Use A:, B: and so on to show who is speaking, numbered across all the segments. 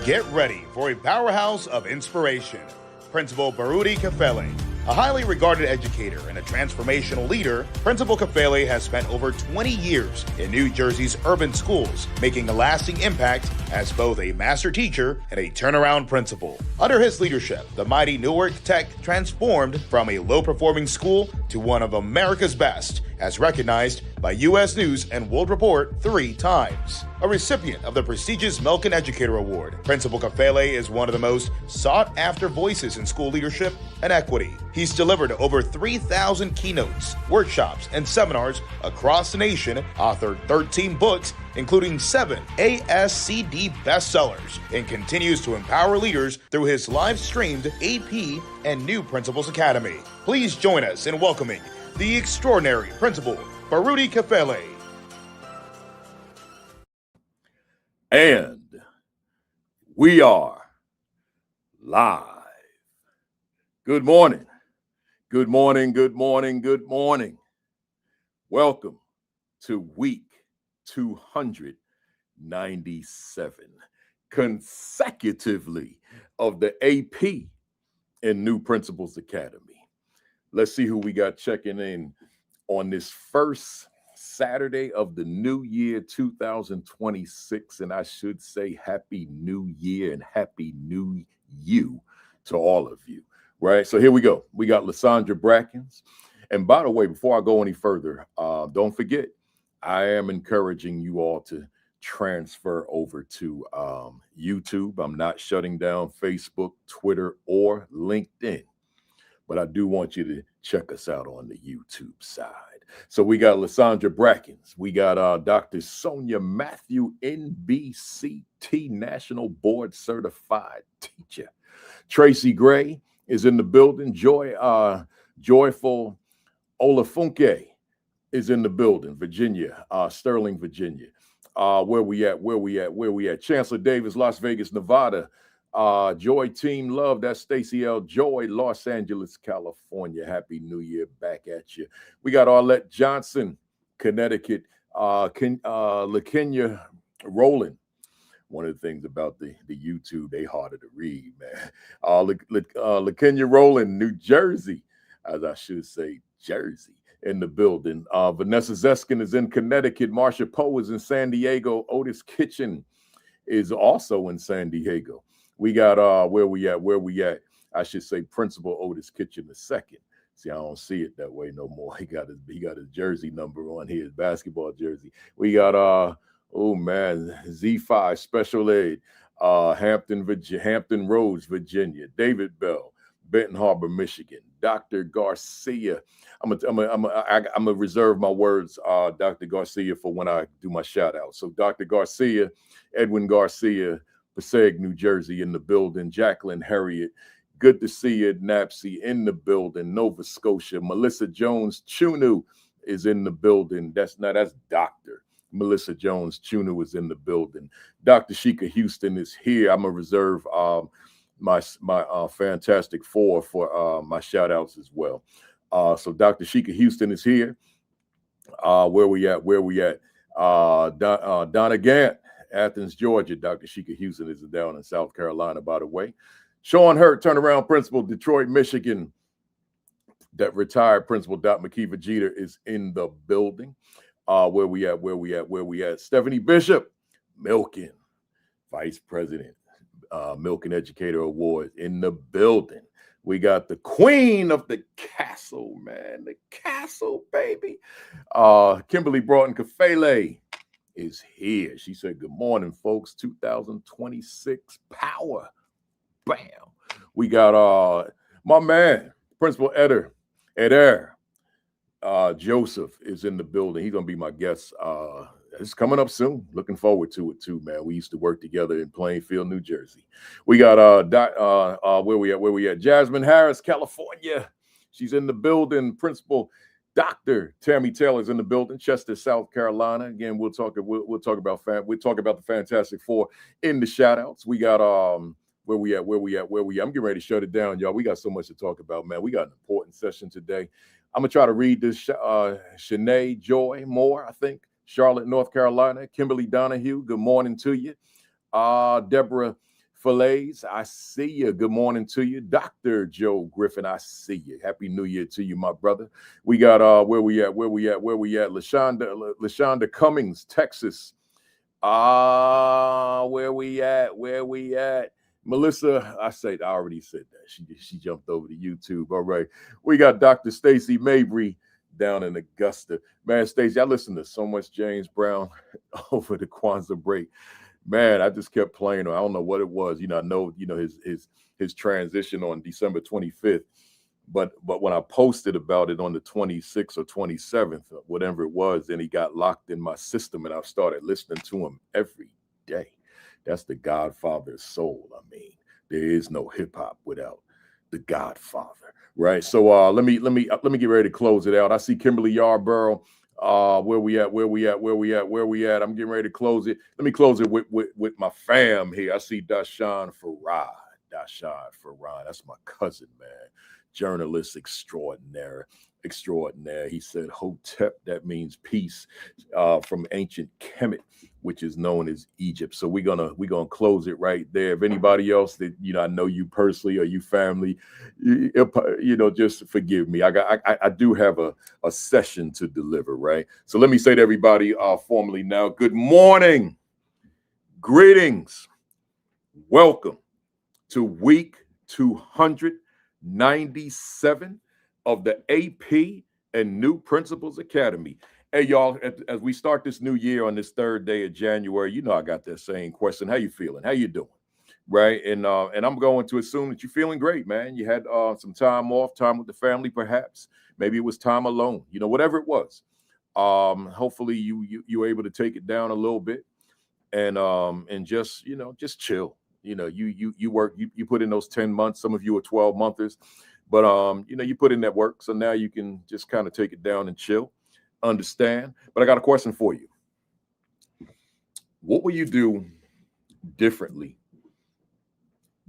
A: Get ready for a powerhouse of inspiration. Principal Kafele. A highly regarded educator and a transformational leader, Principal Kafele has spent over 20 years in New Jersey's urban schools, making a lasting impact as both a master teacher and a turnaround principal. Under his leadership, the mighty Newark Tech transformed from a low-performing school to one of America's best, as recognized by U.S. News and World Report 3 times. A recipient of the prestigious Milken Award, Principal Kafele is one of the most sought-after voices in school leadership and equity. He's delivered over 3,000 keynotes, workshops, and seminars across the nation, authored 13 books, including 7 ASCD bestsellers, and continues to empower leaders through his live-streamed AP and New Principals Academy. Please join us in welcoming the extraordinary Principal Kafele.
B: And we are live. Good morning. Good morning. Good morning. Good morning. Welcome to week 297 consecutively of the AP and New Principals Academy. Let's see who we got checking in on this first Saturday of the new year 2026. And I should say Happy New Year and Happy New You to all of you. Right. So here we go. We got Lysandra Brackens. And by the way, before I go any further, don't forget, I am encouraging you all to transfer over to YouTube. I'm not shutting down Facebook, Twitter, or LinkedIn. But I do want you to check us out on the YouTube side. So we got Lysandra Brackens. We got Dr. Sonia Matthew, NBCT National Board Certified Teacher. Tracy Gray is in the building. Joyful Olafunke is in the building. Virginia, Sterling, Virginia. Where we at? Chancellor Davis, Las Vegas, Nevada. Joy Team Love, that's Stacy L. Joy, Los Angeles, California. Happy New Year back at you. We got Arlette Johnson, Connecticut. LaKenya Rowland. One of the things about the YouTube, they harder to read, man. LaKenya Rowland, New Jersey, as I should say, Jersey, in the building. Vanessa Zeskin is in Connecticut. Marsha Poe is in San Diego. Otis Kitchen is also in San Diego. We got where we at? I should say Principal Otis Kitchen II. See, I don't see it that way no more. He got his jersey number on here, his basketball jersey. We got Z5 Special Aid, Hampton Roads, Virginia. David Bell, Benton Harbor, Michigan. Dr. Garcia. I'm gonna reserve my words, Dr. Garcia, for when I do my shout out. So Dr. Garcia, Edwin Garcia, Passaic, New Jersey, in the building. Jacqueline Harriet, good to see you. Napsy in the building. Nova Scotia. Melissa Jones Chunu is in the building. That's Dr. Melissa Jones Chunu is in the building. Dr. Sheikah Houston is here. I'm gonna reserve my Fantastic Four for my shout outs as well. So Dr. Sheikah Houston is here. Where we at? Donna Gant, Athens, Georgia. Dr. Sheikah Houston is down in South Carolina, by the way. Sean Hurt, turnaround principal, Detroit, Michigan. That retired principal, Dr. McKeever Jeter, is in the building. Where we at? Stephanie Bishop, Milken, Vice President, Milken Educator Award, in the building. We got the queen of the castle, man. The castle, baby. Kimberly Broughton Kafele is here. She said, good morning, folks. 2026 power. Bam. We got my man, Principal Eder Joseph is in the building. He's gonna be my guest. It's coming up soon. Looking forward to it too, man. We used to work together in Plainfield, New Jersey. We got where we at? Jasmine Harris, California. She's in the building. Principal Dr. Tammy Taylor's in the building. Chester, South Carolina. Again, we'll talk about the Fantastic Four in the shout outs. We got where we at? I'm getting ready to shut it down, y'all. We got so much to talk about, man. We got an important session today. I'm gonna try to read this. Shanae Joy Moore, I think, Charlotte, North Carolina. Kimberly Donahue, good morning to you. Deborah Fillets, I see you. Good morning to you. Dr. Joe Griffin, I see you. Happy New Year to you, my brother. We got where we at? LaShonda Cummings, Texas. Where we at? Melissa, I already said that. She jumped over to YouTube. All right. We got Dr. Stacy Mabry down in Augusta. Man, Stacy, I listened to so much James Brown over the Kwanzaa break. Man, I just kept playing. I don't know what it was. I know, his transition on December 25th. But when I posted about it on the 26th or 27th, whatever it was, then he got locked in my system and I started listening to him every day. That's the Godfather's soul. I mean, there is no hip hop without the Godfather, right? So let me get ready to close it out. I see Kimberly Yarborough. Where we at? I'm getting ready to close it. Let me close it with my fam here. I see Dashawn Farad. That's my cousin, man. Journalist extraordinaire. He said Hotep, that means peace, from ancient Kemet, which is known as Egypt. So we're gonna close it right there. If anybody else that I know you personally or you family, just forgive me. I do have a session to deliver, right? So let me say to everybody formally now, good morning, greetings, welcome to week 297 of the AP and New Principals Academy. Hey, y'all, as we start this new year on this third day of January, I got that same question. How you feeling? How you doing? Right? And I'm going to assume that you're feeling great, man. You had some time off, time with the family, perhaps. Maybe it was time alone, whatever it was. Hopefully you were able to take it down a little bit and just chill. You work, you put in those 10 months. Some of you are 12 monthers, but you put in that work. So now you can just kind of take it down and chill, understand. But I got a question for you. What will you do differently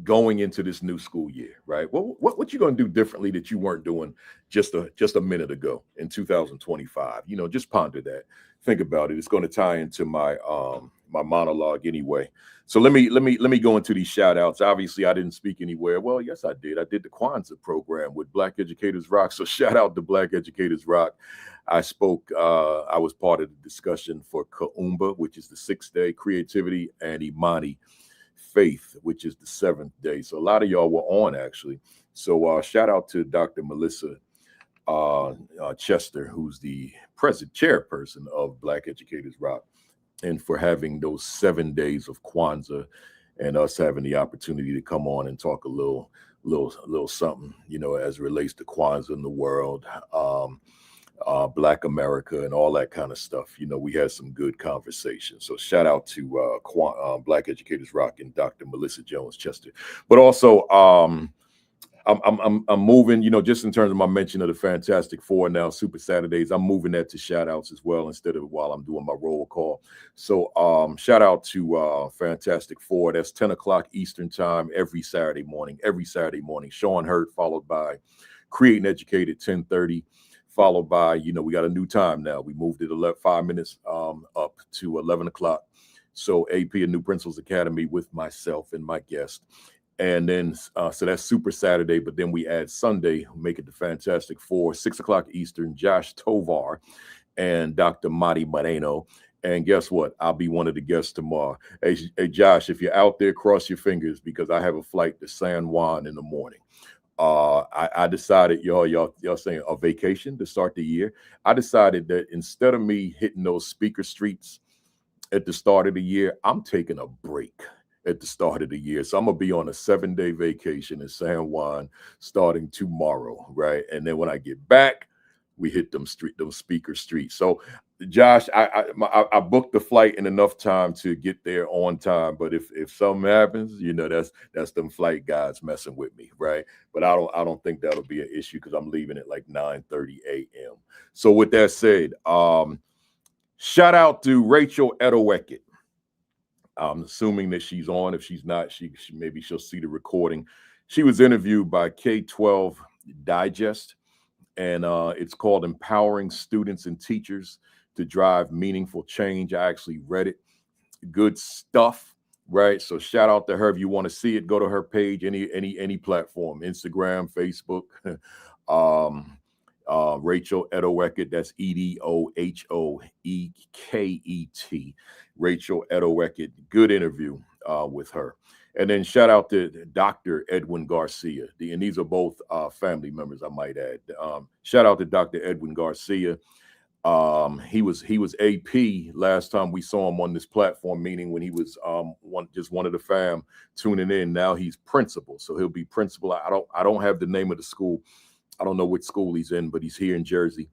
B: going into this new school year, right? What you going to do differently that you weren't doing just a minute ago in 2025? Just ponder that. Think about it. It's going to tie into my my monologue anyway. So let me go into these shout outs. Obviously, I didn't speak anywhere. Well, yes, I did. I did the Kwanzaa program with Black Educators Rock. So shout out to Black Educators Rock. I spoke, I was part of the discussion for Kaumba, which is the 6th day, creativity, and Imani, faith, which is the 7th day. So a lot of y'all were on, actually. So shout out to Dr. Melissa Chester, who's the chairperson of Black Educators Rock, and for having those 7 days of Kwanzaa and us having the opportunity to come on and talk a little something, as it relates to Kwanzaa in the world, Black America and all that kind of stuff. We had some good conversations. So shout out to Black Educators Rock and Dr. Melissa Jones Chester. But also, I'm moving, just in terms of my mention of the Fantastic Four now, Super Saturdays, I'm moving that to shout outs as well instead of while I'm doing my roll call. So shout out to Fantastic Four. That's 10 o'clock Eastern time every Saturday morning. Sean Hurt, followed by Create and Educate at 10:30, followed by, we got a new time now. We moved it 5 minutes up to 11 o'clock. So AP and New Principals Academy with myself and my guest. And then, so that's Super Saturday, but then we add Sunday, make it the Fantastic Four, 6 o'clock Eastern, Josh Tovar and Dr. Madi Moreno. And guess what? I'll be one of the guests tomorrow. Hey, Josh, if you're out there, cross your fingers because I have a flight to San Juan in the morning. I decided, y'all saying a vacation to start the year. I decided that instead of me hitting those speaker streets at the start of the year, I'm taking a break at the start of the year. So I'm going to be on a 7-day vacation in San Juan starting tomorrow, right? And then when I get back, we hit those speaker streets. So Josh, I booked the flight in enough time to get there on time. But if something happens, that's them flight guys messing with me, right? But I don't think that'll be an issue because I'm leaving at like 9:30 a.m. So with that said, shout out to Rachel Edoweckett. I'm assuming that she's on. If she's not, she maybe she'll see the recording. She was interviewed by K-12 Digest, and it's called Empowering Students and Teachers to Drive Meaningful Change. I actually read it. Good stuff, right? So shout out to her. If you want to see it, go to her page, any platform, Instagram, Facebook. Rachel Edoeket, that's Edohoeket, Rachel Edoeket. Good interview with her. And then shout out to Dr. Edwin Garcia. And these are both family members, I might add. Shout out to Dr. Edwin Garcia. He was AP last time we saw him on this platform, meaning when he was one of the fam tuning in. Now he's principal, so he'll be principal. I don't have the name of the school. I don't know which school he's in, but he's here in Jersey,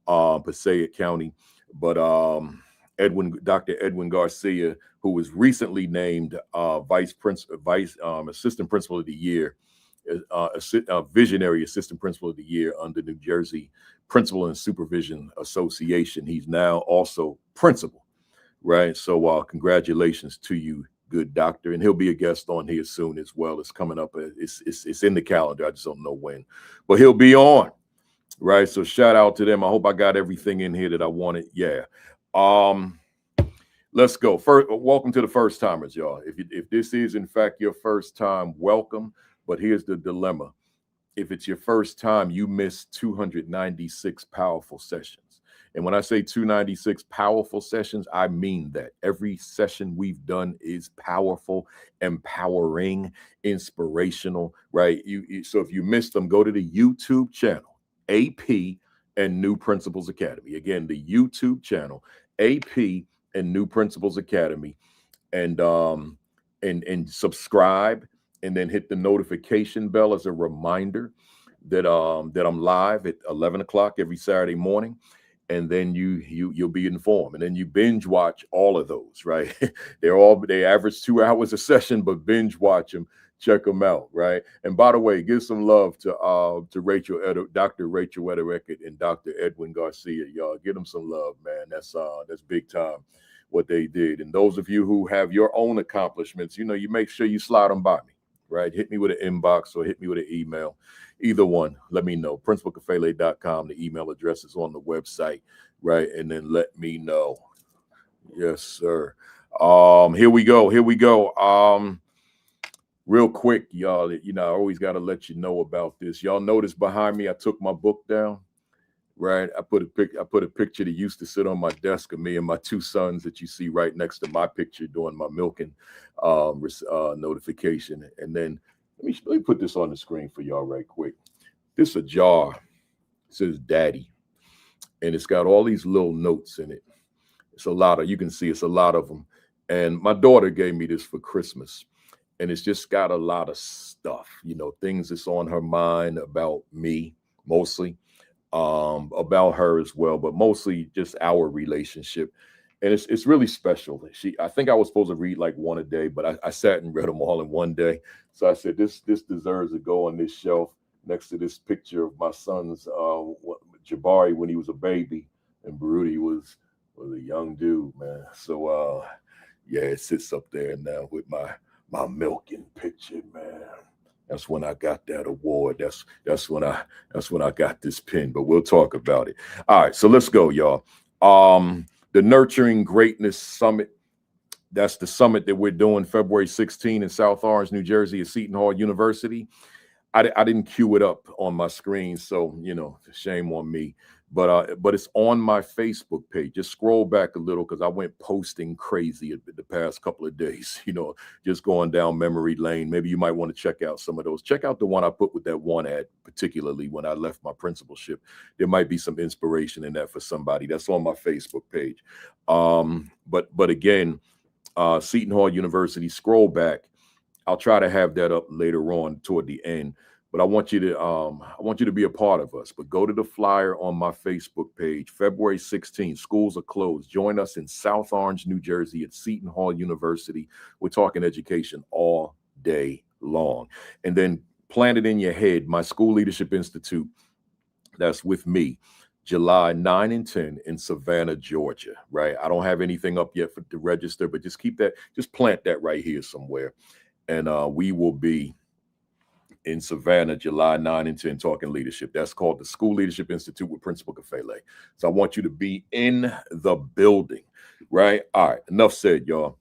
B: Passaic County. But Dr. Edwin Garcia, who was recently named assistant principal of the year, visionary assistant principal of the year under New Jersey Principal and Supervision Association. He's now also principal, right? So congratulations to you, good doctor. And he'll be a guest on here soon as well. It's coming up. It's in the calendar. I just don't know when, but he'll be on, right? So shout out to them. I hope I got everything in here that I wanted. Yeah. Let's go. First, welcome to the first timers, y'all. If this is in fact your first time, welcome. But here's the dilemma. If it's your first time, you missed 296 powerful sessions. And when I say 296 powerful sessions, I mean that. Every session we've done is powerful, empowering, inspirational, right? So if you missed them, go to the YouTube channel, AP and New Principals Academy. Again, the YouTube channel, AP and New Principals Academy, and subscribe. And then hit the notification bell as a reminder that I'm live at 11 o'clock every Saturday morning. And then you'll be informed. And then you binge watch all of those, right? They average 2 hours a session, but binge watch them, check them out, right? And by the way, give some love to Dr. Rachel Edoeket and Dr. Edwin Garcia. Y'all give them some love, man. That's big time what they did. And those of you who have your own accomplishments, you make sure you slide them by me. Right? Hit me with an inbox or hit me with an email. Either one, let me know. PrincipalKafele.com. The email address is on the website, right? And then let me know. Yes, sir. Here we go. Real quick, y'all, I always got to let you know about this. Y'all notice behind me, I took my book down. Right, I put a picture that used to sit on my desk of me and my 2 sons that you see right next to my picture doing my Milken notification. And then let me put this on the screen for y'all right quick. This is a jar. It says Daddy, and it's got all these little notes in it. It's a lot of, you can see it's a lot of them. And my daughter gave me this for Christmas, and it's just got a lot of stuff, things that's on her mind about me, mostly. About her as well, but mostly just our relationship. And it's really special. I think I was supposed to read like one a day, but I sat and read them all in one day. So I said, this deserves to go on this shelf next to this picture of my son's Jabari when he was a baby, and Baruti was a young dude, man. So yeah, it sits up there now with my Milken picture, man. That's when I got that award. That's when I got this pin, but we'll talk about it. All right, so let's go, y'all. The Nurturing Greatness Summit. That's the summit that we're doing February 16 in South Orange, New Jersey at Seton Hall University. I didn't cue it up on my screen, so shame on me. But it's on my Facebook page. Just scroll back a little because I went posting crazy the past couple of days, just going down memory lane. Maybe you might want to check out some of those. Check out the one I put with that one ad, particularly when I left my principalship. There might be some inspiration in that for somebody. That's on my Facebook page. But again, Seton Hall University, scroll back. I'll try to have that up later on toward the end. But I want you to be a part of us. But go to the flyer on my Facebook page, February 16th. Schools are closed. Join us in South Orange, New Jersey at Seton Hall University. We're talking education all day long. And then plant it in your head, my School Leadership Institute, that's with me, July 9 and 10 in Savannah, Georgia, right? I don't have anything up yet to register, but just plant that right here somewhere. And we will be in Savannah, July 9 and 10, talking leadership. That's called the School Leadership Institute with Principal Kafele. So I want you to be in the building, right? All right, enough said, y'all.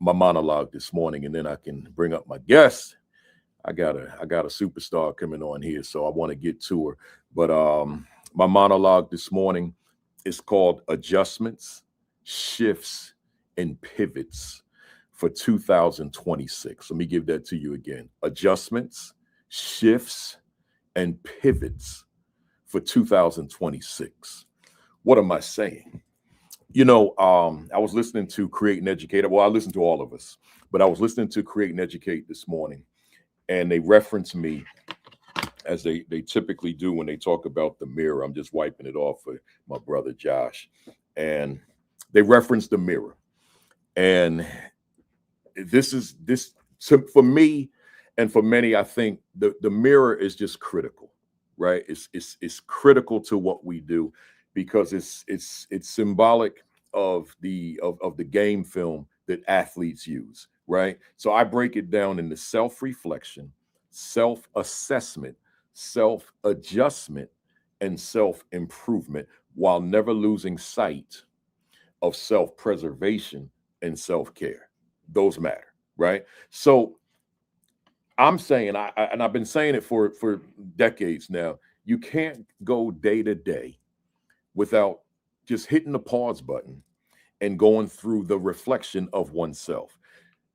B: my monologue this morning, and then I can bring up my guest. I got a superstar coming on here, so I want to get to her. But my monologue this morning is called Adjustments, Shifts, and Pivots for 2026. Let me give that to you again. Adjustments, shifts, and pivots for 2026. What am I saying? You know, I was listening to Create and Educate. Well, I listened to all of us, but I was listening to Create and Educate this morning, and they referenced me as they typically do when they talk about the mirror. I'm just wiping it off for my brother Josh. And they referenced the mirror. And this for me and for many, I think the mirror is just critical, right? It's critical to what we do, because it's symbolic of the game film that athletes use, right? So I break it down into self-reflection, self-assessment, self-adjustment, and self-improvement, while never losing sight of self-preservation and self-care. Those matter, right? So I'm saying, and I've been saying it for decades now, you can't go day to day without just hitting the pause button and going through the reflection of oneself,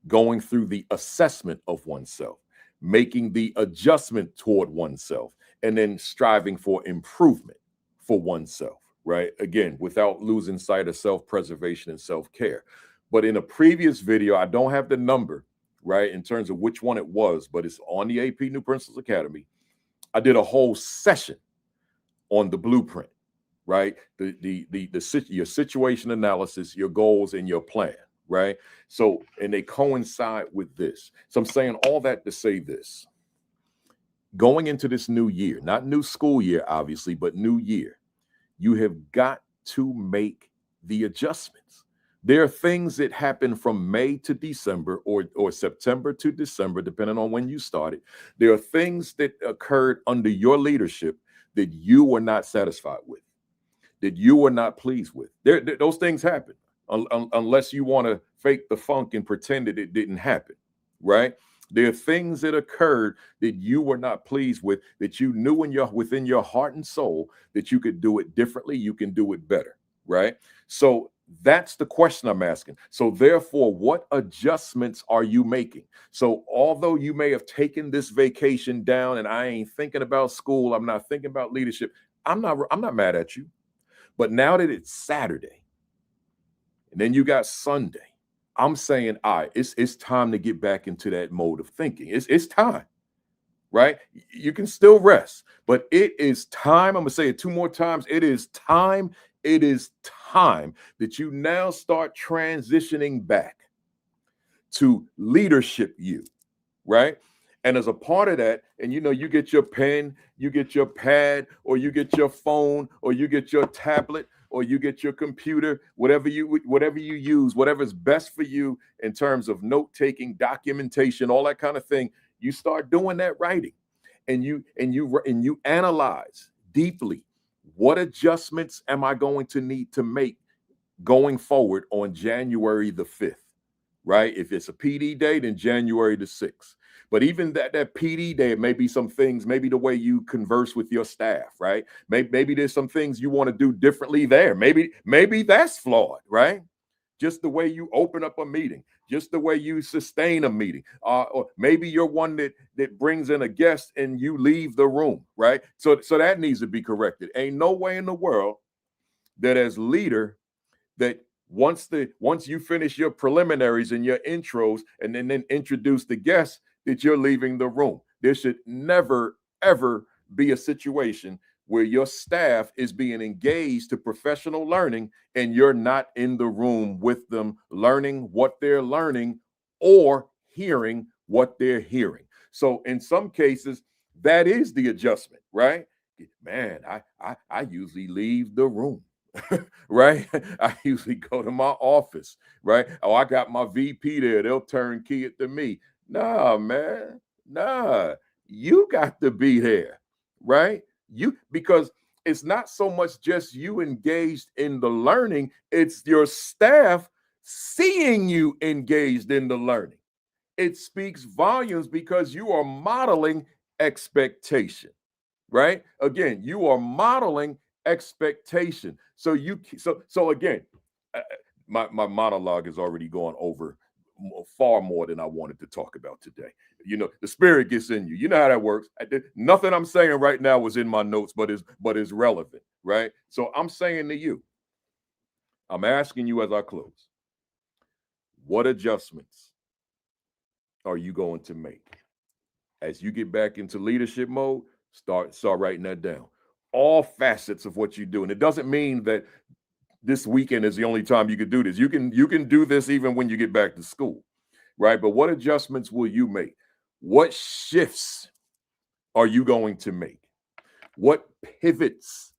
B: going through the assessment of oneself, making the adjustment toward oneself, and then striving for improvement for oneself, right? Again, without losing sight of self-preservation and self-care. But in a previous video, I don't have the number, right, in terms of which one it was, but it's on the AP New Principals Academy. I did a whole session on the blueprint, right? Your situation analysis, your goals, and your plan, right? So, and they coincide with this. So I'm saying all that to say this. Going into this new year, not new school year, obviously, but new year, you have got to make the adjustments. There are things that happen from May to December, or September to December, depending on when you started. There are things that occurred under your leadership that you were not satisfied with, that you were not pleased with. Those things happen, unless you want to fake the funk and pretend that it didn't happen, right? There are things that occurred that you were not pleased with, that you knew within your heart and soul that you could do it differently, you can do it better, right? So that's the question I'm asking. So therefore, what adjustments are you making? So although you may have taken this vacation down and I ain't thinking about school, I'm not thinking about leadership, I'm not mad at you. But now that it's Saturday and then you got Sunday, I'm saying, all right, it's time to get back into that mode of thinking. It's time, right? You can still rest, but it is time. I'm gonna say it two more times. It is time. It is time that you now start transitioning back to leadership you, right? And as a part of that, and you know, you get your pen, you get your pad, or you get your phone, or you get your tablet, or you get your computer, whatever you use, whatever's best for you in terms of note-taking, documentation, all that kind of thing. You start doing that writing, and you analyze deeply, what adjustments am I going to need to make going forward on January the 5th, right? If it's a PD day, then January the 6th. But even that PD day, it may be some things, maybe the way you converse with your staff, right? Maybe there's some things you want to do differently there. Maybe that's flawed, right? Just the way you open up a meeting, just the way you sustain a meeting. Or maybe you're one that brings in a guest and you leave the room, right? So that needs to be corrected. Ain't no way in the world that as leader, that once you finish your preliminaries and your intros and then introduce the guests, that you're leaving the room. There should never, ever be a situation where your staff is being engaged to professional learning and you're not in the room with them learning what they're learning or hearing what they're hearing. So in some cases, that is the adjustment, right? Man, I usually leave the room. Right? I usually go to my office, right? Oh, I got my VP there. They'll turn key it to me. Nah, man. Nah, you got to be there, right? Because it's not so much just you engaged in the learning, it's your staff seeing you engaged in the learning. It speaks volumes because you are modeling expectation, right? Again, you are modeling expectation. So again, my monologue has already gone over far more than I wanted to talk about today. You know, the spirit gets in you. You know how that works. Nothing I'm saying right now was in my notes, but is relevant, right? So I'm saying to you, I'm asking you as I close, what adjustments are you going to make as you get back into leadership mode? Start writing that down. All facets of what you do, and it doesn't mean that this weekend is the only time you could do this. You can do this even when you get back to school, right? But what adjustments will you make? What shifts are you going to make? What pivots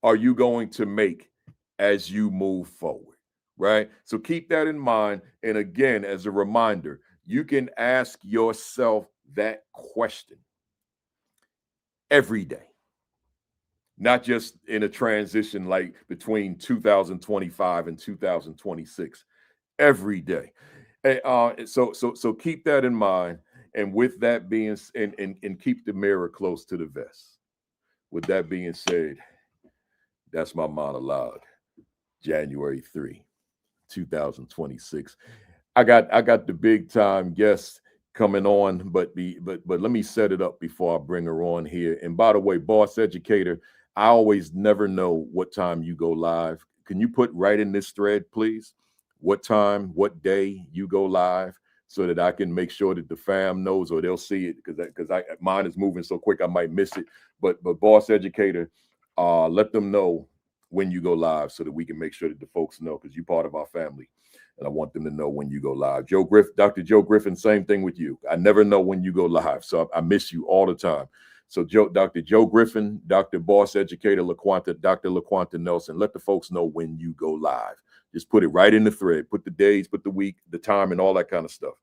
B: are you going to make as you move forward, right? So keep that in mind. And again, as a reminder, you can ask yourself that question every day, not just in a transition like between 2025 and 2026, every day. So keep that in mind. And with that being, and keep the mirror close to the vest. With that being said, that's my monologue, January 3, 2026. I got the big time guest coming on, but let me set it up before I bring her on here. And by the way, Boss Educator, I always never know what time you go live. Can you put right in this thread, please, what time, what day you go live, so that I can make sure that the fam knows, or they'll see it, because mine is moving so quick I might miss it. But Boss Educator, let them know when you go live so that we can make sure that the folks know, because you're part of our family. And I want them to know when you go live. Dr. Joe Griffin, same thing with you. I never know when you go live, so I miss you all the time. So Dr. Joe Griffin, Dr. Boss Educator Dr. LaQuanta Nelson, let the folks know when you go live. Just put it right in the thread. Put the days, put the week, the time, and all that kind of stuff.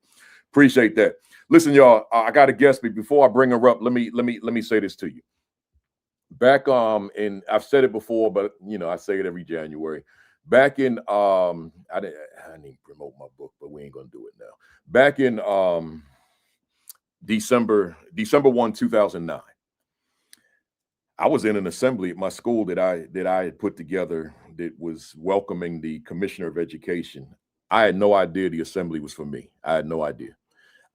B: Appreciate that. Listen, y'all, I got a guest, but before I bring her up, let me say this to you. Back and I've said it before, but I say it every January. Back in I didn't promote my book, but we ain't gonna do it now. Back in December 1, 2009, I was in an assembly at my school that I had put together that was welcoming the Commissioner of Education. I had no idea the assembly was for me. I had no idea.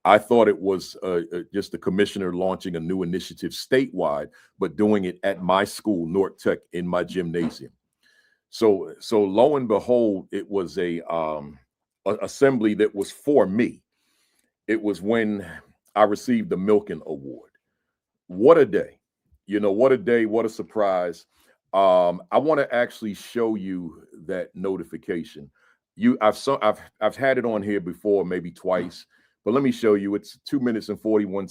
B: I thought it was just the commissioner launching a new initiative statewide, but doing it at my school, North Tech, in my gymnasium. So lo and behold, it was a assembly that was for me. It was when I received the Milken Award. What a day. What a day, what a surprise. I want to actually show you that notification. I've had it on here before, maybe twice, but let me show you. It's 2 minutes and 41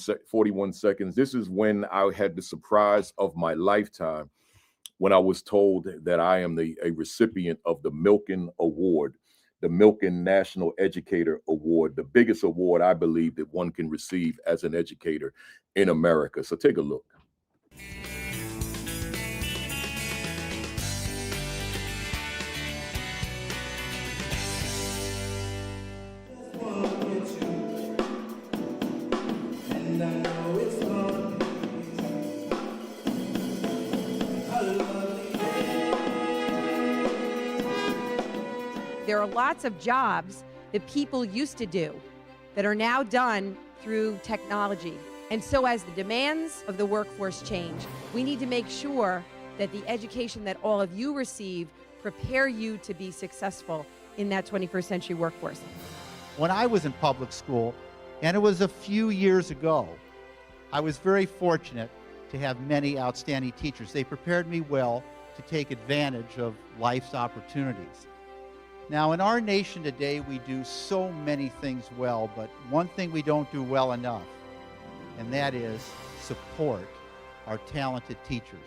B: seconds. This is when I had the surprise of my lifetime, when I was told that I am a recipient of the Milken Award, the Milken National Educator Award, the biggest award I believe that one can receive as an educator in America. So take a look.
C: There are lots of jobs that people used to do that are now done through technology. And so as the demands of the workforce change, we need to make sure that the education that all of you receive prepare you to be successful in that 21st century workforce.
D: When I was in public school, and it was a few years ago, I was very fortunate to have many outstanding teachers. They prepared me well to take advantage of life's opportunities. Now, in our nation today, we do so many things well, but one thing we don't do well enough, and that is support our talented teachers.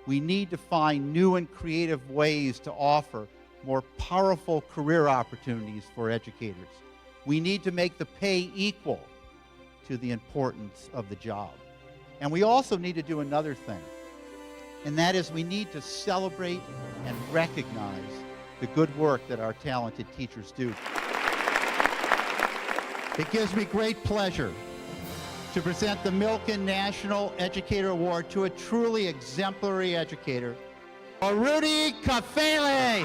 D: We need to find new and creative ways to offer more powerful career opportunities for educators. We need to make the pay equal to the importance of the job. And we also need to do another thing, and that is we need to celebrate and recognize the good work that our talented teachers do. It gives me great pleasure to present the Milken National Educator Award to a truly exemplary educator, Workload Kafele.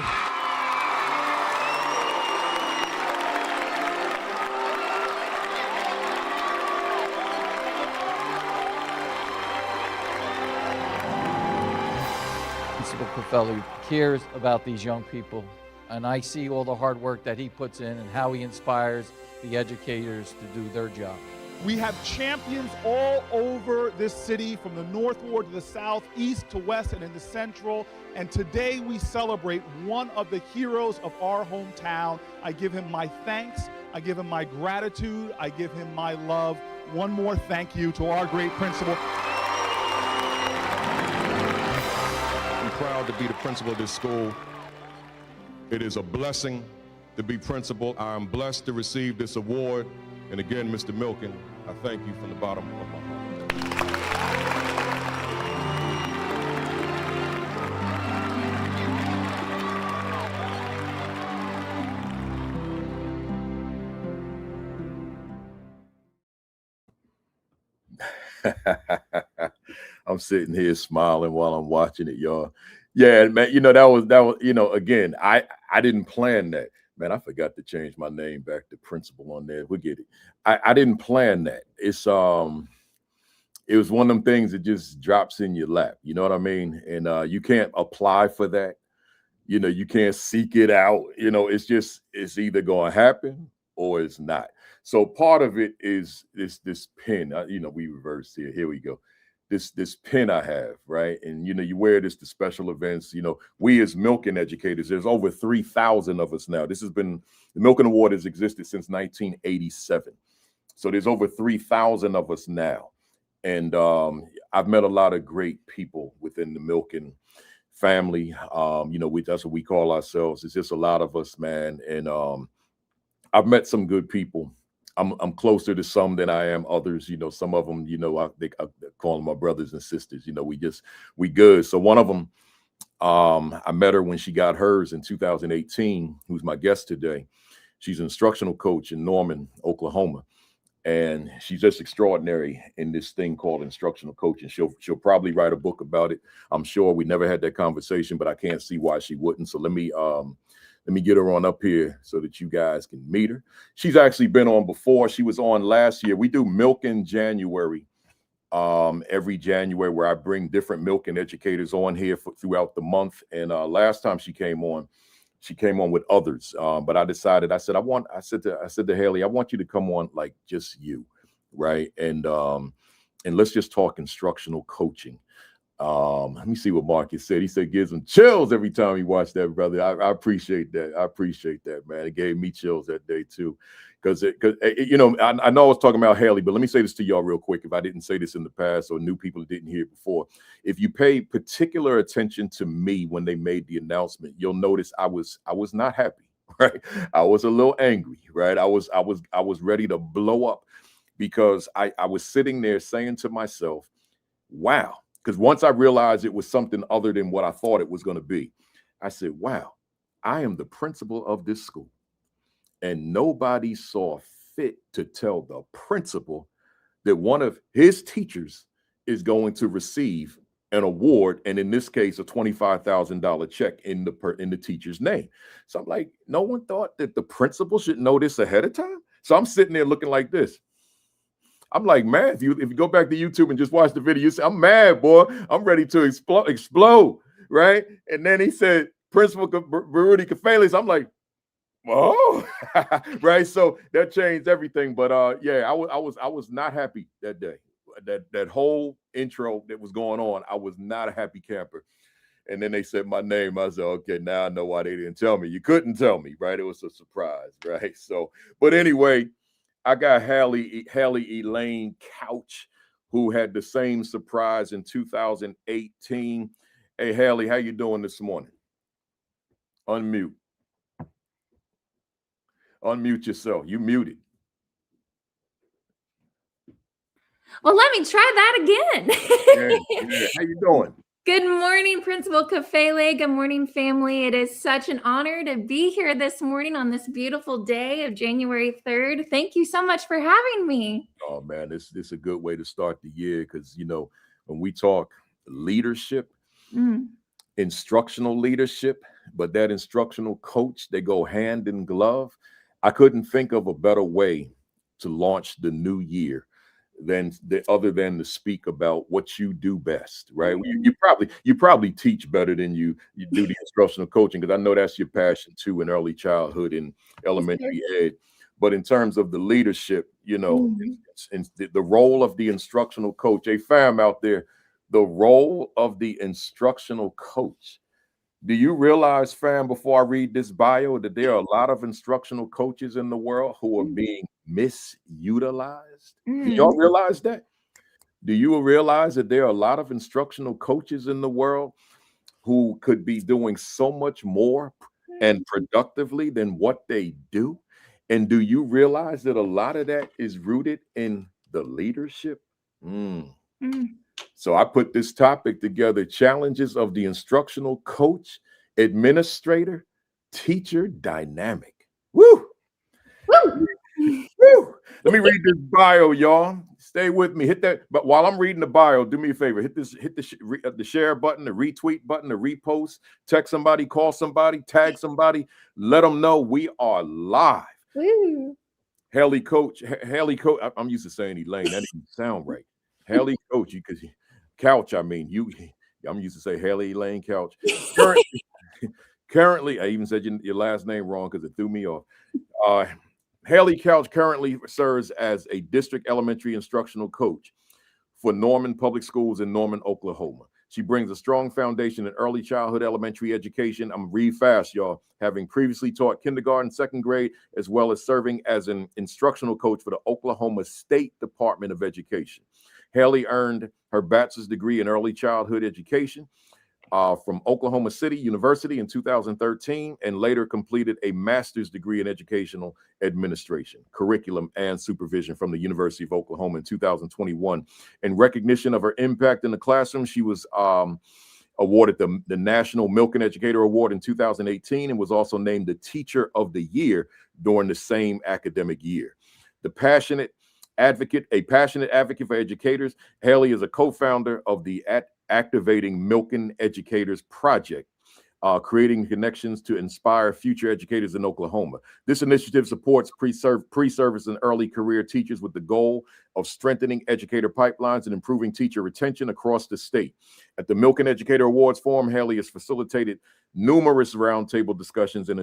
E: Principal Kafele cares about these young people, and I see all the hard work that he puts in and how he inspires the educators to do their job.
F: We have champions all over this city, from the North Ward to the South, East to West, and in the Central. And today we celebrate one of the heroes of our hometown. I give him my thanks. I give him my gratitude. I give him my love. One more thank you to our great principal.
G: I'm proud to be the principal of this school. It is a blessing to be principal. I'm blessed to receive this award. And again, Mr. Milken, I thank you from the bottom of my
B: heart. I'm sitting here smiling while I'm watching it, y'all. Yeah, man, that was, again, I didn't plan that. Man, I forgot to change my name back to principal on there. We'll get it. I didn't plan that. It was one of them things that just drops in your lap. You know what I mean? And you can't apply for that. You can't seek it out. It's either going to happen or it's not. So part of it is this pin. We reversed here. Here we go. This pin I have, right? And you wear this to special events. We as Milken educators, there's over 3,000 of us now. The Milken Award has existed since 1987. So there's over 3,000 of us now. And I've met a lot of great people within the Milken family. That's what we call ourselves. It's just a lot of us, man. And I've met some good people. I'm closer to some than I am others. Some of them, I call them my brothers and sisters. We good. So one of them, I met her when she got hers in 2018, who's my guest today. She's an instructional coach in Norman, Oklahoma. And she's just extraordinary in this thing called instructional coaching. She'll probably write a book about it. I'm sure. We never had that conversation, but I can't see why she wouldn't. So let me get her on up here so that you guys can meet her. She's actually been on before. She was on last year. We do Milken January every January, where I bring different Milken educators on here throughout the month. And last time she came on with others. But I decided, I said to Hailey, I want you to come on like just you, right? And let's just talk instructional coaching. Let me see what Marcus said. He said gives him chills every time he watched that, brother. I appreciate that. I appreciate that, man. It gave me chills that day too. Because I know I was talking about Hailey, but let me say this to y'all real quick. If I didn't say this in the past, or new people didn't hear it before, if you pay particular attention to me when they made the announcement, you'll notice I was not happy, right? I was a little angry, right? I was ready to blow up, because I was sitting there saying to myself, wow. Because once I realized it was something other than what I thought it was going to be, I said, wow, I am the principal of this school. And nobody saw fit to tell the principal that one of his teachers is going to receive an award, and in this case, a $25,000 check in the teacher's name. So I'm like, no one thought that the principal should know this ahead of time? So I'm sitting there looking like this. I'm like, man, if you go back to YouTube and just watch the video, you say, I'm mad, boy. I'm ready to explode, right? And then he said, Principal Workload Kafele. So I'm like, oh, right. So that changed everything. But yeah, I was not happy that day. That whole intro that was going on, I was not a happy camper. And then they said my name. I said, okay, now I know why they didn't tell me. You couldn't tell me, right? It was a surprise, right? So, but anyway, I got Hailey Elaine Couch, who had the same surprise in 2018. Hey, Hailey, how you doing this morning? Unmute yourself. You muted.
H: Well, let me try that again.
B: Yeah. How you doing?
H: Good morning, Principal Kafele. Good morning, family. It is such an honor to be here this morning on this beautiful day of January 3rd. Thank you so much for having me.
B: Oh man, this is a good way to start the year because when we talk leadership, instructional leadership, but that instructional coach, they go hand in glove. I couldn't think of a better way to launch the new year other than to speak about what you do best, right? You probably teach better than you do the instructional coaching, because I know that's your passion too in early childhood and elementary ed. But in terms of the leadership, the role of the instructional coach, a fam out there, the role of the instructional coach. Do you realize, fam, before I read this bio, that there are a lot of instructional coaches in the world who are being misutilized? Do y'all realize that? Do you realize that there are a lot of instructional coaches in the world who could be doing so much more and productively than what they do? And do you realize that a lot of that is rooted in the leadership? So I put this topic together: challenges of the instructional coach, administrator, teacher dynamic. Woo!
H: Woo!
B: Woo! Let me read this bio, y'all. Stay with me. Hit that. But while I'm reading the bio, do me a favor. Hit the share button, the retweet button, the repost. Text somebody, call somebody, tag somebody. Let them know we are live.
H: Woo!
B: Hailey Coach. I'm used to saying Elaine. That didn't sound right. Hailey Coach, because Couch. I mean, I'm used to say Hailey Elaine Couch. Currently, I even said your last name wrong because it threw me off. Hailey Couch currently serves as a district elementary instructional coach for Norman Public Schools in Norman, Oklahoma. She brings a strong foundation in early childhood elementary education. I'm read fast, y'all. Having previously taught kindergarten, second grade, as well as serving as an instructional coach for the Oklahoma State Department of Education. Hailey earned her bachelor's degree in early childhood education from Oklahoma City University in 2013, and later completed a master's degree in educational administration, curriculum, and supervision from the University of Oklahoma in 2021. In recognition of her impact in the classroom, she was awarded the National Milken Educator Award in 2018 and was also named the Teacher of the Year during the same academic year. A passionate advocate for educators, Hailey is a co-founder of the Activating Milken Educators Project, creating connections to inspire future educators in Oklahoma. This initiative supports pre-service and early career teachers with the goal of strengthening educator pipelines and improving teacher retention across the state. At the Milken Educator Awards Forum, Hailey has facilitated numerous roundtable discussions in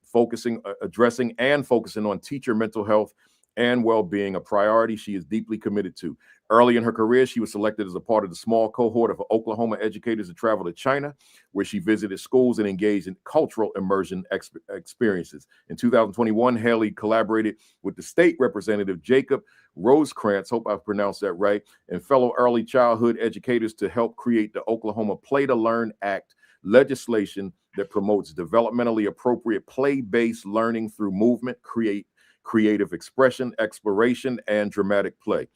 B: focusing on teacher mental health and well-being, a priority she is deeply committed to. Early in her career, she was selected as a part of the small cohort of Oklahoma educators to travel to China, where she visited schools and engaged in cultural immersion experiences. In 2021, Hailey collaborated with the state representative Jacob Rosecrans, hope I pronounced that right, and fellow early childhood educators to help create the Oklahoma Play to Learn Act legislation that promotes developmentally appropriate play-based learning through movement, creative expression, exploration, and dramatic play.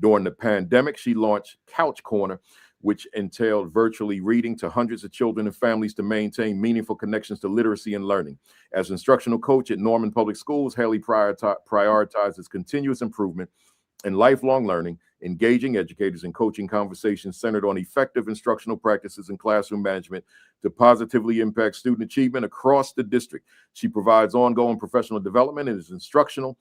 B: During the pandemic, she launched Couch Corner, which entailed virtually reading to hundreds of children and families to maintain meaningful connections to literacy and learning. As instructional coach at Norman Public Schools, Hailey prioritizes continuous improvement and lifelong learning, engaging educators in coaching conversations centered on effective instructional practices and classroom management to positively impact student achievement across the district. She provides ongoing professional development and is instrumental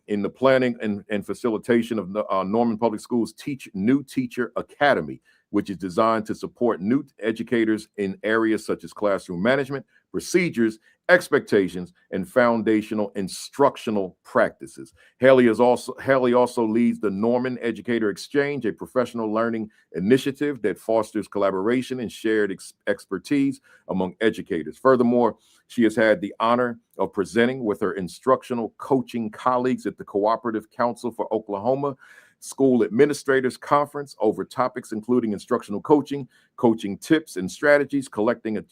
B: in the planning and facilitation of Norman Public Schools' New Teacher Academy, which is designed to support new educators in areas such as classroom management, procedures, expectations, and foundational instructional practices. Hailey also leads the Norman Educator Exchange, a professional learning initiative that fosters collaboration and shared expertise among educators. Furthermore, she has had the honor of presenting with her instructional coaching colleagues at the Cooperative Council for Oklahoma School Administrators Conference over topics including instructional coaching, coaching tips and strategies, collecting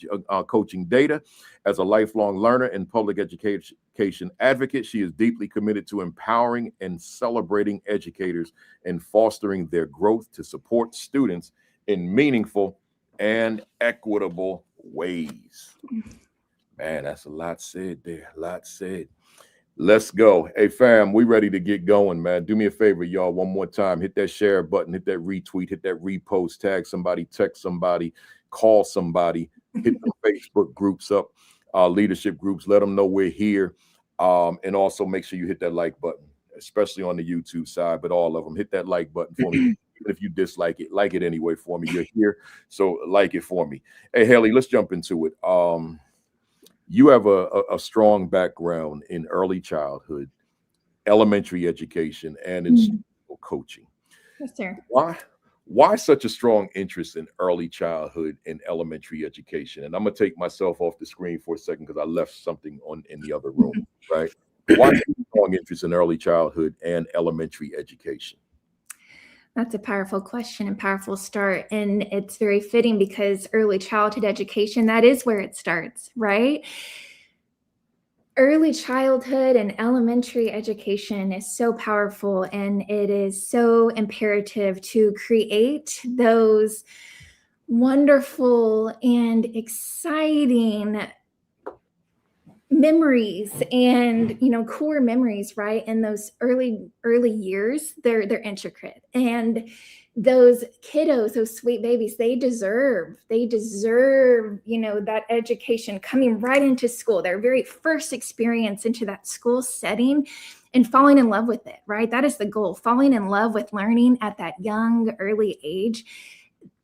B: coaching data. As a lifelong learner and public education advocate, she is deeply committed to empowering and celebrating educators and fostering their growth to support students in meaningful and equitable ways. Man, that's a lot said there. A lot said. Let's go. Hey, fam, we ready to get going, man. Do me a favor, y'all. One more time. Hit that share button, hit that retweet, hit that repost, tag somebody, text somebody, call somebody, hit the Facebook groups up, leadership groups. Let them know we're here. And also make sure you hit that like button, especially on the YouTube side, but all of them. Hit that like button for me. Even if you dislike it, like it anyway for me. You're here, so like it for me. Hey, Hailey, let's jump into it. You have a strong background in early childhood, elementary education, and instructional coaching.
H: Yes, sir.
B: Why such a strong interest in early childhood and elementary education? And I'm gonna take myself off the screen for a second because I left something in the other room, right? Why such a strong interest in early childhood and elementary education?
H: That's a powerful question and powerful start. And it's very fitting because early childhood education, that is where it starts, right? Early childhood and elementary education is so powerful, and it is so imperative to create those wonderful and exciting memories and core memories, right? In those early years, they're intricate, and those kiddos, those sweet babies, they deserve that education coming right into school, their very first experience into that school setting, and falling in love with it, right? That is the goal, falling in love with learning at that young early age.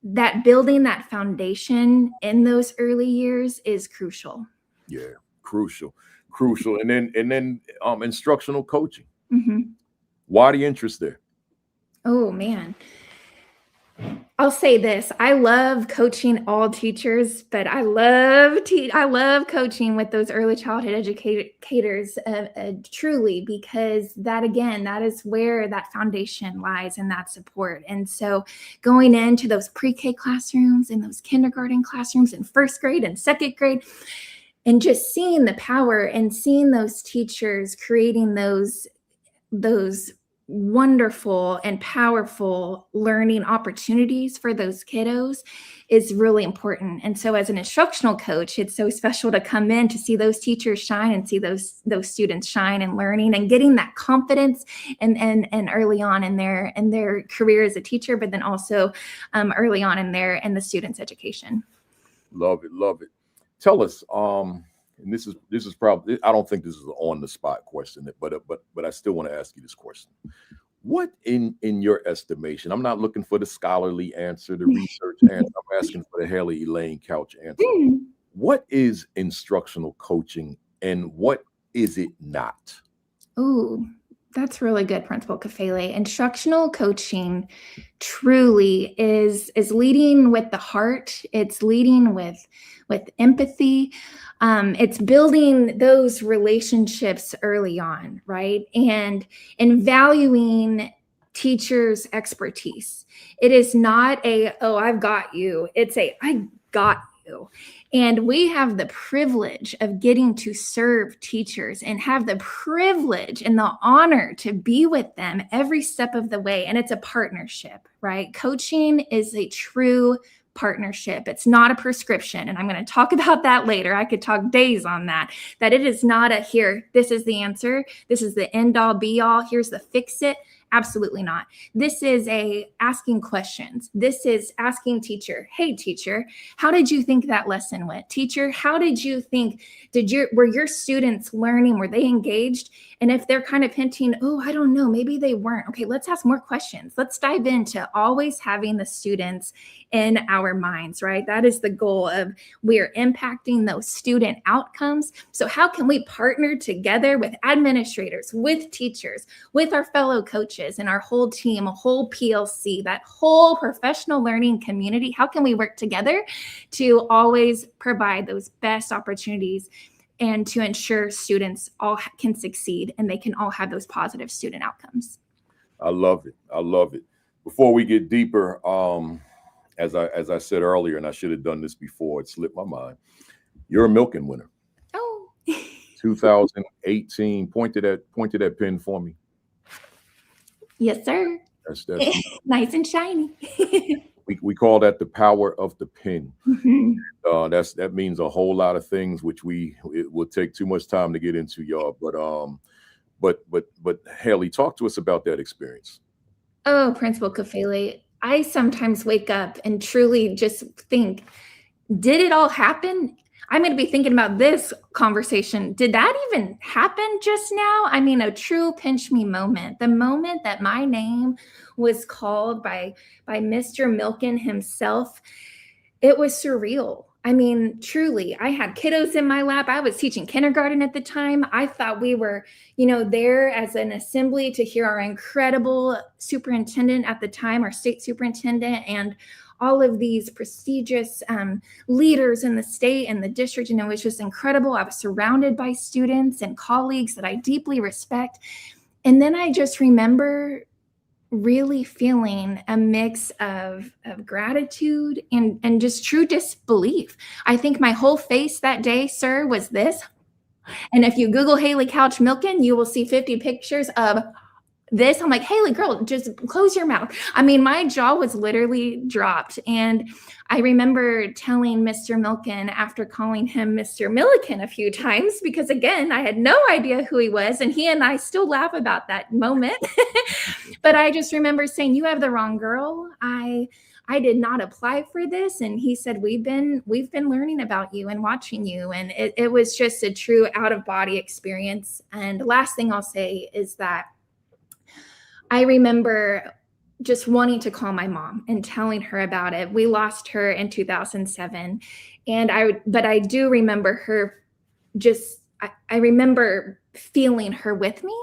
H: That building that foundation in those early years is crucial.
B: Yeah. Crucial. And then instructional coaching. Why the interest there?
H: Oh man, I'll say this: I love coaching all teachers, but I love coaching with those early childhood educators truly, because that is where that foundation lies, and that support. And so going into those pre-K classrooms and those kindergarten classrooms and first grade and second grade, and just seeing the power and seeing those teachers creating those wonderful and powerful learning opportunities for those kiddos is really important. And so as an instructional coach, it's so special to come in to see those teachers shine and see those students shine and learning and getting that confidence and early on in their career as a teacher, but then also early on in the students' education.
B: Love it. Tell us, and this is probably, I don't think this is an on the spot question, but I still want to ask you this question. What in your estimation, I'm not looking for the scholarly answer, the research answer, I'm asking for the Hailey Elaine couch answer. What is instructional coaching and what is it not?
H: Ooh, that's really good, Principal Kafele. Instructional coaching truly is leading with the heart. It's leading with empathy. It's building those relationships early on, right? And valuing teachers' expertise. It is not I've got you. It's I got you. And we have the privilege of getting to serve teachers and have the privilege and the honor to be with them every step of the way. And it's a partnership, right? Coaching is a true partnership. It's not a prescription. And I'm going to talk about that later. I could talk days on that it is not here, this is the answer. This is the end all be all. Here's the fix it. Absolutely not. This is asking questions. This is asking teacher, hey teacher, how did you think that lesson went? Teacher, how did you think, were your students learning? Were they engaged? And if they're kind of hinting, I don't know, maybe they weren't. Okay, let's ask more questions. Let's dive into always having the students in our minds, right? That is the goal of we're impacting those student outcomes. So how can we partner together with administrators, with teachers, with our fellow coaches and our whole team, a whole PLC, that whole professional learning community? How can we work together to always provide those best opportunities and to ensure students all can succeed and they can all have those positive student outcomes?
B: I love it. Before we get deeper, as I said earlier, and I should have done this before, it slipped my mind. You're a Milken winner.
H: Oh.
B: 2018. Point to that pen for me.
H: Yes, sir.
B: That's
H: nice and shiny.
B: We call that the power of the pen.
H: Mhm.
B: That means a whole lot of things, which it will take too much time to get into, y'all. But Hailey, talk to us about that experience.
H: Oh, Principal Kafele, I sometimes wake up and truly just think, did it all happen? I'm going to be thinking about this conversation. Did that even happen just now? I mean, a true pinch me moment. The moment that my name was called by Mr. Milken himself, it was surreal. I mean, truly, I had kiddos in my lap. I was teaching kindergarten at the time. I thought we were, there as an assembly to hear our incredible superintendent at the time, our state superintendent, and all of these prestigious leaders in the state and the district. It was just incredible. I was surrounded by students and colleagues that I deeply respect. And then I just remember really feeling a mix of gratitude and just true disbelief. I think my whole face that day, sir, was this. And if you Google Hailey Couch Milken, you will see 50 pictures of this. I'm like, Hailey, girl, just close your mouth. I mean, my jaw was literally dropped. And I remember telling Mr. Milken after calling him Mr. Milliken a few times, because again, I had no idea who he was. And he and I still laugh about that moment. But I just remember saying, you have the wrong girl. I did not apply for this. And he said, we've been learning about you and watching you. And it was just a true out of body experience. And the last thing I'll say is that I remember just wanting to call my mom and telling her about it. We lost her in 2007. But I do remember her I remember feeling her with me.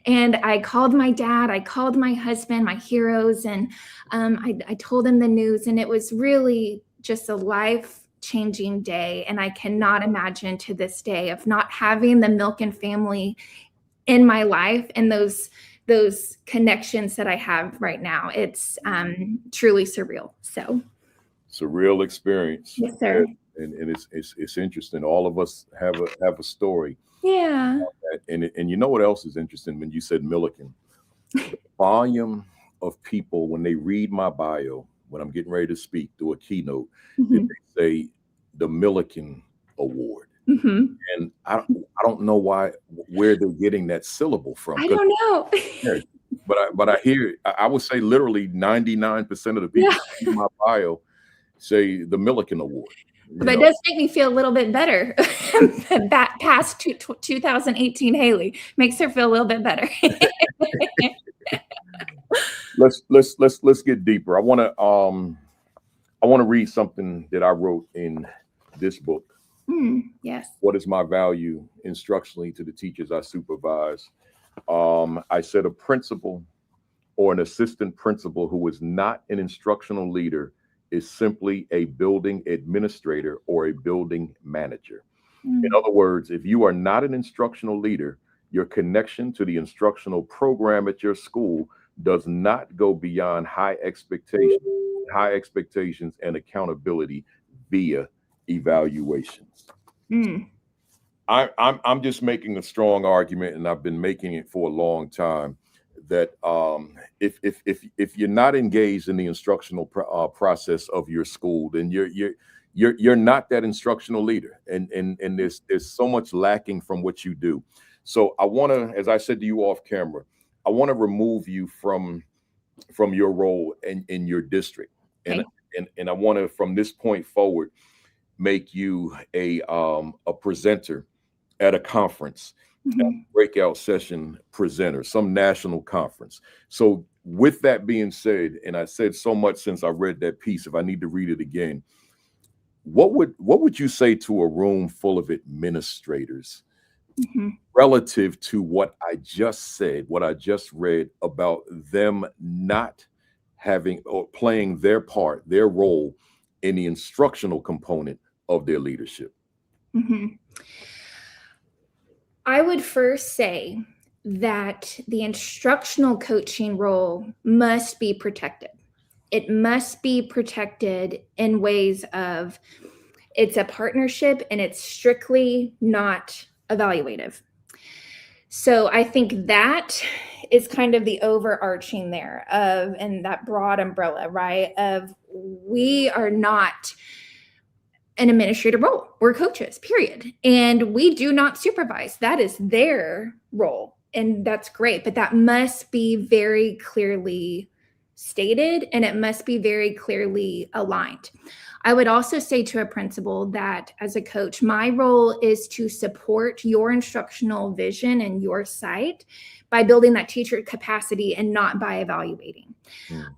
H: And I called my dad, I called my husband, my heroes, and I told them the news. And it was really just a life-changing day. And I cannot imagine to this day of not having the Milken family in my life and those connections that I have right now. It's truly surreal. So
B: surreal experience.
H: Yes, sir.
B: And it's interesting. All of us have a story.
H: Yeah.
B: And you know what else is interesting? When you said Milliken, the volume of people, when they read my bio, when I'm getting ready to speak, do a keynote,
H: Mhm.
B: they say the Milken Award.
H: Mhm.
B: And I don't know where they're getting that syllable from.
H: I don't know.
B: But I hear, I would say literally 99% of the people in my bio say the Milliken Award.
H: That does make me feel a little bit better. That past 2018 Hailey makes her feel a little bit better.
B: Let's get deeper. I want to read something that I wrote in this book.
H: Yes.
B: What is my value instructionally to the teachers I supervise? I said a principal or an assistant principal who is not an instructional leader is simply a building administrator or a building manager. In other words, if you are not an instructional leader, your connection to the instructional program at your school does not go beyond high expectations and accountability via evaluations. I'm just making a strong argument, and I've been making it for a long time, that if you're not engaged in the instructional process of your school, then you're not that instructional leader, and there's so much lacking from what you do. So I want to, as I said to you off camera, I want to remove you from your role in your district, and I want to, from this point forward, make you a presenter at a conference, a breakout session presenter, some national conference. So with that being said, and I said so much since I read that piece, if I need to read it again, what would you say to a room full of administrators relative to what I just said, what I just read about them not having or playing their part, their role in the instructional component of their leadership?
H: I would first say that the instructional coaching role must be protected. It must be protected in ways of, it's a partnership and it's strictly not evaluative. So I think that is kind of the overarching there of, and that broad umbrella, right, of we are not an administrative role. We're coaches, period. And we do not supervise. That is their role. And that's great. But that must be very clearly stated, and it must be very clearly aligned. I would also say to a principal that as a coach, my role is to support your instructional vision and your site by building that teacher capacity and not by evaluating.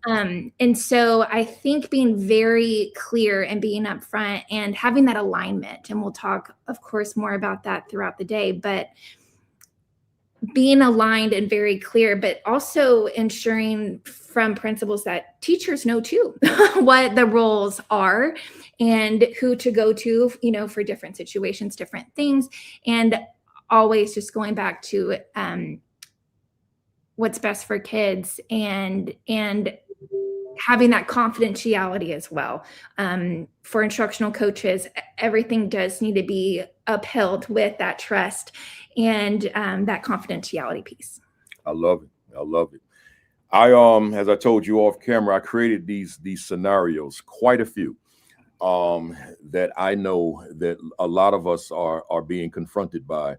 H: And so I think being very clear and being upfront and having that alignment, and we'll talk, of course, more about that throughout the day, but being aligned and very clear, but also ensuring from principals that teachers know too what the roles are and who to go to, you know, for different situations, different things, and always just going back to what's best for kids and having that confidentiality as well. For instructional coaches, everything does need to be upheld with that trust and that confidentiality piece.
B: I love it. I love it. As I told you off camera, I created these scenarios, quite a few, that I know that a lot of us are being confronted by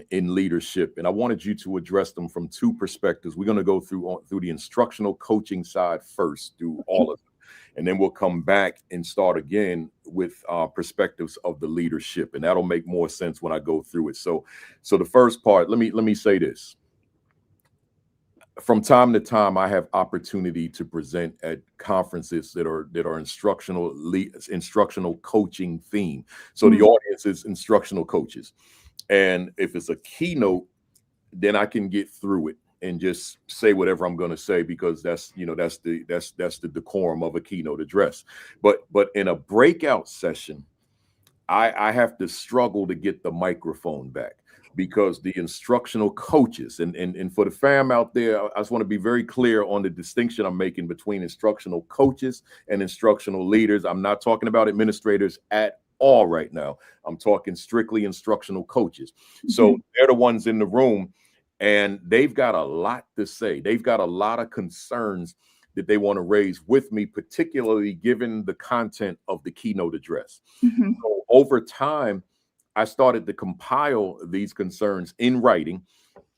B: in leadership. And I wanted you to address them from two perspectives. We're going to go through the instructional coaching side first, do all of it. And then we'll come back and start again with perspectives of the leadership. And that'll make more sense when I go through it. So the first part, let me say this. From time to time, I have opportunity to present at conferences that are instructional coaching theme. So the audience is instructional coaches. And if it's a keynote, then I can get through it and just say whatever I'm going to say, because that's the decorum of a keynote address. But in a breakout session, I have to struggle to get the microphone back, because the instructional coaches and for the fam out there, I just want to be very clear on the distinction I'm making between instructional coaches and instructional leaders. I'm not talking about administrators at all right now. I'm talking strictly instructional coaches. So they're the ones in the room, and they've got a lot to say. They've got a lot of concerns that they want to raise with me, particularly given the content of the keynote address. So over time, I started to compile these concerns in writing,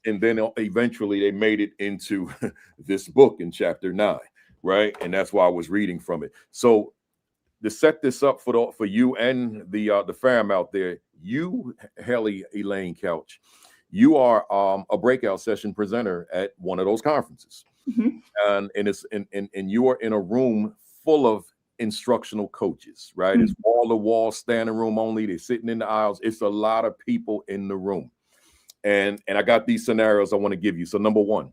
B: and then eventually they made it into this book in chapter 9, right? And that's why I was reading from it. So to set this up for you and the fam out there, you, Hailey Elaine Couch, you are a breakout session presenter at one of those conferences, and you are in a room full of instructional coaches, right? It's wall-to-wall standing room only. They're sitting in the aisles. It's a lot of people in the room, and I got these scenarios I want to give you. So number one,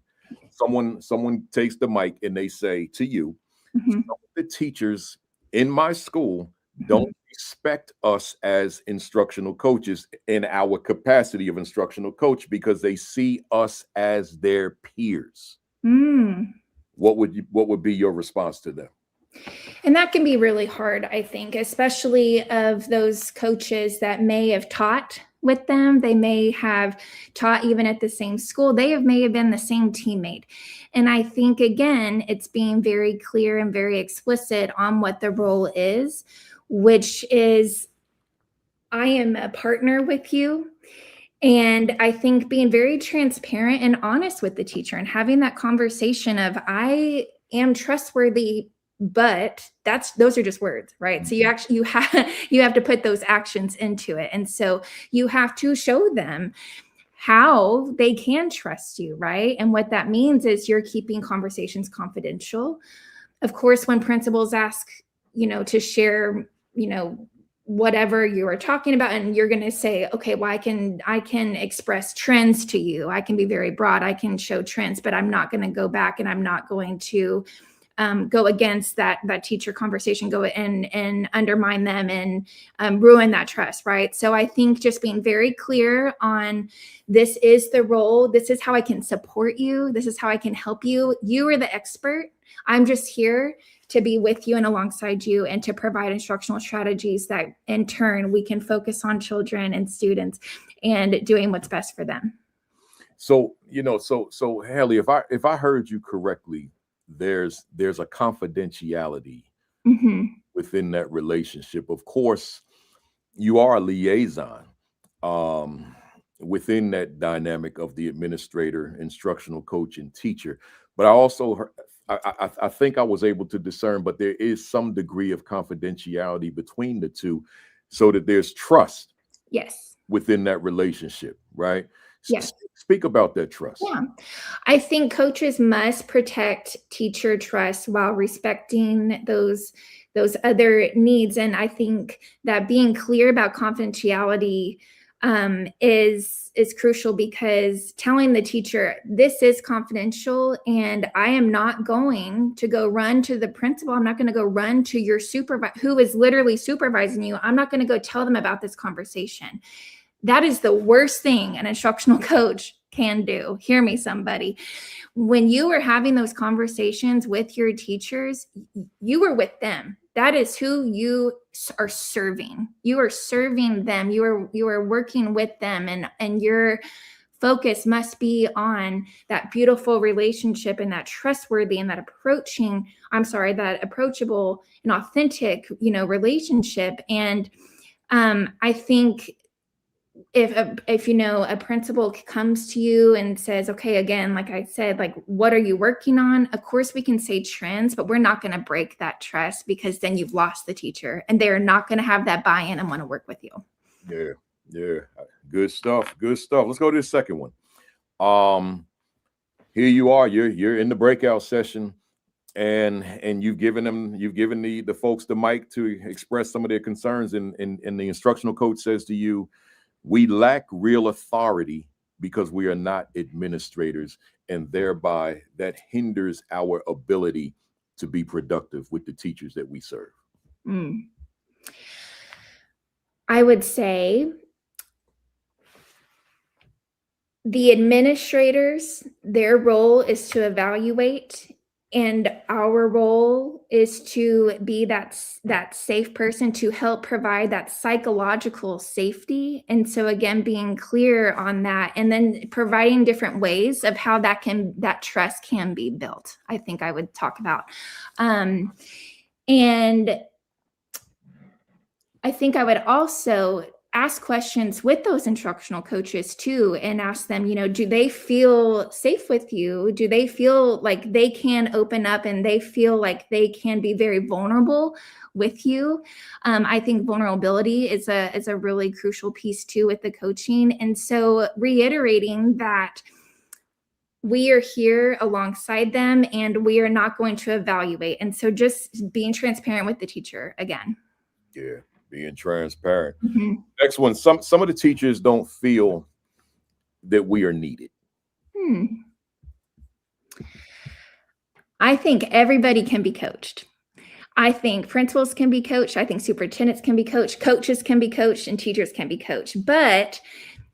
B: someone takes the mic and they say to you, some of the teachers in my school don't respect us as instructional coaches in our capacity of instructional coach, because they see us as their peers. What would be your response to them?
H: And that can be really hard, I think, especially of those coaches that may have taught with them. They may have taught even at the same school. May have been the same teammate. And I think, again, it's being very clear and very explicit on what the role is, which is, I am a partner with you. And I think being very transparent and honest with the teacher and having that conversation of, I am trustworthy, but those are just words, right? So you have to put those actions into it. And so you have to show them how they can trust you, right? And what that means is you're keeping conversations confidential. Of course, when principals ask, to share, whatever you are talking about, and you're going to say, okay, well, I can express trends to you. I can be very broad. I can show trends, but I'm not going to go back, and I'm not going to go against that teacher conversation, go and undermine them and ruin that trust, right? So I think just being very clear on, this is the role, this is how I can support you, this is how I can help you. You are the expert. I'm just here to be with you and alongside you, and to provide instructional strategies that in turn we can focus on children and students and doing what's best for them.
B: So, so Hailey, if I heard you correctly, there's a confidentiality
H: Hmm.
B: within that relationship. Of course, you are a liaison within that dynamic of the administrator, instructional coach, and teacher. But I also I think I was able to discern, but there is some degree of confidentiality between the two, so that there's trust
H: Yes.
B: within that relationship, right?
H: Yes.
B: Speak about that trust.
H: Yeah. I think coaches must protect teacher trust while respecting those other needs. And I think that being clear about confidentiality is crucial, because telling the teacher this is confidential and I am not going to go run to the principal, I'm not going to go run to your supervisor who is literally supervising you, I'm not going to go tell them about this conversation. That is the worst thing an instructional coach can do. Hear me, somebody. When you are having those conversations with your teachers, you are with them. That is who you are serving. You are serving them. You are working with them, and your focus must be on that beautiful relationship and that trustworthy and that approachable and authentic, relationship. And I think if a principal comes to you and says, okay, again, like I said, like, what are you working on? Of course we can say trends, but we're not going to break that trust, because then you've lost the teacher and they're not going to have that buy-in and want to work with you.
B: Yeah. Good stuff. Let's go to the second one. Here you are, you're in the breakout session, and you've given the folks the mic to express some of their concerns, and the instructional coach says to you, we lack real authority because we are not administrators, and thereby that hinders our ability to be productive with the teachers that we serve.
H: I would say the administrators, their role is to evaluate, and our role is to be that safe person to help provide that psychological safety. And so again, being clear on that, and then providing different ways of how that trust can be built, I think I would talk about. And I think I would also ask questions with those instructional coaches too, and ask them, do they feel safe with you? Do they feel like they can open up and they feel like they can be very vulnerable with you? I think vulnerability is a really crucial piece too with the coaching. And so reiterating that we are here alongside them and we are not going to evaluate. And so just being transparent with the teacher again.
B: Yeah. Being transparent.
H: Mm-hmm.
B: Next one. Some of the teachers don't feel that we are needed.
H: I think everybody can be coached. I think principals can be coached. I think superintendents can be coached. Coaches can be coached, and teachers can be coached. But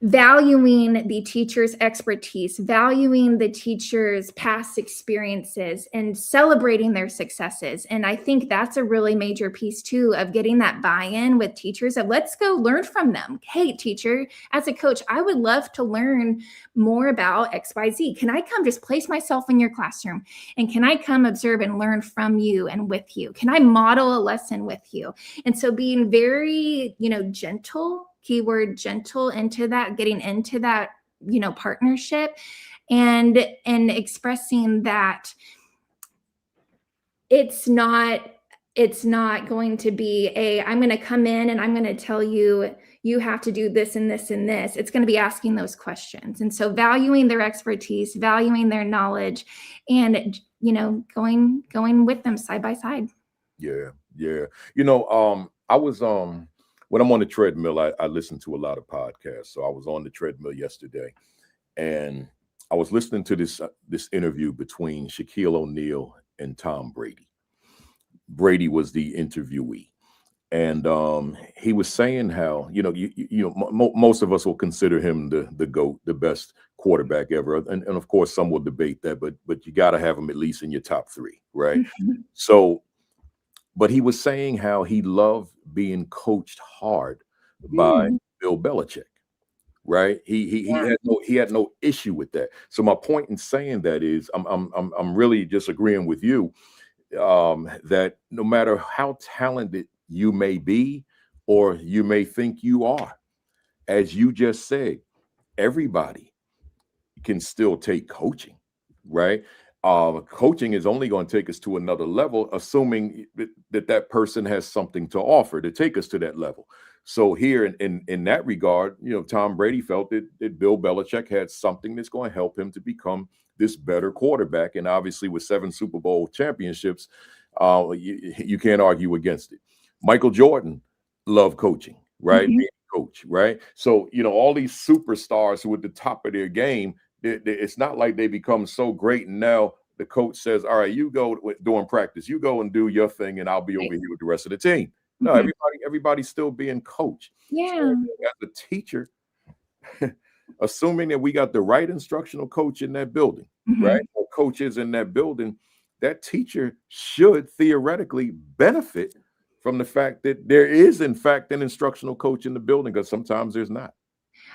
H: valuing the teacher's expertise, valuing the teacher's past experiences, and celebrating their successes. And I think that's a really major piece too of getting that buy-in with teachers of let's go learn from them. Hey, teacher, as a coach, I would love to learn more about XYZ. Can I come just place myself in your classroom? And can I come observe and learn from you and with you? Can I model a lesson with you? And so being very, gentle, keyword gentle, into that, getting into that, partnership, and expressing that it's not going to be I'm going to come in and I'm going to tell you, you have to do this and this and this. It's going to be asking those questions. And so valuing their expertise, valuing their knowledge, and, going with them side by side.
B: Yeah. I was, when I'm on the treadmill, I listen to a lot of podcasts. So I was on the treadmill yesterday, and I was listening to this interview between Shaquille O'Neal and Tom Brady. Brady was the interviewee, and he was saying how most of us will consider him the GOAT, the best quarterback ever, and of course some will debate that, but you got to have him at least in your top three, right?
H: Mm-hmm.
B: So. But he was saying how he loved being coached hard by Bill Belichick. right? He had no issue with that. So my point in saying that is, I'm really just agreeing with you, that no matter how talented you may be, or you may think you are, as you just said, everybody can still take coaching, right? Coaching is only going to take us to another level, assuming that person has something to offer to take us to that level. So here in that regard, Tom Brady felt that Bill Belichick had something that's going to help him to become this better quarterback. And obviously with 7 Super Bowl championships, you can't argue against it. Michael Jordan loved coaching, right? Being a coach, right? So, all these superstars who are at the top of their game, it's not like they become so great and now the coach says, all right, you go during practice, you go and do your thing and I'll be over here with the rest of the team. No, everybody's still being coached.
H: Yeah.
B: So as a teacher, assuming that we got the right instructional coach in that building, right? Or coaches in that building, that teacher should theoretically benefit from the fact that there is, in fact, an instructional coach in the building, because sometimes there's not.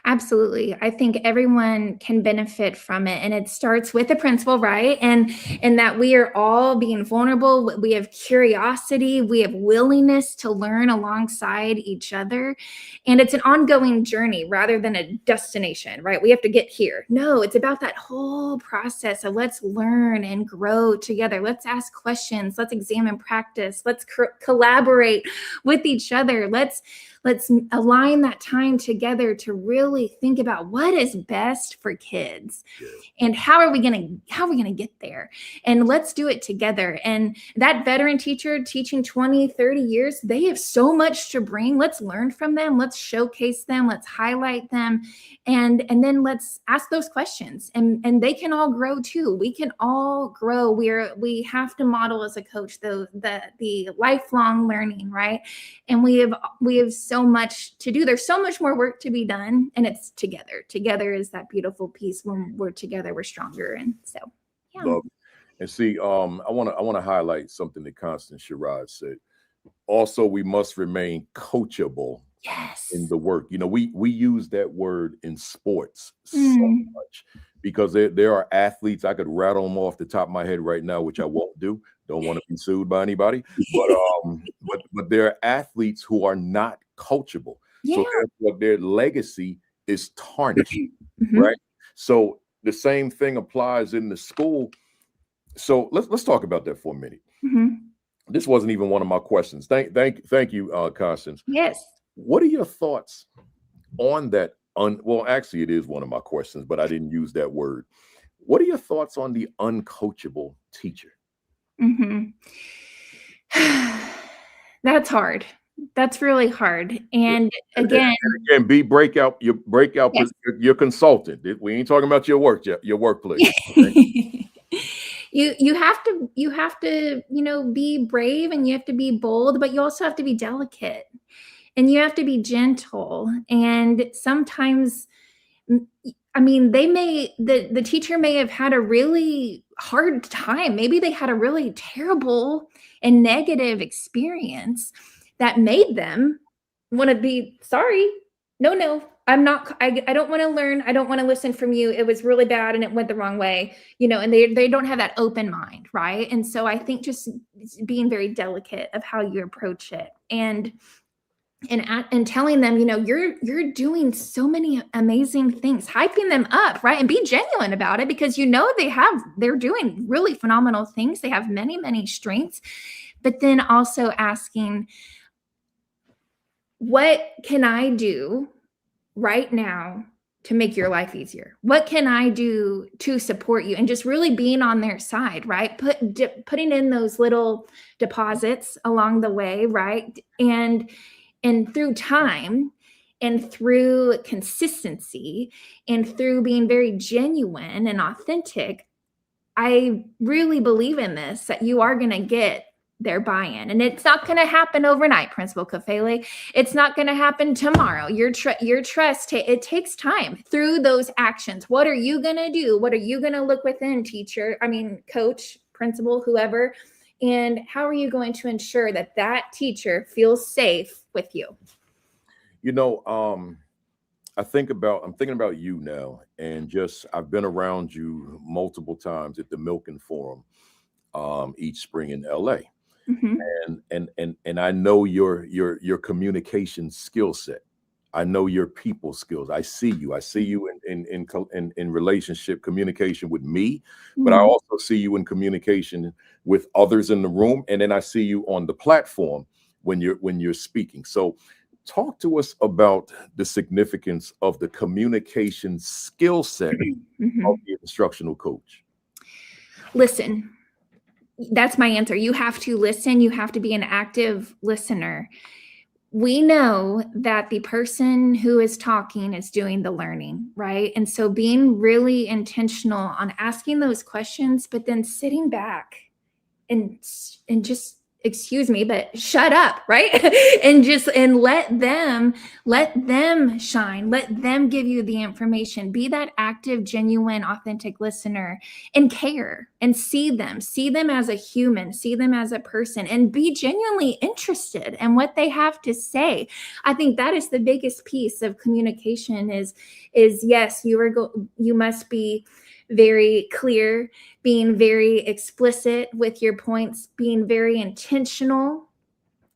H: Absolutely. I think everyone can benefit from it. And it starts with the principal, right? And that we are all being vulnerable. We have curiosity. We have willingness to learn alongside each other. And it's an ongoing journey rather than a destination, right? We have to get here. No, it's about that whole process of let's learn and grow together. Let's ask questions. Let's examine practice. Let's collaborate with each other. Let's align that time together to really think about what is best for kids and how are we going to get there, and let's do it together. And that veteran teacher teaching 20, 30 years, they have so much to bring. Let's learn from them. Let's showcase them. Let's highlight them. And then let's ask those questions, and they can all grow too. We can all grow. We have to model as a coach the lifelong learning, right? And we have so much to do. There's so much more work to be done, and it's together. Together is that beautiful piece. When we're together, we're stronger. And so, yeah.
B: Love it. And see, I want to highlight something that Constance Sherrod said. Also, we must remain coachable.
H: Yes.
B: In the work. We use that word in sports so much because there are athletes. I could rattle them off the top of my head right now, which I won't do. Don't want to be sued by anybody. But there are athletes who are not coachable.
H: Yeah.
B: So therefore their legacy is tarnished, right? So the same thing applies in the school. So let's talk about that for a minute. This wasn't even one of my questions. Thank you, Constance.
H: Yes.
B: What are your thoughts on that? Well, actually, it is one of my questions, but I didn't use that word. What are your thoughts on the uncoachable teacher?
H: That's hard. That's really hard. And again,
B: break out
H: yes.
B: your consultant. We ain't talking about your workplace. Okay?
H: You have to be brave, and you have to be bold, but you also have to be delicate. And you have to be gentle. And sometimes, the teacher may have had a really hard time. Maybe they had a really terrible and negative experience that made them want to be sorry. No, I'm not. I don't want to learn. I don't want to listen from you. It was really bad and it went the wrong way, and they don't have that open mind. Right. And so I think just being very delicate of how you approach it, and telling them, you're doing so many amazing things, hyping them up, right? And be genuine about it, because they're doing really phenomenal things. They have many, many strengths, but then also asking, what can I do right now to make your life easier? What can I do to support you? And just really being on their side, right? Putting in those little deposits along the way, right? And through time and through consistency and through being very genuine and authentic, I really believe in this, that you are going to get their buy-in. And it's not going to happen overnight, Principal Kafele. It's not going to happen tomorrow. Your trust, it takes time through those actions. What are you going to do? What are you going to look within, coach, principal, whoever? And how are you going to ensure that teacher feels safe with you?
B: I'm thinking about you now, and just I've been around you multiple times at the Milken Forum each spring in LA.
H: Mhm.
B: And I know your communication skill set. I know your people skills. I see you. I see you in relationship communication with me, but I
H: Mhm.
B: also see you in communication with others in the room, and then I see you on the platform when you're speaking. So talk to us about the significance of the communication skill set of
H: Mhm.
B: the instructional coach.
H: Listen, that's my answer. You have to listen. You have to be an active listener. We know that the person who is talking is doing the learning, right? And so being really intentional on asking those questions, but then sitting back and just, excuse me, but shut up, right? and let them shine, let them give you the information. Be that active, genuine, authentic listener, and care, and see them as a human, see them as a person, and be genuinely interested in what they have to say. I think that is the biggest piece of communication is yes, you must be very clear, being very explicit with your points, being very intentional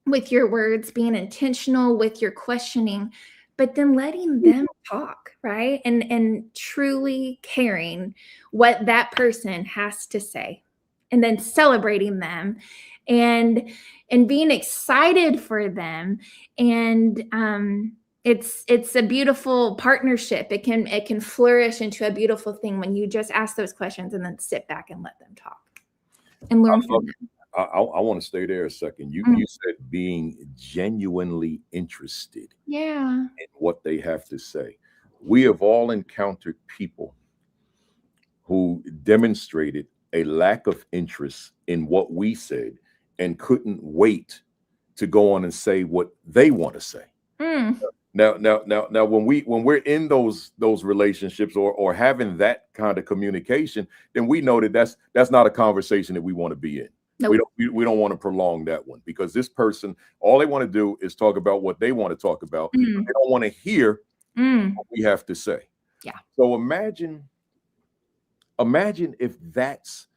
H: with your words, being intentional with your questioning, but then letting them talk, right? And truly caring what that person has to say, and then celebrating them, and being excited for them. And it's a beautiful partnership. It can flourish into a beautiful thing when you just ask those questions and then sit back and let them talk and learn from them.
B: I want to stay there a second.
H: Mm.
B: You said being genuinely interested
H: Yeah.
B: in what they have to say. We have all encountered people who demonstrated a lack of interest in what we said and couldn't wait to go on and say what they want to say.
H: Mm.
B: Now, when we're in those relationships or having that kind of communication, then we know that that's not a conversation that we want to be in.
H: Nope.
B: We don't want to prolong that one, because this person, all they want to do is talk about what they want to talk about.
H: Mm.
B: They don't want to hear
H: Mm.
B: what we have to say.
H: Yeah.
B: So imagine if that's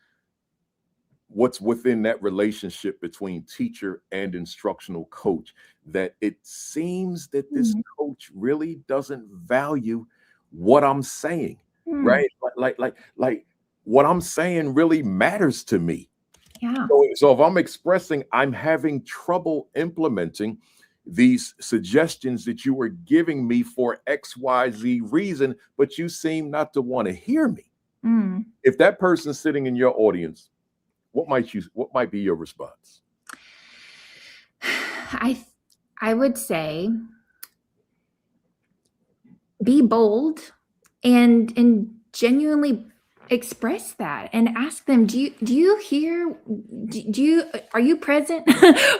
B: what's within that relationship between teacher and instructional coach, that it seems that this coach really doesn't value what I'm saying, right? Like what I'm saying really matters to me.
H: Yeah.
B: So if I'm expressing I'm having trouble implementing these suggestions that you were giving me for XYZ reason, but you seem not to want to hear me.
H: Mm.
B: If that person's sitting in your audience, what might be your response?
H: I would say be bold and genuinely express that, and ask them, do you hear, are you present?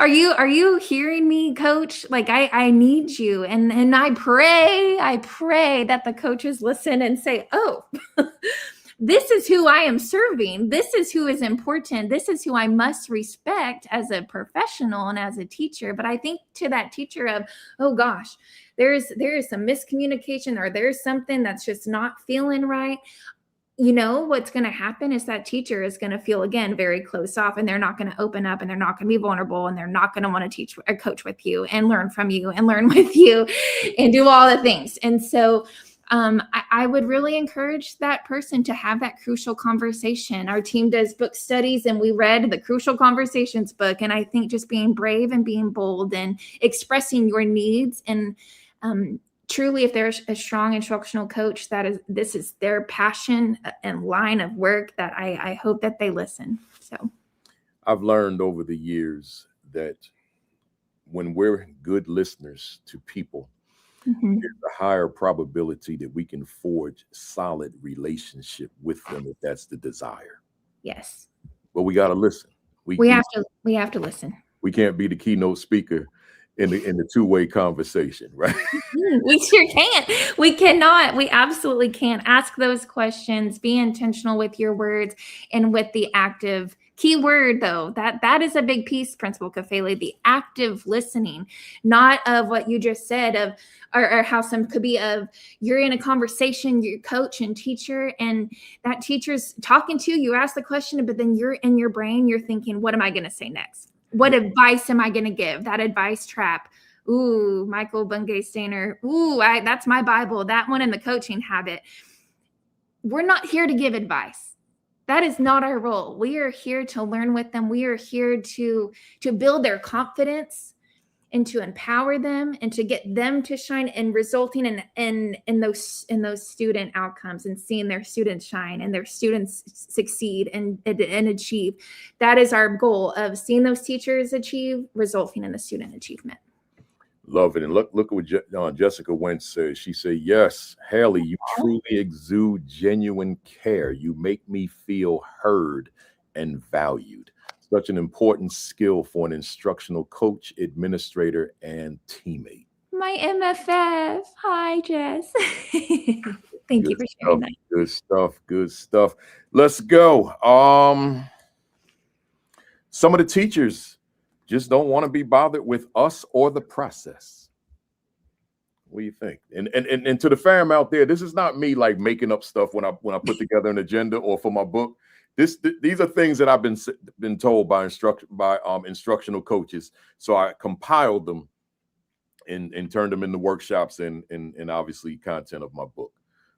H: are you hearing me, coach? Like I need you. And I pray that the coaches listen and say, oh, this is who I am serving. This is who is important. This is who I must respect as a professional and as a teacher. But I think to that teacher of, oh gosh, there is some miscommunication, or there's something that's just not feeling right. You know, what's going to happen is that teacher is going to feel, again, very closed off, and they're not going to open up, and they're not going to be vulnerable, and they're not going to want to teach or coach with you and learn from you and learn with you and do all the things. And so I would really encourage that person to have that crucial conversation. Our team does book studies, and we read the Crucial Conversations book. And I think just being brave and being bold and expressing your needs, and truly, if there's a strong instructional coach, this is their passion and line of work, that I hope that they listen. So
B: I've learned over the years that when we're good listeners to people, there's a higher probability that we can forge solid relationship with them, if that's the desire.
H: Yes.
B: But we got to listen.
H: We have to listen.
B: We can't be the keynote speaker in the two-way conversation, right?
H: We sure can't. We cannot. We absolutely can't. Ask those questions. Be intentional with your words and with the active Key word though, that is a big piece, Principal Kafele, the active listening, not of what you just said of, or how some could be of you're in a conversation, your coach and teacher, and that teacher's talking to you, you ask the question, but then you're in your brain, you're thinking, what am I going to say next? What advice am I going to give? That advice trap. Ooh, Michael Bungay Stainer. Ooh, that's my Bible. That one in the coaching habit. We're not here to give advice. That is not our role. We are here to learn with them. We are here to build their confidence and to empower them and to get them to shine, and resulting in those student outcomes and seeing their students shine and their students succeed and achieve. That is our goal of seeing those teachers achieve, resulting in the student achievement.
B: Love it. And look at what Jessica Wentz says. She said, yes, Hailey, you truly exude genuine care. You make me feel heard and valued. Such an important skill for an instructional coach, administrator, and teammate.
H: My MFF. Hi, Jess. Thank you for sharing that.
B: Good stuff. Good stuff. Let's go. Some of the teachers just don't want to be bothered with us or the process. What do you think? And to the fam out there, this is not me like making up stuff when I put together an agenda or for my book. These are things that I've been told by instructional coaches. So I compiled them and turned them into workshops and obviously content of my book.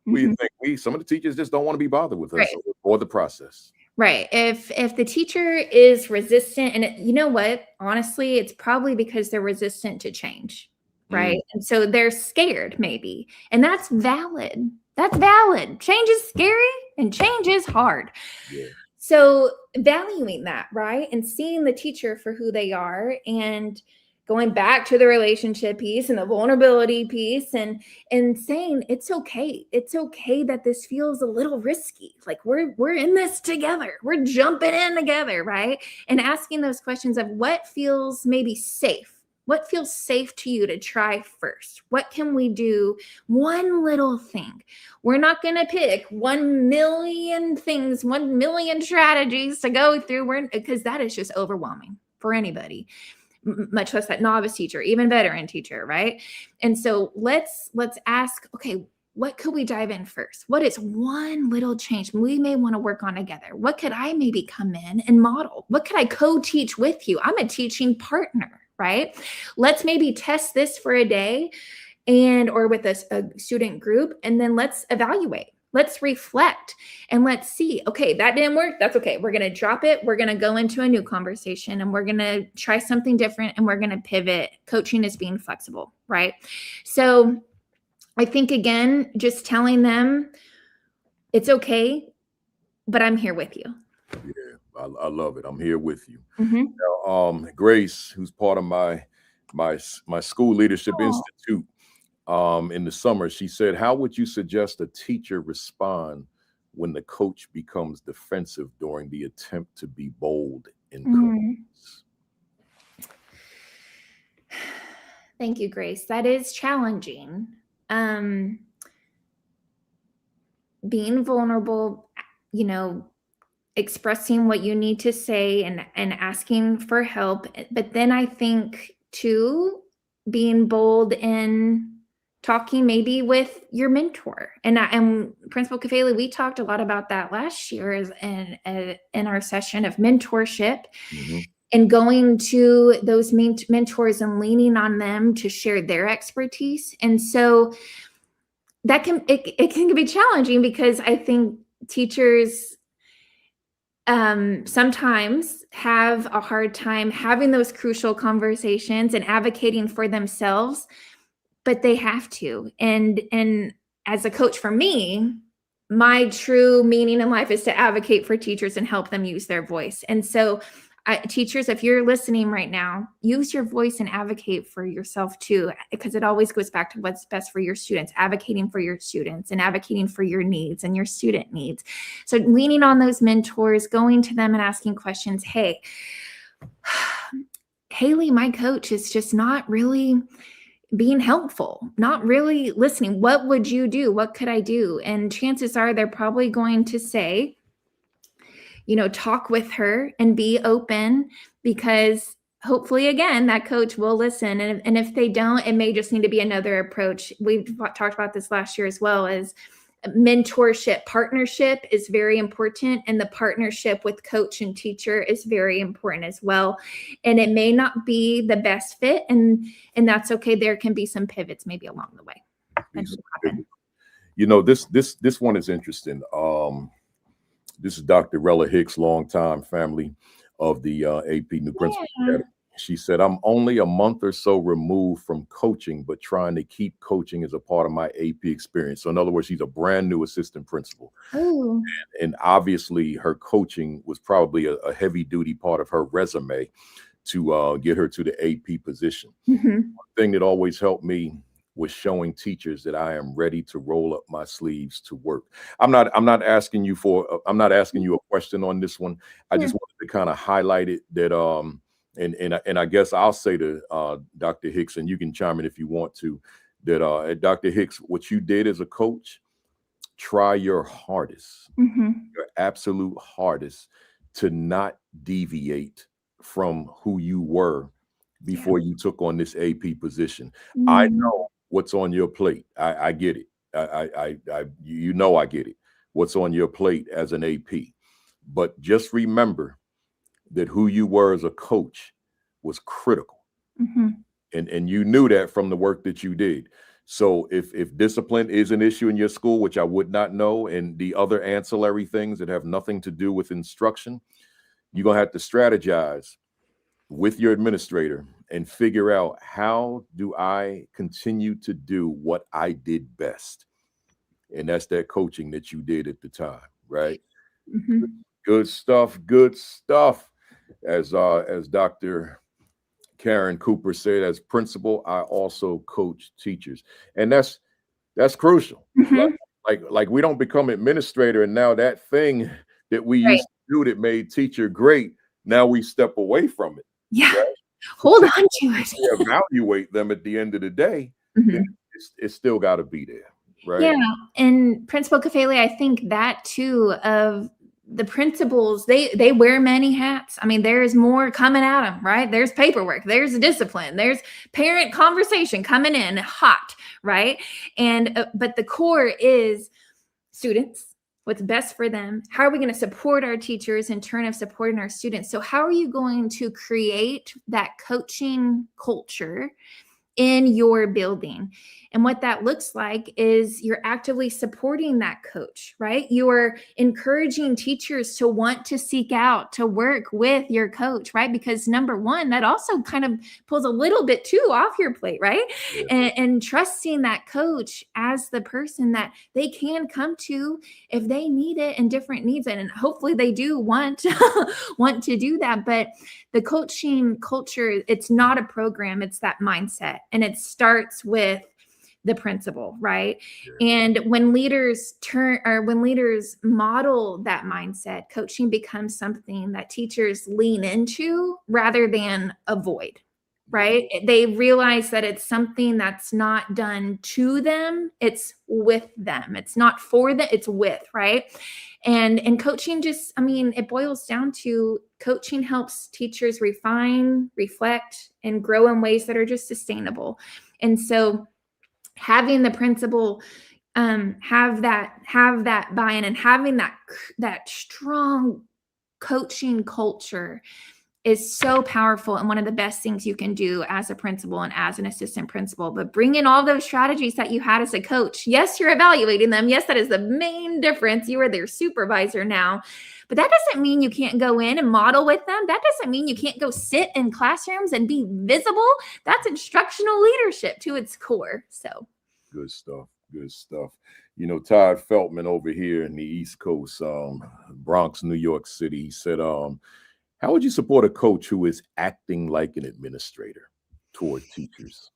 B: What do you think? Some of the teachers just don't want to be bothered with us or the process.
H: Right. If the teacher is resistant, and you know what, honestly, it's probably because they're resistant to change, right? And so they're scared maybe, and that's valid. That's valid. Change is scary and change is hard. Yeah. So valuing that, right? And seeing the teacher for who they are, and going back to the relationship piece and the vulnerability piece, and saying it's okay. It's okay that this feels a little risky. Like we're in this together. We're jumping in together, right? And asking those questions of what feels maybe safe. What feels safe to you to try first? What can we do? One little thing. We're not going to pick 1 million things, 1 million strategies to go through, because that is just overwhelming for anybody, much less that novice teacher, even veteran teacher, right? And so let's ask, okay, what could we dive in first? What is one little change we may want to work on together? What could I maybe come in and model? What could I co-teach with you? I'm a teaching partner, right? Let's maybe test this for a day or with a student group, and then let's evaluate. Let's reflect and let's see, okay, that didn't work. That's okay. We're going to drop it. We're going to go into a new conversation, and we're going to try something different, and we're going to pivot. Coaching is being flexible, right? So I think, again, just telling them it's okay, but I'm here with you.
B: Yeah, I love it. I'm here with you. Now, Grace, who's part of my school leadership institute, in the summer, she said, how would you suggest a teacher respond when the coach becomes defensive during the attempt to be bold in coaches?
H: Thank you, Grace. That is challenging. Being vulnerable, expressing what you need to say and asking for help. But then I think too, being bold in talking maybe with your mentor. And Principal Kafele, we talked a lot about that last year in our session of mentorship, and going to those mentors and leaning on them to share their expertise. And so that can be challenging, because I think teachers sometimes have a hard time having those crucial conversations and advocating for themselves, but they have to. And as a coach, for me, my true meaning in life is to advocate for teachers and help them use their voice. And so teachers, if you're listening right now, use your voice and advocate for yourself too, because it always goes back to what's best for your students, advocating for your students and advocating for your needs and your student needs. So leaning on those mentors, going to them and asking questions. Hey, Hailey, my coach, is just not really being helpful, not really listening. What would you do? What could I do? And chances are they're probably going to say, talk with her and be open, because hopefully, again, that coach will listen. And if they don't, it may just need to be another approach. We've talked about this last year as well, as mentorship. Partnership is very important, and the partnership with coach and teacher is very important as well. And it may not be the best fit, and that's okay. There can be some pivots maybe along the way.
B: This one is interesting. This is Dr. Rella Hicks, longtime family of the AP New Principal Academy. She said, I'm only a month or so removed from coaching, but trying to keep coaching as a part of my AP experience. So in other words, she's a brand new assistant principal. And obviously her coaching was probably a heavy duty part of her resume to get her to the AP position. One thing that always helped me was showing teachers that I am ready to roll up my sleeves to work. I'm not asking you a question on this one. I just wanted to kind of highlight it that and I guess I'll say to Dr. Hicks, and you can chime in if you want to, that Dr. Hicks, what you did as a coach, try your hardest, your absolute hardest, to not deviate from who you were before you took on this AP position. I know what's on your plate. I get it. I get it. What's on your plate as an AP. But just remember that who you were as a coach was critical. And you knew that from the work that you did. So if discipline is an issue in your school, which I would not know, and the other ancillary things that have nothing to do with instruction, you're going to have to strategize with your administrator and figure out, how do I continue to do what I did best? And that's that coaching that you did at the time, right? Good stuff. As Dr. Karen Cooper said, as principal, I also coach teachers. And that's crucial. Like we don't become administrator, and now that thing that we used to do that made teacher great, now we step away from it. Right?
H: Hold on to it.
B: We evaluate them at the end of the day. It's still got to be there, right?
H: Yeah, and Principal Kafele, I think that too, of the principals, they wear many hats. I mean, there's more coming at them, right? There's paperwork, there's discipline, there's parent conversation coming in hot, right? And but the core is students. What's best for them? How are we going to support our teachers in turn of supporting our students? So how are you going to create that coaching culture in your building? And what that looks like is you're actively supporting that coach, right? You're encouraging teachers to want to seek out to work with your coach, right? Because number one, that also kind of pulls a little bit too off your plate, right? And trusting that coach as the person that they can come to if they need it and different needs. And hopefully they do want to do that. But the coaching culture, it's not a program, it's that mindset. And it starts with the principal, right? And when leaders model that mindset, coaching becomes something that teachers lean into rather than avoid, right? They realize that it's something that's not done to them, it's with them. It's not for them, it's with, right? And coaching just, I mean, it boils down to coaching helps teachers refine, reflect, and grow in ways that are just sustainable. And so having the principal have that buy-in and having that strong coaching culture is so powerful, and one of the best things you can do as a principal and as an assistant principal. But bring in all those strategies that you had as a coach. Yes, you're evaluating them. Yes, that is the main difference. You are their supervisor now. But that doesn't mean you can't go in and model with them. That doesn't mean you can't go sit in classrooms and be visible. That's instructional leadership to its core. So
B: good stuff. Good stuff. You know, Todd Feltman over here in the East Coast, Bronx, New York City, he said, how would you support a coach who is acting like an administrator toward teachers?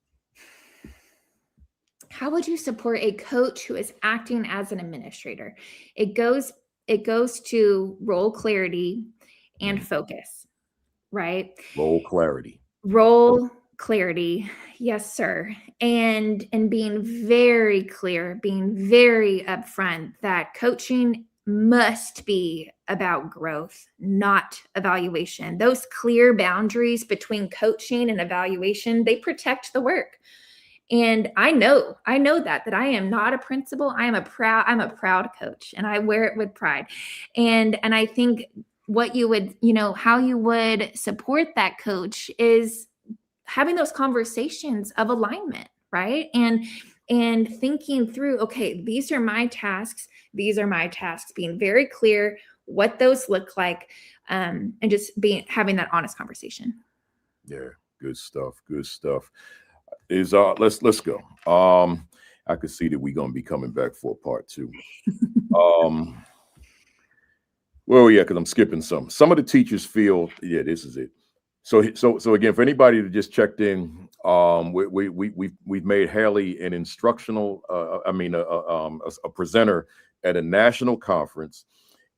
H: How would you support a coach who is acting as an administrator? It goes to role clarity and focus, right?
B: Role clarity.
H: Yes, sir. And being very clear, being very upfront that coaching must be about growth, not evaluation. Those clear boundaries between coaching and evaluation, they protect the work. And I know that I am not a principal. I'm a proud coach, and I wear it with pride. And I think what you would, how you would support that coach is having those conversations of alignment, right? And thinking through, okay, these are my tasks, being very clear what those look like, and just having that honest conversation.
B: Yeah, good stuff. Is let's go. I could see that we're gonna be coming back for part 2. Well, yeah, because I'm skipping some. Some of the teachers feel, yeah, this is it. So again, for anybody that just checked in, we've made Hailey an instructional, a presenter at a national conference,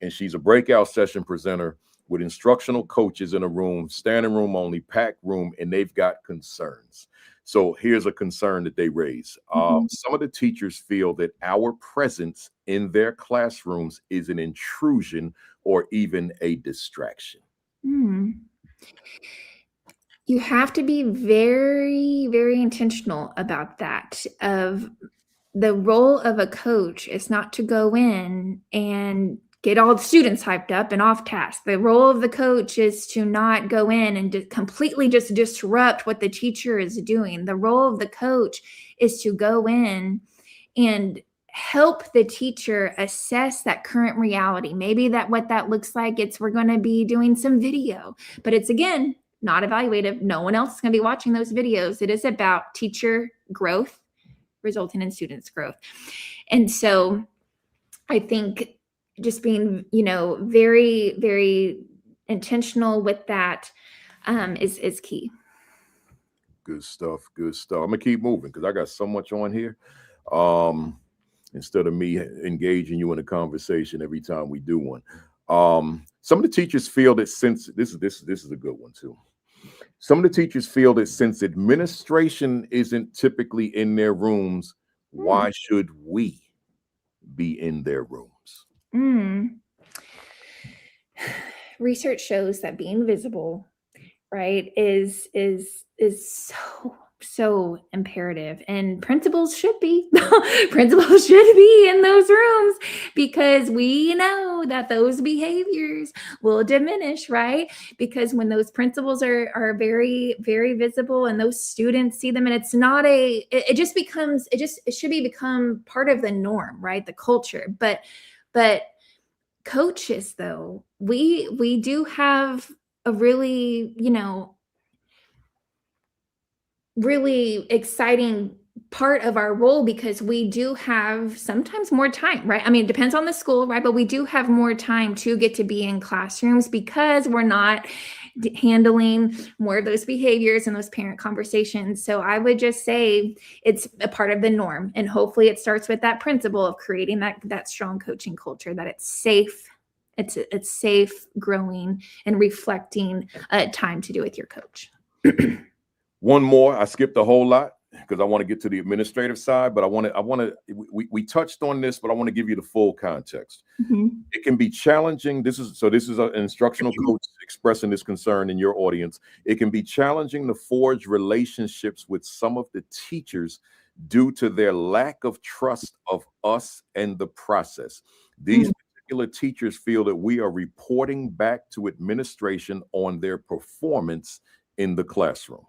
B: and she's a breakout session presenter with instructional coaches in a room, standing room only, packed room, and they've got concerns. So here's a concern that they raise. Some of the teachers feel that our presence in their classrooms is an intrusion or even a distraction.
H: You have to be very, very intentional about that. Of the role of a coach is not to go in and get all the students hyped up and off task. The role of the coach is to not go in and completely just disrupt what the teacher is doing. The role of the coach is to go in and help the teacher assess that current reality. Maybe what that looks like, we're going to be doing some video, but it's, again, not evaluative. No one else is going to be watching those videos. It is about teacher growth resulting in students' growth. And so I think just being, very, very intentional with that is key.
B: Good stuff. I'm gonna keep moving because I got so much on here. Instead of me engaging you in a conversation every time we do one. Some of the teachers feel that since this is a good one too. Some of the teachers feel that since administration isn't typically in their rooms, why should we be in their rooms?
H: Research shows that being visible, right, is so imperative, and principals should be in those rooms, because we know that those behaviors will diminish, right? Because when those principals are very, very visible and those students see them, and it's not it should become part of the norm, right? The culture. But coaches, though, we do have a really, really exciting part of our role, because we do have sometimes more time, right? I mean, it depends on the school, right? But we do have more time to get to be in classrooms because we're not handling more of those behaviors and those parent conversations. So I would just say it's a part of the norm, and hopefully it starts with that principle of creating that strong coaching culture, that it's safe. It's safe, growing, and reflecting time to do with your coach.
B: One more, I skipped a whole lot because I want to get to the administrative side, but we touched on this, but I want to give you the full context. It can be challenging. This is an instructional coach expressing this concern in your audience. It can be challenging to forge relationships with some of the teachers due to their lack of trust of us and the process. These particular teachers feel that we are reporting back to administration on their performance in the classroom.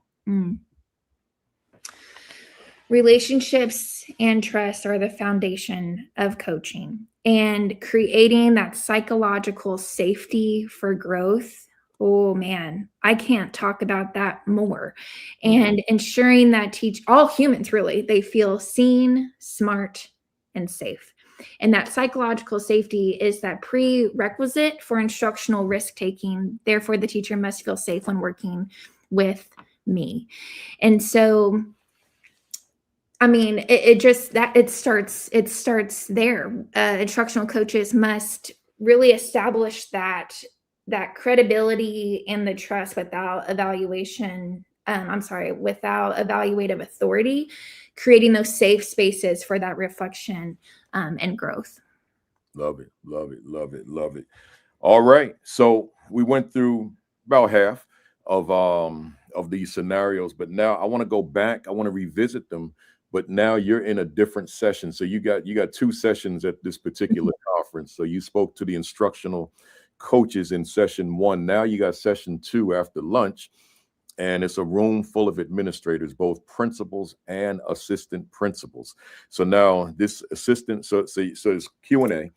H: Relationships and trust are the foundation of coaching, and creating that psychological safety for growth. Oh man, I can't talk about that more. And ensuring that all humans really, they feel seen, smart, and safe. And that psychological safety is that prerequisite for instructional risk-taking. Therefore, the teacher must feel safe when working with me. And so, I mean, it starts there. Instructional coaches must really establish that credibility and the trust without evaluative authority, creating those safe spaces for that reflection and growth.
B: Love it, love it, love it, love it. All right. So we went through about half of these scenarios, but now I want to go back. I want to revisit them. But now you're in a different session. So you got two sessions at this particular conference. So you spoke to the instructional coaches in session 1. Now you got session 2 after lunch. And it's a room full of administrators, both principals and assistant principals. So now this assistant, so it's Q&A,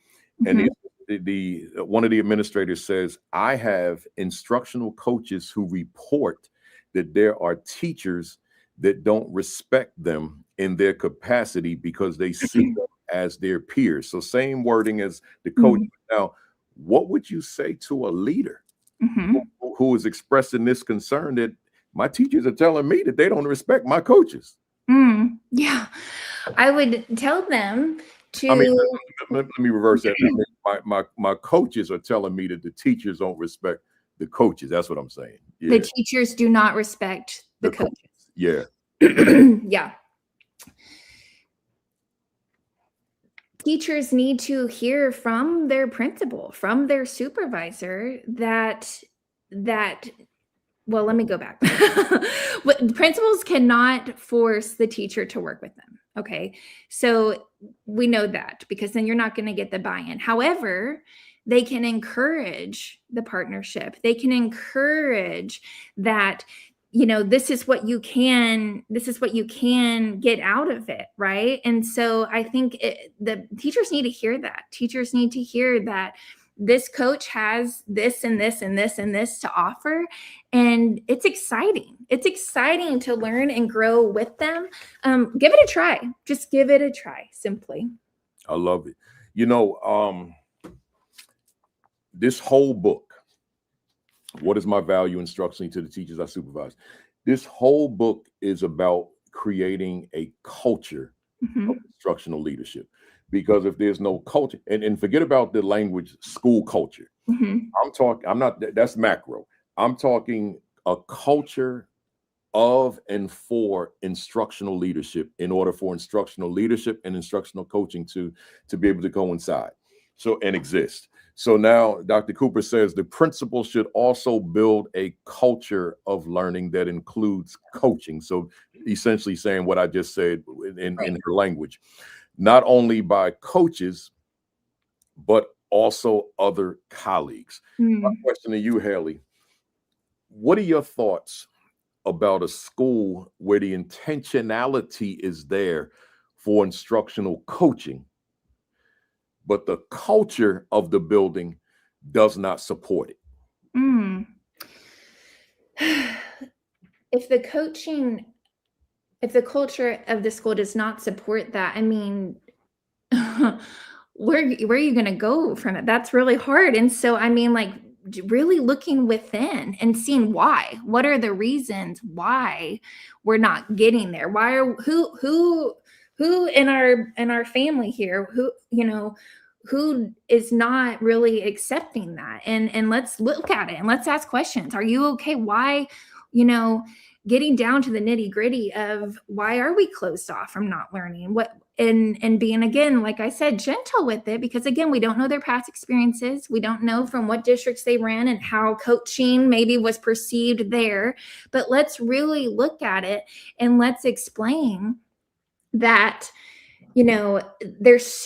B: and the one of the administrators says, I have instructional coaches who report that there are teachers that don't respect them in their capacity because they see them as their peers. So same wording as the coach. Now, what would you say to a leader who is expressing this concern that my teachers are telling me that they don't respect my coaches?
H: Yeah, I would tell them to.
B: I mean, let me reverse that. My coaches are telling me that the teachers don't respect the coaches. That's what I'm saying. Yeah.
H: The teachers do not respect the coaches.
B: Yeah.
H: Yeah. Teachers need to hear from their principal, from their supervisor that well, let me go back. Principals cannot force the teacher to work with them. Okay. So we know that, because then you're not going to get the buy-in. However, they can encourage the partnership. They can encourage that, this is what you can get out of it. Right. And so I think the teachers need to hear that. Teachers need to hear that this coach has this and this and this and this to offer. And it's exciting. It's exciting to learn and grow with them. Give it a try. Just give it a try, simply.
B: I love it. This whole book, What is My Value Instructionally to the Teachers I Supervise? This whole book is about creating a culture of instructional leadership. Because if there's no culture, and forget about the language school culture. That's macro. I'm talking a culture of and for instructional leadership, in order for instructional leadership and instructional coaching to be able to coincide and exist. So now Dr. Cooper says the principal should also build a culture of learning that includes coaching. So essentially saying what I just said in her language. Not only by coaches, but also other colleagues. My question to you, Hailey, what are your thoughts about a school where the intentionality is there for instructional coaching, but the culture of the building does not support it?
H: If the culture of the school does not support that, I mean, where are you going to go from it? That's really hard. And so, I mean, like, really looking within and seeing why. What are the reasons why we're not getting there? Why are who in our family here who is not really accepting that? And let's look at it and let's ask questions. Are you okay? Why, getting down to the nitty gritty of why are we closed off from not learning and being, again, like I said, gentle with it, because again, we don't know their past experiences. We don't know from what districts they ran and how coaching maybe was perceived there, but let's really look at it and let's explain that, there's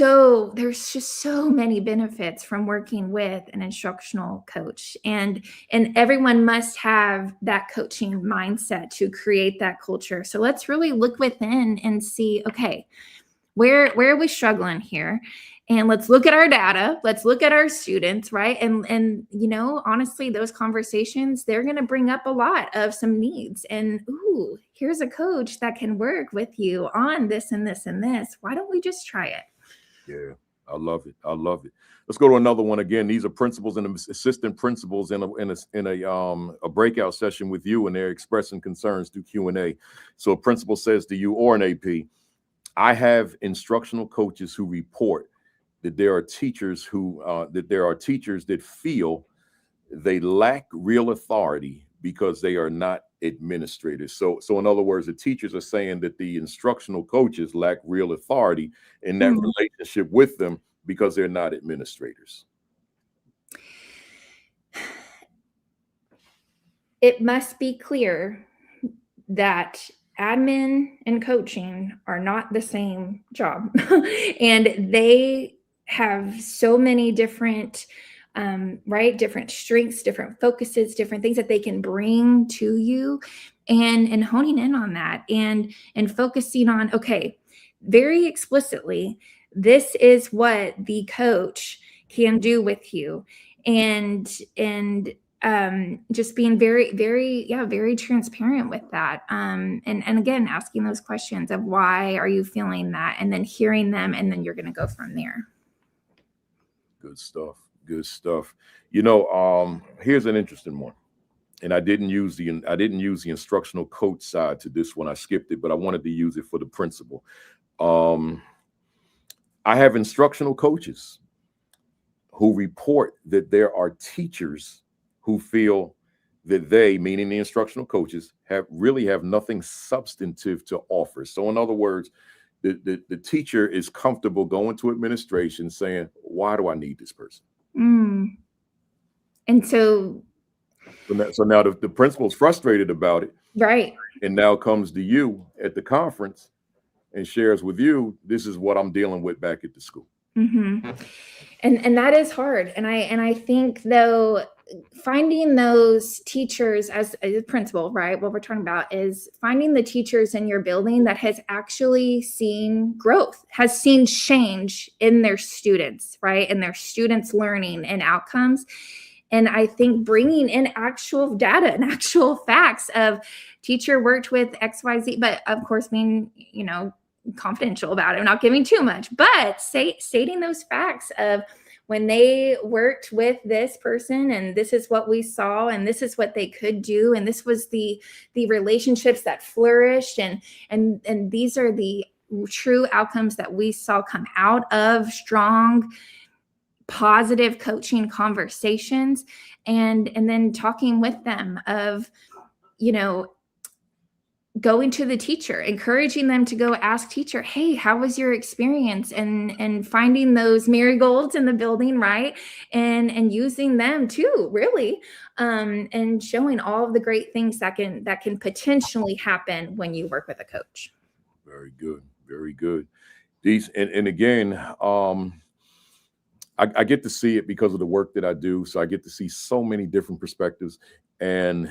H: just so many benefits from working with an instructional coach, and everyone must have that coaching mindset to create that culture. So let's really look within and see, okay, where are we struggling here? And let's look at our data. Let's look at our students, right? And honestly, those conversations, they're going to bring up a lot of some needs. And ooh, here's a coach that can work with you on this and this and this. Why don't we just try it?
B: Yeah, I love it. I love it. Let's go to another one. Again, these are principals and assistant principals in a breakout session with you, and they're expressing concerns through Q&A. So a principal says to you, or an AP, I have instructional coaches who report that there are teachers that feel they lack real authority because they are not administrators. So in other words, the teachers are saying that the instructional coaches lack real authority in that relationship with them, because they're not administrators?
H: It must be clear that admin and coaching are not the same job. And they have so many different, different strengths, different focuses, different things that they can bring to you, and honing in on that and focusing on, okay, very explicitly, this is what the coach can do with you. And just being very transparent with that. And again, asking those questions of why are you feeling that, and then hearing them, and then you're going to go from there.
B: Good stuff. Good stuff. Here's an interesting one. And I didn't use the instructional coach side to this one. I skipped it, but I wanted to use it for the principal. I have instructional coaches who report that there are teachers who feel that they, meaning the instructional coaches, have nothing substantive to offer. So in other words, the teacher is comfortable going to administration saying, why do I need this person?
H: And so
B: now the principal's frustrated about it.
H: Right.
B: And now comes to you at the conference and shares with you, this is what I'm dealing with back at the school.
H: Mm-hmm. And that is hard. And I think, though, finding those teachers as a principal, right? What we're talking about is finding the teachers in your building that has actually seen growth, has seen change in their students, right? And their students' learning and outcomes. And I think bringing in actual data and actual facts of teacher worked with XYZ, but of course being, confidential about it. I'm not giving too much, but stating those facts of when they worked with this person, and this is what we saw, and this is what they could do, and this was the relationships that flourished, and these are the true outcomes that we saw come out of strong, positive coaching conversations, and then talking with them of, going to the teacher, encouraging them to go ask teacher, hey, how was your experience? And finding those marigolds in the building, right? And using them too, really, and showing all of the great things that can potentially happen when you work with a coach.
B: Very good. Very good. These, and again, I get to see it because of the work that I do. So I get to see so many different perspectives and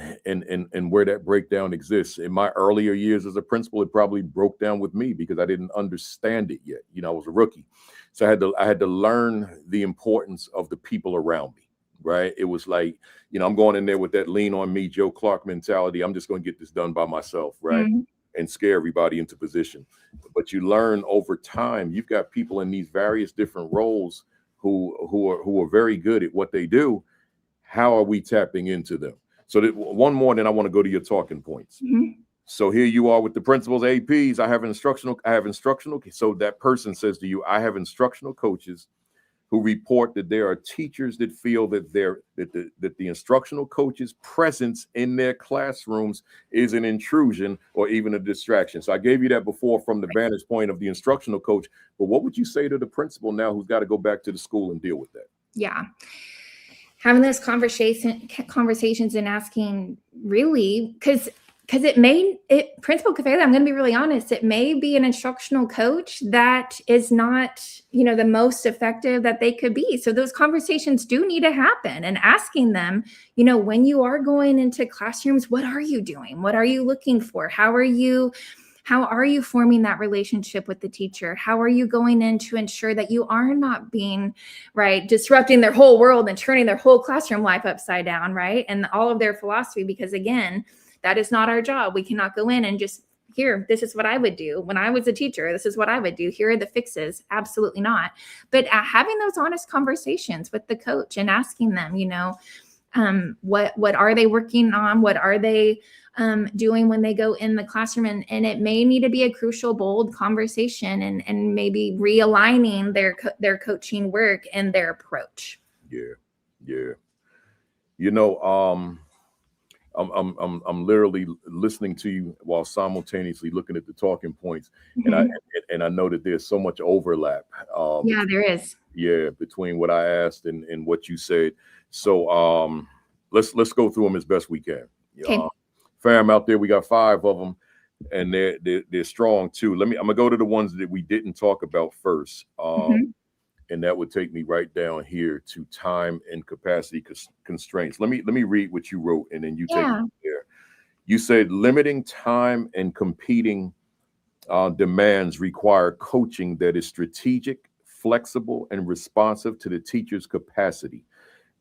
B: where that breakdown exists. In my earlier years as a principal, it probably broke down with me because I didn't understand it yet. I was a rookie. So I had to learn the importance of the people around me, right? It was like, I'm going in there with that lean on me, Joe Clark mentality. I'm just going to get this done by myself, right? Mm-hmm. And scare everybody into position. But you learn over time, you've got people in these various different roles who are very good at what they do. How are we tapping into them? So one more, then I want to go to your talking points. Mm-hmm. So here you are with the principals, APs. I have instructional. So that person says to you, I have instructional coaches who report that there are teachers that feel that the instructional coach's presence in their classrooms is an intrusion or even a distraction. So I gave you that before from the vantage point of the instructional coach, but what would you say to the principal now who's got to go back to the school and deal with that?
H: Yeah. Having those conversations and asking, really, because Principal Kafele, I'm going to be really honest, it may be an instructional coach that is not, the most effective that they could be. So those conversations do need to happen, and asking them, when you are going into classrooms, what are you doing? What are you looking for? How are you forming that relationship with the teacher? How are you going in to ensure that you are not being, right, disrupting their whole world and turning their whole classroom life upside down, right? And all of their philosophy, because again, that is not our job. We cannot go in and just, here, this is what I would do. When I was a teacher, this is what I would do. Here are the fixes. Absolutely not. But having those honest conversations with the coach and asking them, what are they working on? What are they doing when they go in the classroom? And it may need to be a crucial, bold conversation and maybe realigning their coaching work and their approach.
B: Yeah. I'm literally listening to you while simultaneously looking at the talking points, and I know that there's so much overlap.
H: Yeah, there is.
B: Yeah, between what I asked and what you said. So let's go through them as best we can.
H: Okay.
B: Fam out there, we got 5 of them, and they're strong too. I'm gonna go to the ones that we didn't talk about first. And that would take me right down here to time and capacity constraints. Let me read what you wrote, and then you take it there. You said limiting time and competing demands require coaching that is strategic, flexible, and responsive to the teacher's capacity.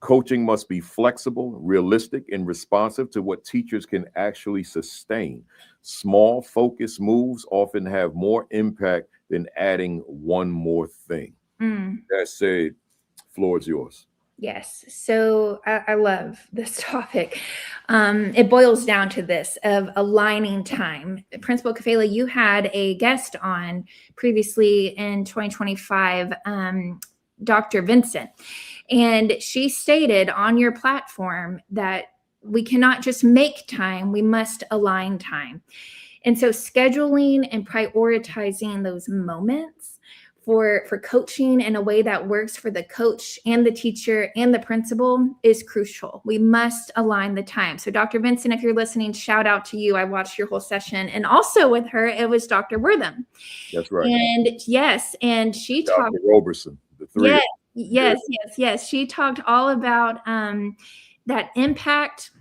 B: Coaching must be flexible, realistic, and responsive to what teachers can actually sustain. Small, focused moves often have more impact than adding one more thing. That said, floor is yours.
H: Yes. So I love this topic. It boils down to this of aligning time. Principal Kafele, you had a guest on previously in 2025, Dr. Vincent, and she stated on your platform that we cannot just make time, we must align time. And so scheduling and prioritizing those moments for coaching in a way that works for the coach and the teacher and the principal is crucial. We must align the time. So Dr. Vincent, if you're listening, shout out to you. I watched your whole session. And also with her, it was Dr. Wortham.
B: That's right.
H: And yes, and she
B: Dr.
H: talked.
B: Roberson, the 3.
H: Yes. She talked all about that impact.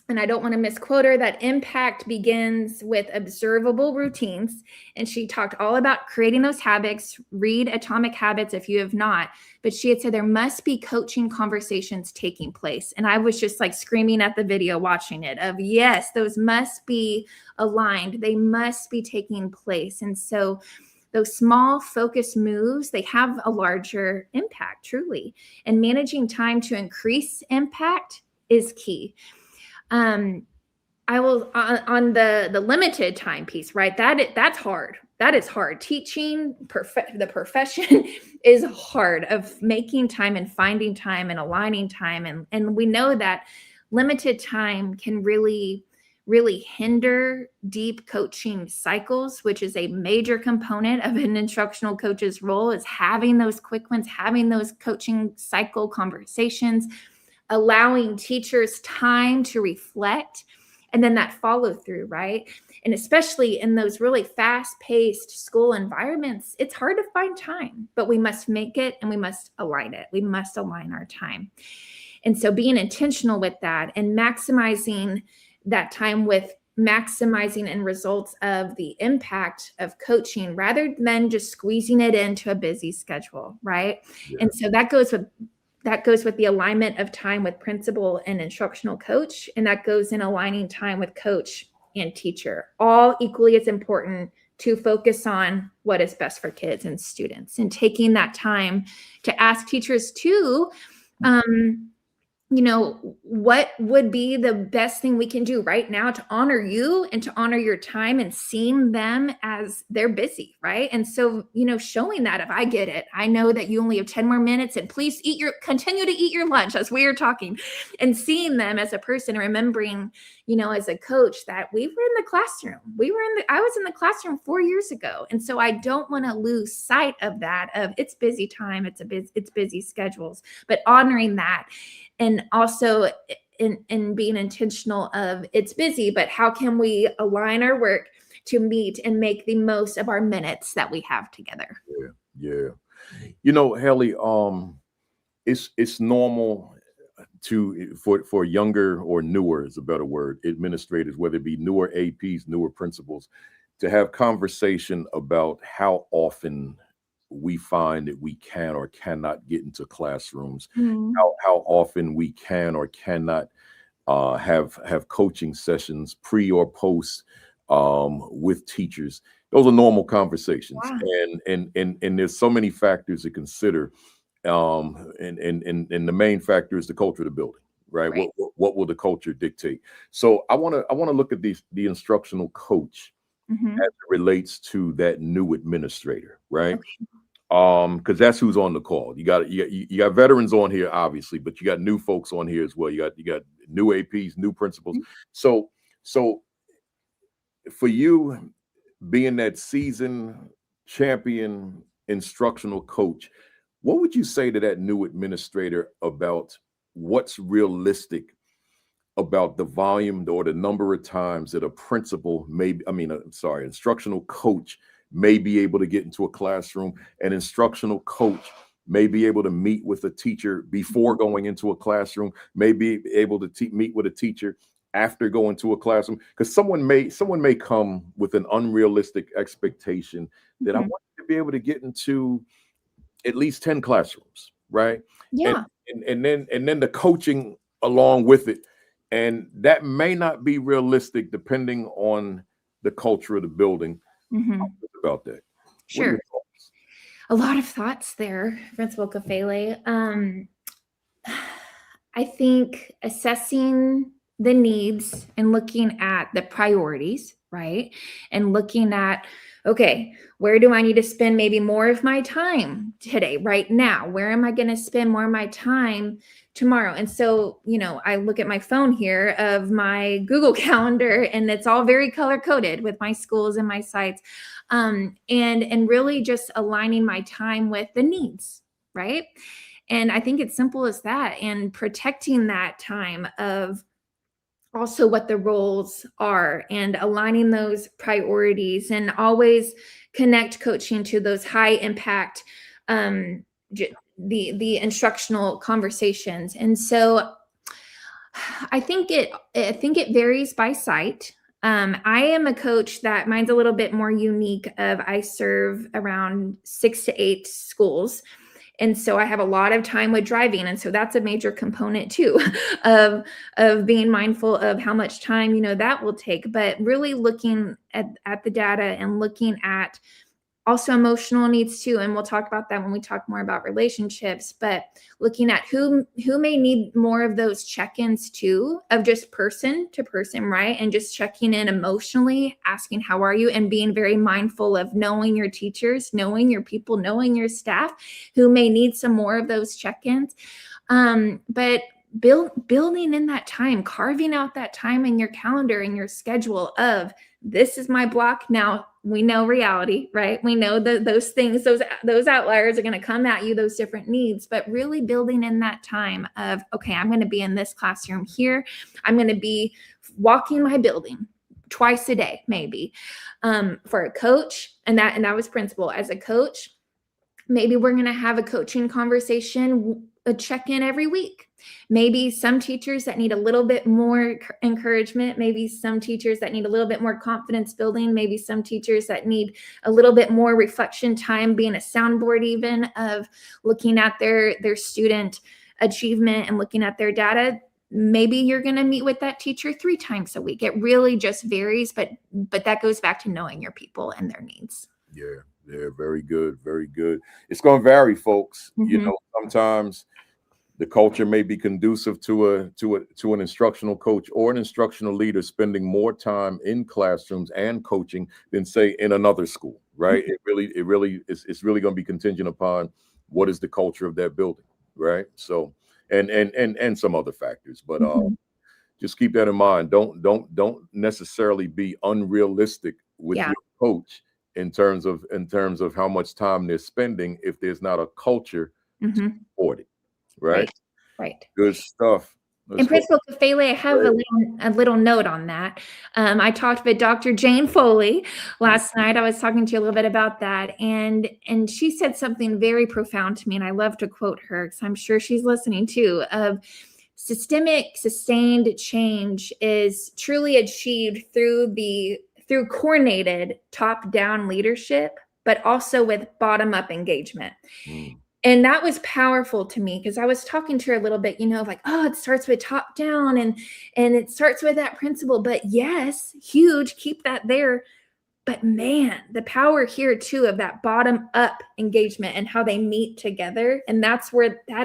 H: And I don't want to misquote her, that impact begins with observable routines. And she talked all about creating those habits. Read Atomic Habits if you have not. But she had said there must be coaching conversations taking place. And I was just like screaming at the video watching it of, yes, those must be aligned. They must be taking place. And so those small focused moves, they have a larger impact, truly. And managing time to increase impact is key. I will on the limited time piece, right? That's hard. That is hard. Teaching the profession is hard of making time and finding time and aligning time. And we know that limited time can really hinder deep coaching cycles, which is a major component of an instructional coach's role, is having those quick wins, having those coaching cycle conversations, allowing teachers time to reflect, and then that follow through, right? And especially in those really fast-paced school environments, it's hard to find time, but we must make it and we must align it. We must align our time. And so being intentional with that and maximizing that time with maximizing end results of the impact of coaching rather than just squeezing it into a busy schedule, right? Yeah. And so that goes with the alignment of time with principal and instructional coach, and that goes in aligning time with coach and teacher, all equally as important to focus on what is best for kids and students, and taking that time to ask teachers too, what would be the best thing we can do right now to honor you and to honor your time, and seeing them as they're busy, right? And so, showing that if I get it, I know that you only have 10 more minutes and please continue to eat your lunch as we are talking, and seeing them as a person, remembering, as a coach that we were in the classroom. I was in the classroom 4 years ago. And so I don't want to lose sight of that, of it's busy time, it's busy schedules, but honoring that. And also in being intentional of it's busy, but how can we align our work to meet and make the most of our minutes that we have together?
B: Yeah. Hailey, it's normal for younger or newer is a better word, administrators, whether it be newer APs, newer principals, to have conversation about how often we find that we can or cannot get into classrooms, how often we can or cannot have coaching sessions pre or post with teachers. Those are normal conversations. Wow. And there's so many factors to consider. And the main factor is the culture of the building, right? What will the culture dictate? So I want to look at the instructional coach as it relates to that new administrator, right? Okay. Because that's who's on the call. You got veterans on here, obviously, but you got new folks on here as well. You got new APs, new principals. So for you being that seasoned champion instructional coach, what would you say to that new administrator about what's realistic about the volume or the number of times that a principal instructional coach may be able to get into a classroom, an instructional coach may be able to meet with a teacher before going into a classroom, may be able to meet with a teacher after going to a classroom? Because someone may come with an unrealistic expectation that I want to be able to get into at least 10 classrooms, right?
H: Yeah.
B: And then the coaching along with it. And that may not be realistic depending on the culture of the building. About that.
H: Sure. A lot of thoughts there, Principal Kafele. I think assessing the needs and looking at the priorities, right? And looking at, okay, where do I need to spend maybe more of my time today, right now? Where am I going to spend more of my time tomorrow? And so, I look at my phone here of my Google Calendar, and it's all very color coded with my schools and my sites. And really just aligning my time with the needs, right? And I think it's simple as that, and protecting that time of also what the roles are and aligning those priorities, and always connect coaching to those high impact, the instructional conversations. And so I think it varies by site. I am a coach that mine's a little bit more unique. I serve around 6 to 8 schools. And so I have a lot of time with driving. And so that's a major component too of being mindful of how much time, that will take, but really looking at the data and looking at also emotional needs too. And we'll talk about that when we talk more about relationships, but looking at who may need more of those check-ins too, of just person to person, right? And just checking in emotionally, asking, how are you? And being very mindful of knowing your teachers, knowing your people, knowing your staff who may need some more of those check-ins. But building in that time, carving out that time in your calendar and your schedule of, this is my block. Now we know reality, right? We know that those things, those outliers are going to come at you, those different needs, but really building in that time of, okay, I'm going to be in this classroom here. I'm going to be walking my building twice a day, maybe, for a coach. And that was principal. As a coach, maybe we're going to have a coaching conversation, a check-in every week. Maybe some teachers that need a little bit more encouragement, maybe some teachers that need a little bit more confidence building, maybe some teachers that need a little bit more reflection time, being a soundboard even of looking at their student achievement and looking at their data. Maybe you're going to meet with that teacher 3 times a week. It really just varies, but that goes back to knowing your people and their needs.
B: Yeah, very good, very good. It's going to vary, folks. Sometimes the culture may be conducive to an instructional coach or an instructional leader spending more time in classrooms and coaching than, say, in another school, right? It's really going to be contingent upon what is the culture of that building, right? So, and some other factors, but just keep that in mind. Don't necessarily be unrealistic with your coach in terms of how much time they're spending if there's not a culture to support it. Right. Good stuff.
H: And Principal Kafele, I have a little note on that. I talked with Dr. Jane Foley last night. I was talking to you a little bit about that, and she said something very profound to me, and I love to quote her because I'm sure she's listening too. Of systemic, sustained change is truly achieved through coordinated top-down leadership, but also with bottom-up engagement. And that was powerful to me because I was talking to her a little bit, like, oh, it starts with top down and it starts with that principle. But yes, huge, keep that there. But man, the power here too of that bottom up engagement and how they meet together. And that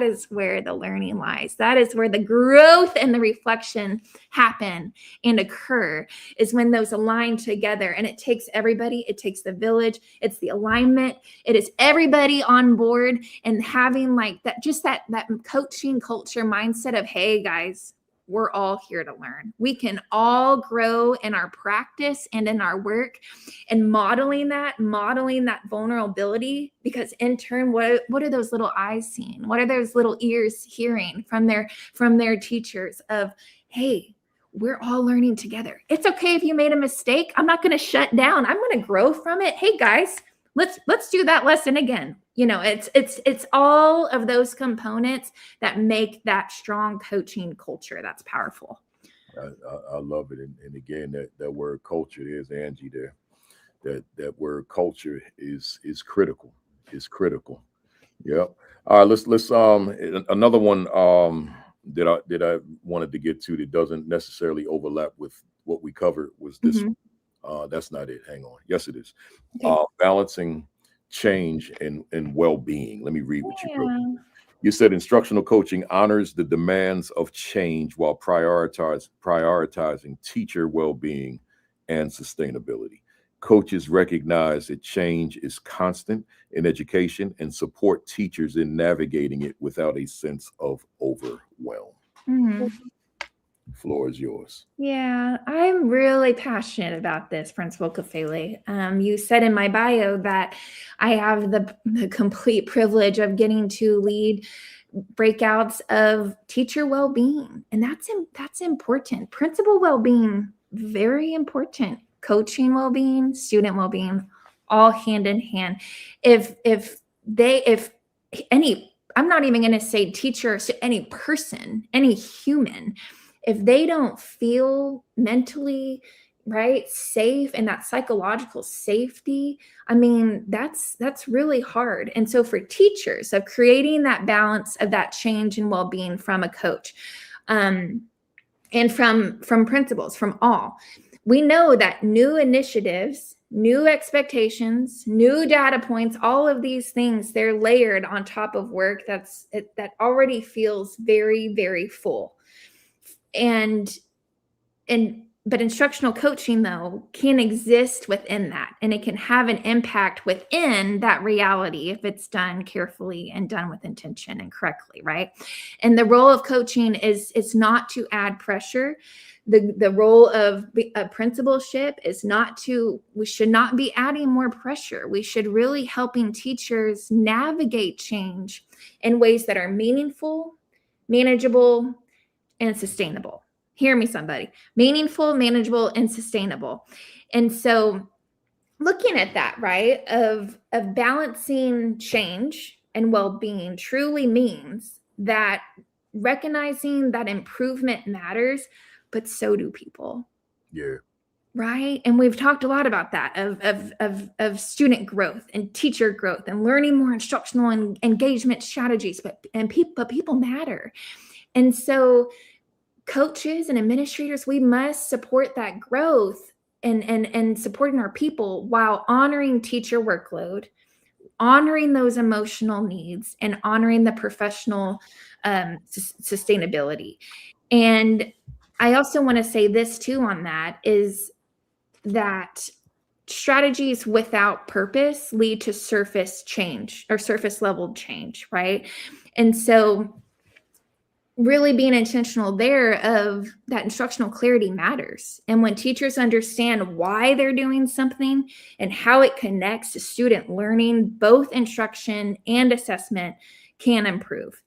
H: is where the learning lies. That is where the growth and the reflection happen and occur, is when those align together. And it takes everybody, it takes the village, it's the alignment, it is everybody on board and having like that, just that coaching culture mindset of, hey guys, we're all here to learn. We can all grow in our practice and in our work, and modeling that vulnerability, because in turn, what are those little eyes seeing? What are those little ears hearing from their teachers of, hey, we're all learning together. It's okay if you made a mistake. I'm not going to shut down. I'm going to grow from it. Hey guys, let's do that lesson again. You know, it's all of those components that make that strong coaching culture that's powerful.
B: I love it. And again, that word culture, there's Angie there. That word culture is critical. Is critical. Yep. All right, let's another one that I wanted to get to that doesn't necessarily overlap with what we covered was this. That's not it. Hang on. Yes, it is.
H: Okay.
B: Balancing change and well-being. Let me read what you wrote. You said instructional coaching honors the demands of change while prioritizing teacher well-being and sustainability. Coaches recognize that change is constant in education and support teachers in navigating it without a sense of overwhelm. Floor is yours.
H: Yeah, I'm really passionate about this, Principal Kafele. You said in my bio that I have the complete privilege of getting to lead breakouts of teacher well-being, and that's important. Principal well-being, very important. Coaching well-being, student well-being, all hand in hand. If any, I'm not even going to say teacher, so any person, any human, if they don't feel mentally right, safe, and that psychological safety, I mean, that's really hard. And so for teachers, of creating that balance of that change and well-being from a coach, and from principals, from all, we know that new initiatives, new expectations, new data points, all of these things, they're layered on top of work that already feels very, very full. But instructional coaching, though, can exist within that, and it can have an impact within that reality if it's done carefully and done with intention and correctly, right? And the role of coaching is not to add pressure. The role of a principalship is we should not be adding more pressure. We should really helping teachers navigate change in ways that are meaningful, manageable, and sustainable. Hear me, somebody. Meaningful, manageable, and sustainable. And so looking at that, right, of balancing change and well-being truly means that recognizing that improvement matters, but so do people.
B: Yeah.
H: Right. And we've talked a lot about that of student growth and teacher growth and learning more instructional and engagement strategies, but people matter. And so coaches and administrators, we must support that growth and supporting our people while honoring teacher workload, honoring those emotional needs, and honoring the professional sustainability. And I also want to say this too on that is that strategies without purpose lead to surface change or surface level change, right? And so really being intentional there of that instructional clarity matters. And when teachers understand why they're doing something and how it connects to student learning, both instruction and assessment can improve.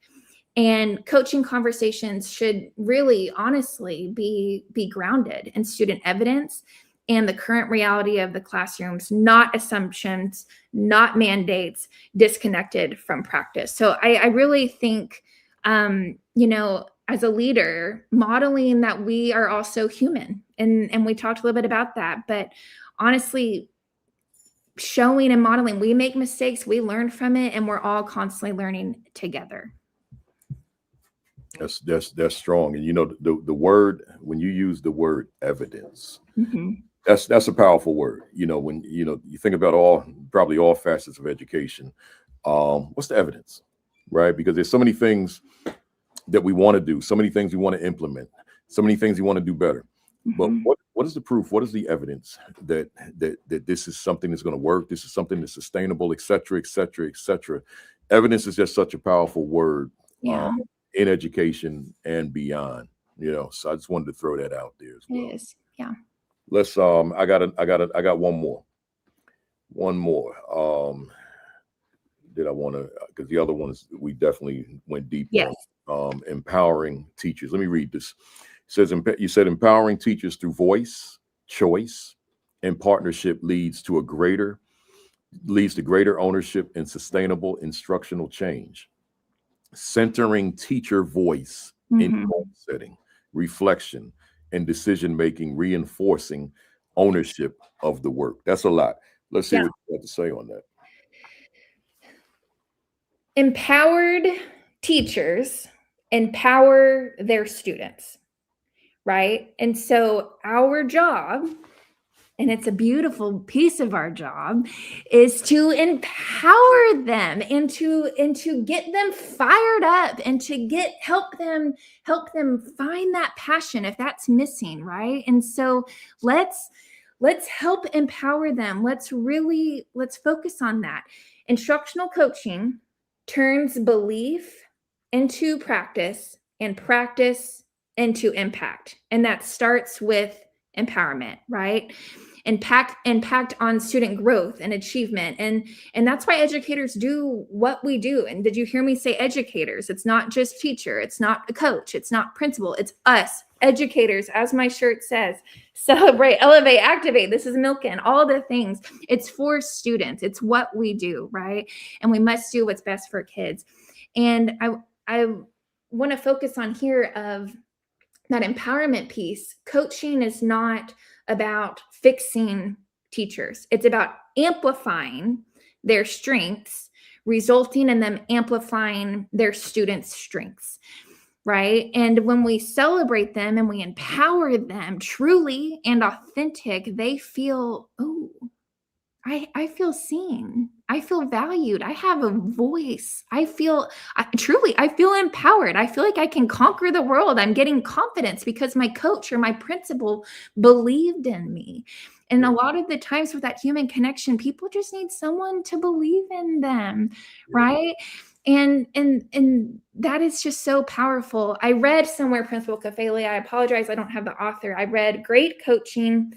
H: And coaching conversations should really honestly be grounded in student evidence and the current reality of the classrooms, not assumptions, not mandates, disconnected from practice. So I really think, as a leader, modeling that we are also human. And we talked a little bit about that, but honestly, showing and modeling, we make mistakes, we learn from it, and we're all constantly learning together.
B: That's strong. And the word, when you use the word evidence,
H: Mm-hmm.
B: that's a powerful word. When you think about probably all facets of education, what's the evidence, right? Because there's so many things that we want to do, so many things we want to implement, so many things we want to do better.
H: Mm-hmm.
B: But what is the proof? What is the evidence that this is something that's going to work? This is something that's sustainable, et cetera, et cetera, et cetera. Evidence is just such a powerful word.
H: Yeah.
B: In education and beyond. So I just wanted to throw that out there as well.
H: It is. Yeah.
B: Let's I got one more. Did I want to, because the other ones we definitely went deep on. Empowering teachers. Let me read this. It says, you said empowering teachers through voice, choice, and partnership leads to greater ownership and sustainable instructional change. Centering teacher voice in goal setting, reflection, and decision-making, reinforcing ownership of the work. That's a lot. Let's see what you have to say on that.
H: Empowered teachers empower their students, right? And so our job, and it's a beautiful piece of our job, is to empower them and to get them fired up and to help them find that passion if that's missing, right? And so let's help empower them. Let's focus on that. Instructional coaching turns belief into practice and practice into impact. And that starts with empowerment, right? Impact on student growth and achievement. And that's why educators do what we do. And did you hear me say educators? It's not just teacher. It's not a coach. It's not principal. It's us, educators, as my shirt says. Celebrate, elevate, activate. This is Milken, all the things. It's for students. It's what we do, right? And we must do what's best for kids. And I want to focus on here of that empowerment piece. Coaching is not about fixing teachers. It's about amplifying their strengths, resulting in them amplifying their students' strengths, right? And when we celebrate them and we empower them truly and authentic, they feel, oh, I feel seen. I feel valued. I have a voice. I feel empowered. I feel like I can conquer the world. I'm getting confidence because my coach or my principal believed in me. And a lot of the times with that human connection, people just need someone to believe in them, right? And that is just so powerful. I read somewhere, Principal Kafele, I apologize, I don't have the author. I read great coaching.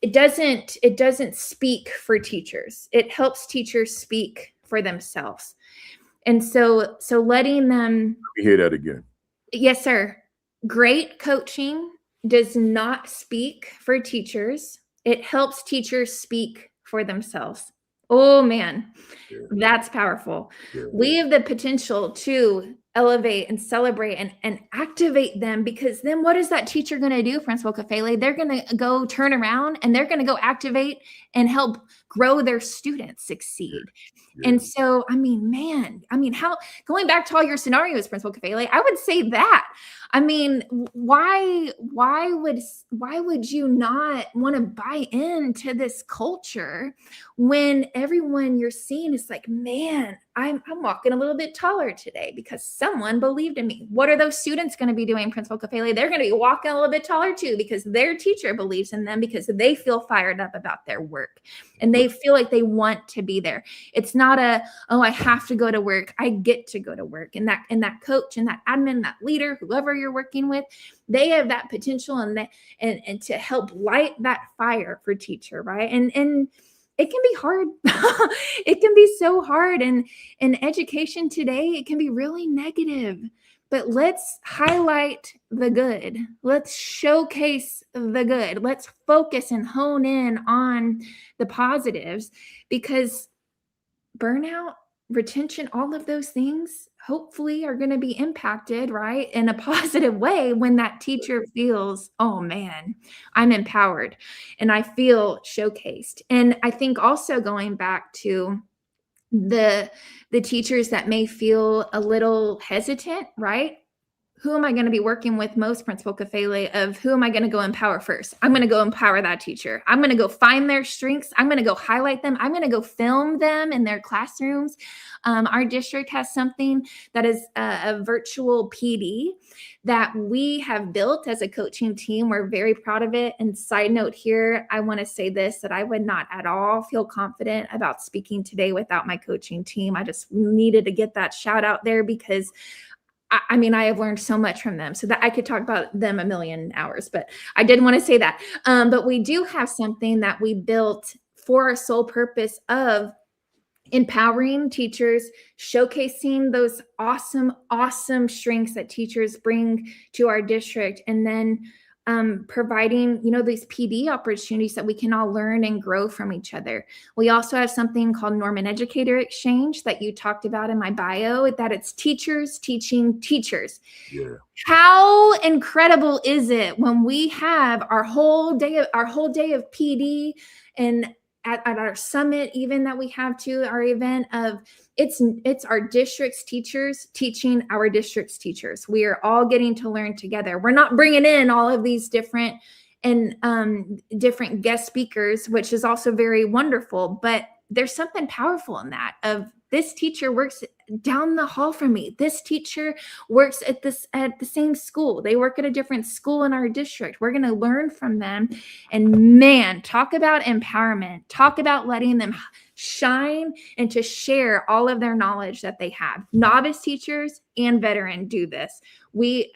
H: It doesn't speak for teachers. It helps teachers speak for themselves. And so letting them.
B: Let me hear that again.
H: Yes, sir. Great coaching does not speak for teachers. It helps teachers speak for themselves. Oh man, that's powerful. We have the potential to elevate and celebrate and activate them, because then what is that teacher going to do, Principal Kafele? They're going to go turn around and they're going to go activate and help grow their students succeed. And so, how, going back to all your scenarios, Principal Kafele, I would say that. Why would you not want to buy into this culture when everyone you're seeing is like, man, I'm walking a little bit taller today because someone believed in me. What are those students going to be doing, Principal Kafele? They're going to be walking a little bit taller too, because their teacher believes in them, because they feel fired up about their work and they feel like they want to be there. It's not I have to go to work. I get to go to work. And that coach and that admin, that leader, whoever you're working with, they have that potential and to help light that fire for teacher, right? And it can be hard. It can be so hard. And in education today, it can be really negative. But let's highlight the good. Let's showcase the good. Let's focus and hone in on the positives, because burnout, retention, all of those things hopefully are going to be impacted, right, in a positive way when that teacher feels, oh man, I'm empowered and I feel showcased. And I think also going back to the teachers that may feel a little hesitant, right? Who am I going to be working with most, Principal Kafele, of who am I going to go empower first? I'm going to go empower that teacher. I'm going to go find their strengths. I'm going to go highlight them. I'm going to go film them in their classrooms. Our district has something that is a virtual PD that we have built as a coaching team. We're very proud of it. And side note here, I want to say this, that I would not at all feel confident about speaking today without my coaching team. I just needed to get that shout out there, because I mean, I have learned so much from them, so that I could talk about them a million hours, but I didn't want to say that. But we do have something that we built for our sole purpose of empowering teachers, showcasing those awesome strengths that teachers bring to our district, and then providing, these PD opportunities that we can all learn and grow from each other. We also have something called Norman Educator Exchange that you talked about in my bio, that it's teachers teaching teachers.
B: Yeah.
H: How incredible is it when we have our whole day of PD, and at our summit, even that we have to our event of it's our district's teachers teaching our district's teachers. We are all getting to learn together. We're not bringing in all of these different guest speakers, which is also very wonderful, but there's something powerful in that of this teacher works down the hall from me. This teacher works at the same school. They work at a different school in our district. We're going to learn from them. And man, talk about empowerment. Talk about letting them shine and to share all of their knowledge that they have. Novice teachers and veteran do this. We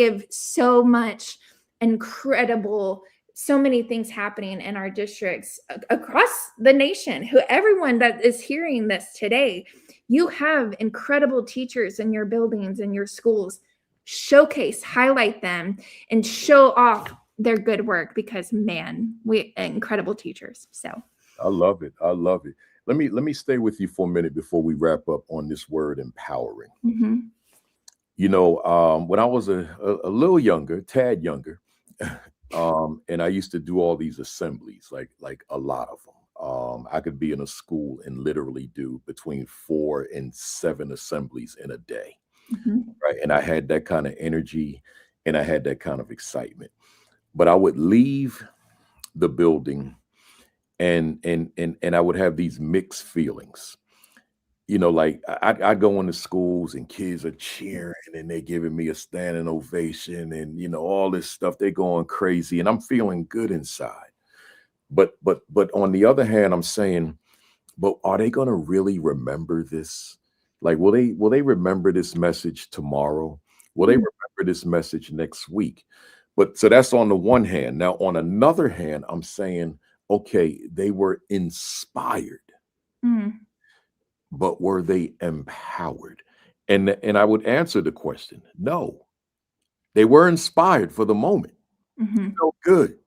H: have so much incredible, so many things happening in our districts across the nation. Everyone that is hearing this today, you have incredible teachers in your buildings and your schools. Showcase, highlight them, and show off their good work, because man, we incredible teachers. So
B: I love it. I love it. Let me stay with you for a minute before we wrap up on this word empowering.
H: Mm-hmm.
B: When I was a little younger, tad younger, and I used to do all these assemblies, like a lot of them. I could be in a school and literally do between 4 and 7 assemblies in a day.
H: Mm-hmm.
B: Right. And I had that kind of energy and I had that kind of excitement. But I would leave the building and I would have these mixed feelings. Like I go into schools and kids are cheering and they're giving me a standing ovation and, all this stuff. They're going crazy and I'm feeling good inside. But on the other hand, I'm saying, but are they going to really remember this? Like, will they remember this message tomorrow? Will they remember this message next week? But so that's on the one hand. Now, on another hand, I'm saying, okay, they were inspired.
H: Mm.
B: But were they empowered? And I would answer the question, no. They were inspired for the moment.
H: Mm-hmm.
B: So good.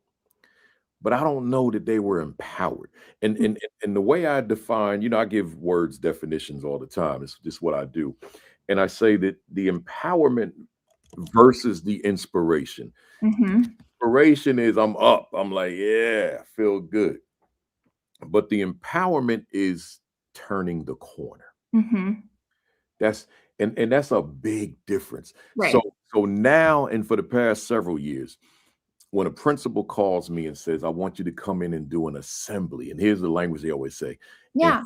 B: But I don't know that they were empowered. And the way I define, I give words definitions all the time. It's just what I do. And I say that the empowerment versus the inspiration.
H: Mm-hmm.
B: Inspiration is I'm up. I'm like, yeah, I feel good. But the empowerment is turning the corner.
H: Mm-hmm.
B: That's a big difference.
H: Right.
B: So now and for the past several years, when a principal calls me and says, I want you to come in and do an assembly, and here's the language they always say,
H: yeah,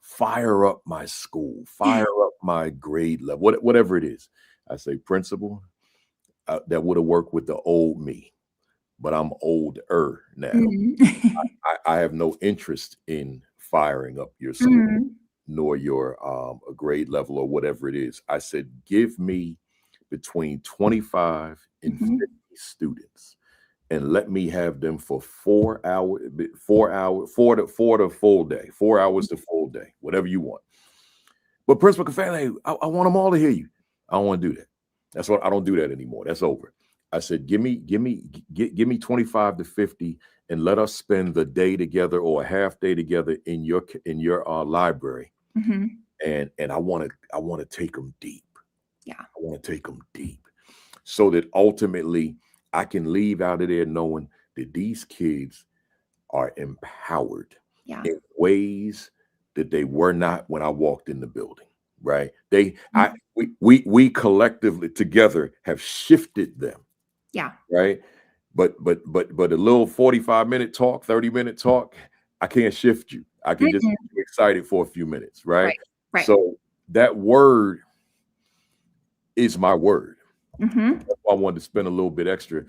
B: fire up my school, fire up my grade level, whatever it is. I say, principal, that would have worked with the old me, but I'm older now.
H: Mm-hmm.
B: I have no interest in firing up your school,
H: Mm-hmm.
B: nor your a grade level or whatever it is. I said, give me between 25 and
H: Mm-hmm.
B: 50 students and let me have them for 4 hours, 4 to full day, 4 hours to full day, whatever you want. But Principal Kafele, I want them all to hear you. I don't want to do that. That's what I don't do that anymore. That's over. I said, give me 25 to 50 and let us spend the day together or a half day together in your library.
H: Mm-hmm.
B: And I want to take them deep.
H: Yeah.
B: I want to take them deep so that ultimately I can leave out of there knowing that these kids are empowered in ways that they were not when I walked in the building. Right. We collectively together have shifted them.
H: Yeah.
B: Right. But a little 45-minute talk, 30-minute talk, I can't shift you. I can just be excited for a few minutes. Right. So that word is my word.
H: Mm-hmm.
B: That's why I wanted to spend a little bit extra.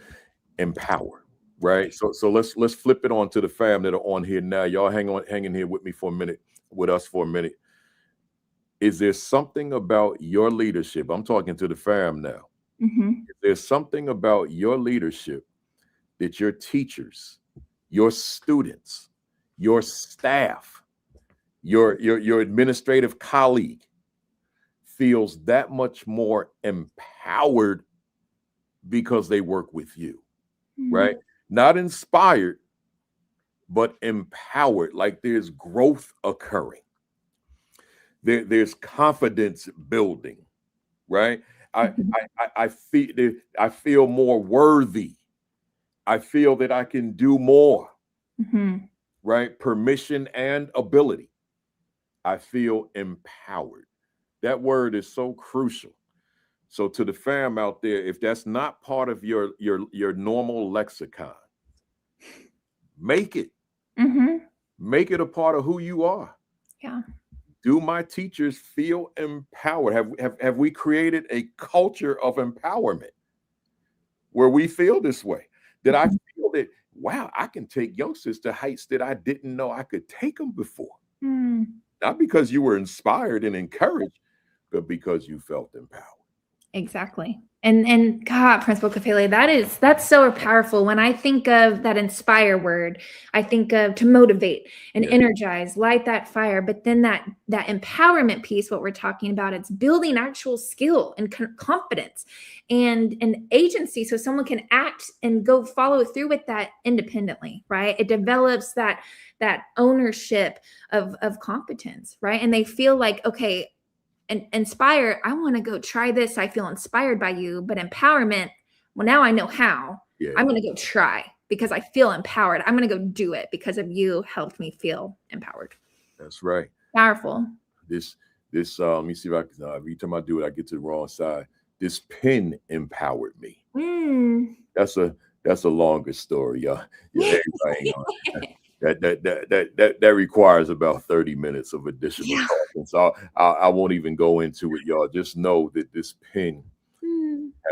B: Empower. Right. So let's flip it on to the fam that are on here now. Y'all hang in here with me for a minute, with us for a minute. Is there something about your leadership? I'm talking to the fam now. Is there something about your leadership that your teachers, your students, your staff, your administrative colleague feels that much more empowered because they work with you, right? Not inspired, but empowered, like there's growth occurring. There's confidence building, right? I feel more worthy. I feel that I can do more, right? Permission and ability. I feel empowered. That word is so crucial. So to the fam out there, if that's not part of your normal lexicon, make it. Make it a part of who you are.
H: Yeah.
B: Do my teachers feel empowered? Have we created a culture of empowerment where we feel this way? That I feel that, wow, I can take youngsters to heights that I didn't know I could take them before. Not because you were inspired and encouraged, but because you felt empowered.
H: Exactly. And God, Principal Kafele, that's so powerful. When I think of that inspire word, I think of to motivate and energize, light that fire. But then that empowerment piece, what we're talking about, it's building actual skill and confidence and agency, so someone can act and go follow through with that independently, right? It develops that ownership of competence, right? And they feel like, okay, and inspire, I want to go try this. I feel inspired by you. But empowerment, well, now I know how. I'm going to go try because I feel empowered. I'm going to go do it because of you helped me feel empowered.
B: That's right.
H: Powerful.
B: This let me see if I can, every time I do it, I get to the wrong side. This pen empowered me. That's a longer story, y'all. Yeah, that requires about 30 minutes of additional talking. So I won't even go into it, y'all. Just know that this pen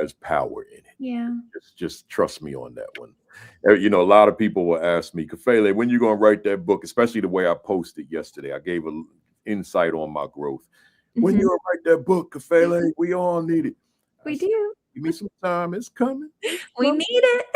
B: has power in it.
H: Yeah.
B: Just trust me on that one. You know, a lot of people will ask me, Kafele, when you going to write that book? Especially the way I posted yesterday. I gave an insight on my growth. When you going to write that book, Kafele? We all need it.
H: We do.
B: Give me some time. It's coming.
H: We need it.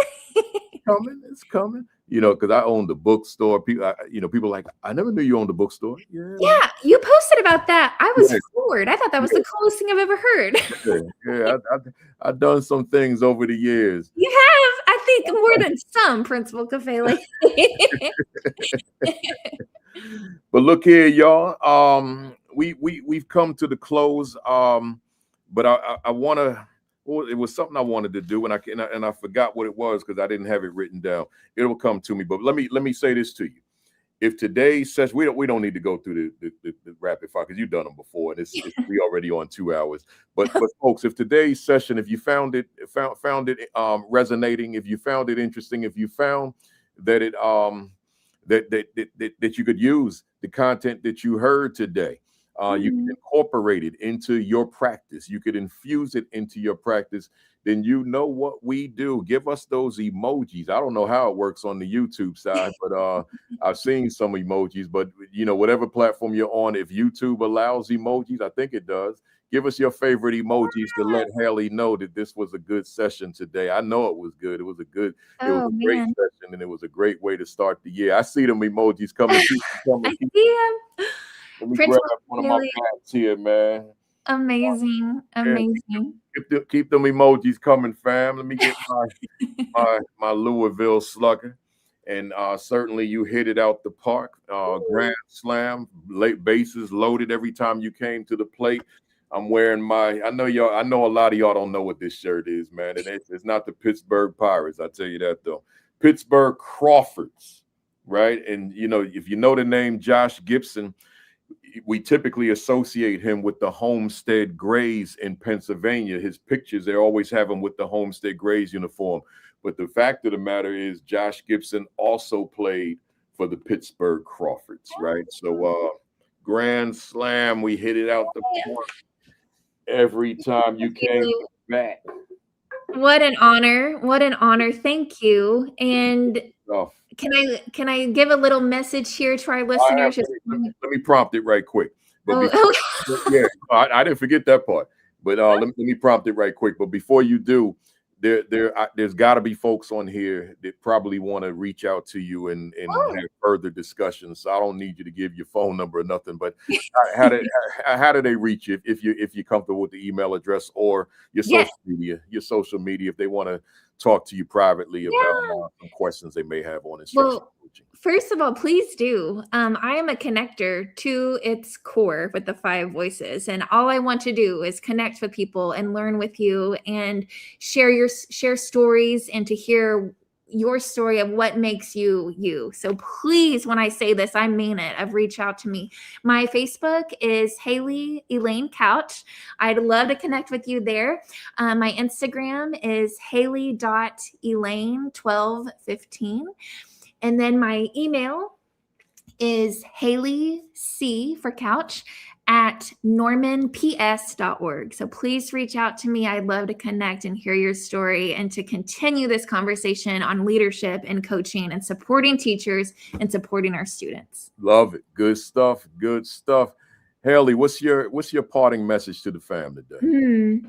B: It's coming. You know, because I own the bookstore. People, people like, I never knew you owned a bookstore.
H: Yeah, you posted about that. I was floored. I thought that was the coolest thing I've ever heard.
B: I've done some things over the years.
H: You have, I think, more than some, Principal Kafele.
B: But look here, y'all. We've come to the close. But I want to. Well, it was something I wanted to do, and I forgot what it was because I didn't have it written down. It will come to me. But let me say this to you: if today's session, we don't need to go through the rapid fire because you've done them before, and we already on 2 hours. But folks, if today's session, if you found it resonating, if you found it interesting, if you found that it that you could use the content that you heard today. You can incorporate it into your practice. You could infuse it into your practice. Then you know what we do. Give us those emojis. I don't know how it works on the YouTube side, but I've seen some emojis. But, whatever platform you're on, if YouTube allows emojis, I think it does. Give us your favorite emojis to let Hailey know that this was a good session today. I know it was good. It was a great session, and it was a great way to start the year. I see them emojis coming.
H: I see them.
B: Let me grab one of my pads here, man.
H: Amazing.
B: Keep them emojis coming, fam. Let me get my Louisville slugger. And certainly you hit it out the park. Grand slam, late bases loaded every time you came to the plate. I'm wearing I know a lot of y'all don't know what this shirt is, man. And it's not the Pittsburgh Pirates, I tell you that though. Pittsburgh Crawfords, right? And if you know the name Josh Gibson, we typically associate him with the Homestead Grays in Pennsylvania. His pictures, they always have him with the Homestead Grays uniform. But the fact of the matter is Josh Gibson also played for the Pittsburgh Crawfords, right? So grand slam, we hit it out the park every time you came back.
H: What an honor. What an honor. Thank you. And can I give a little message here to our listeners?
B: Let me prompt it right quick. But
H: Oh,
B: yeah, I didn't forget that part. But let me prompt it right quick. But before you do, there's got to be folks on here that probably want to reach out to you and
H: oh.
B: have further discussions. So I don't need you to give your phone number or nothing. But how do they reach you if you're comfortable with the email address or your
H: Yes.
B: social media if they want to talk to you privately about some questions they may have on instructional coaching?
H: First of all, please do. I am a connector to its core with the 5 voices, and all I want to do is connect with people and learn with you and share stories and to hear your story of what makes you you. So please, when I say this, I mean it. Reach out to me. My Facebook is Hailey Elaine Couch. I'd love to connect with you there. My Instagram is Hailey.Elaine1215. And then my email is Hailey C for couch at normanps.org. So please reach out to me. I'd love to connect and hear your story and to continue this conversation on leadership and coaching and supporting teachers and supporting our students.
B: Love it. Good stuff. Good stuff. Hailey, what's your parting message to the family today?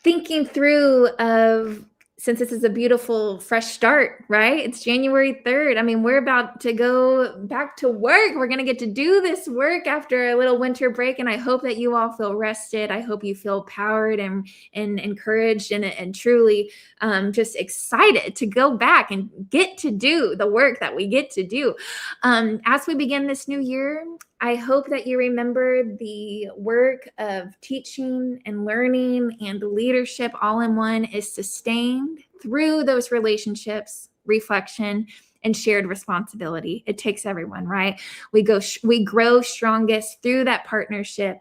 H: Thinking through since this is a beautiful fresh start, right? It's January 3rd. I mean, we're about to go back to work. We're going to get to do this work after a little winter break. And I hope that you all feel rested. I hope you feel powered and encouraged and truly just excited to go back and get to do the work that we get to do. As we begin this new year, I hope that you remember the work of teaching and learning and leadership all in one is sustained through those relationships, reflection, and shared responsibility. It takes everyone, right? We grow strongest through that partnership,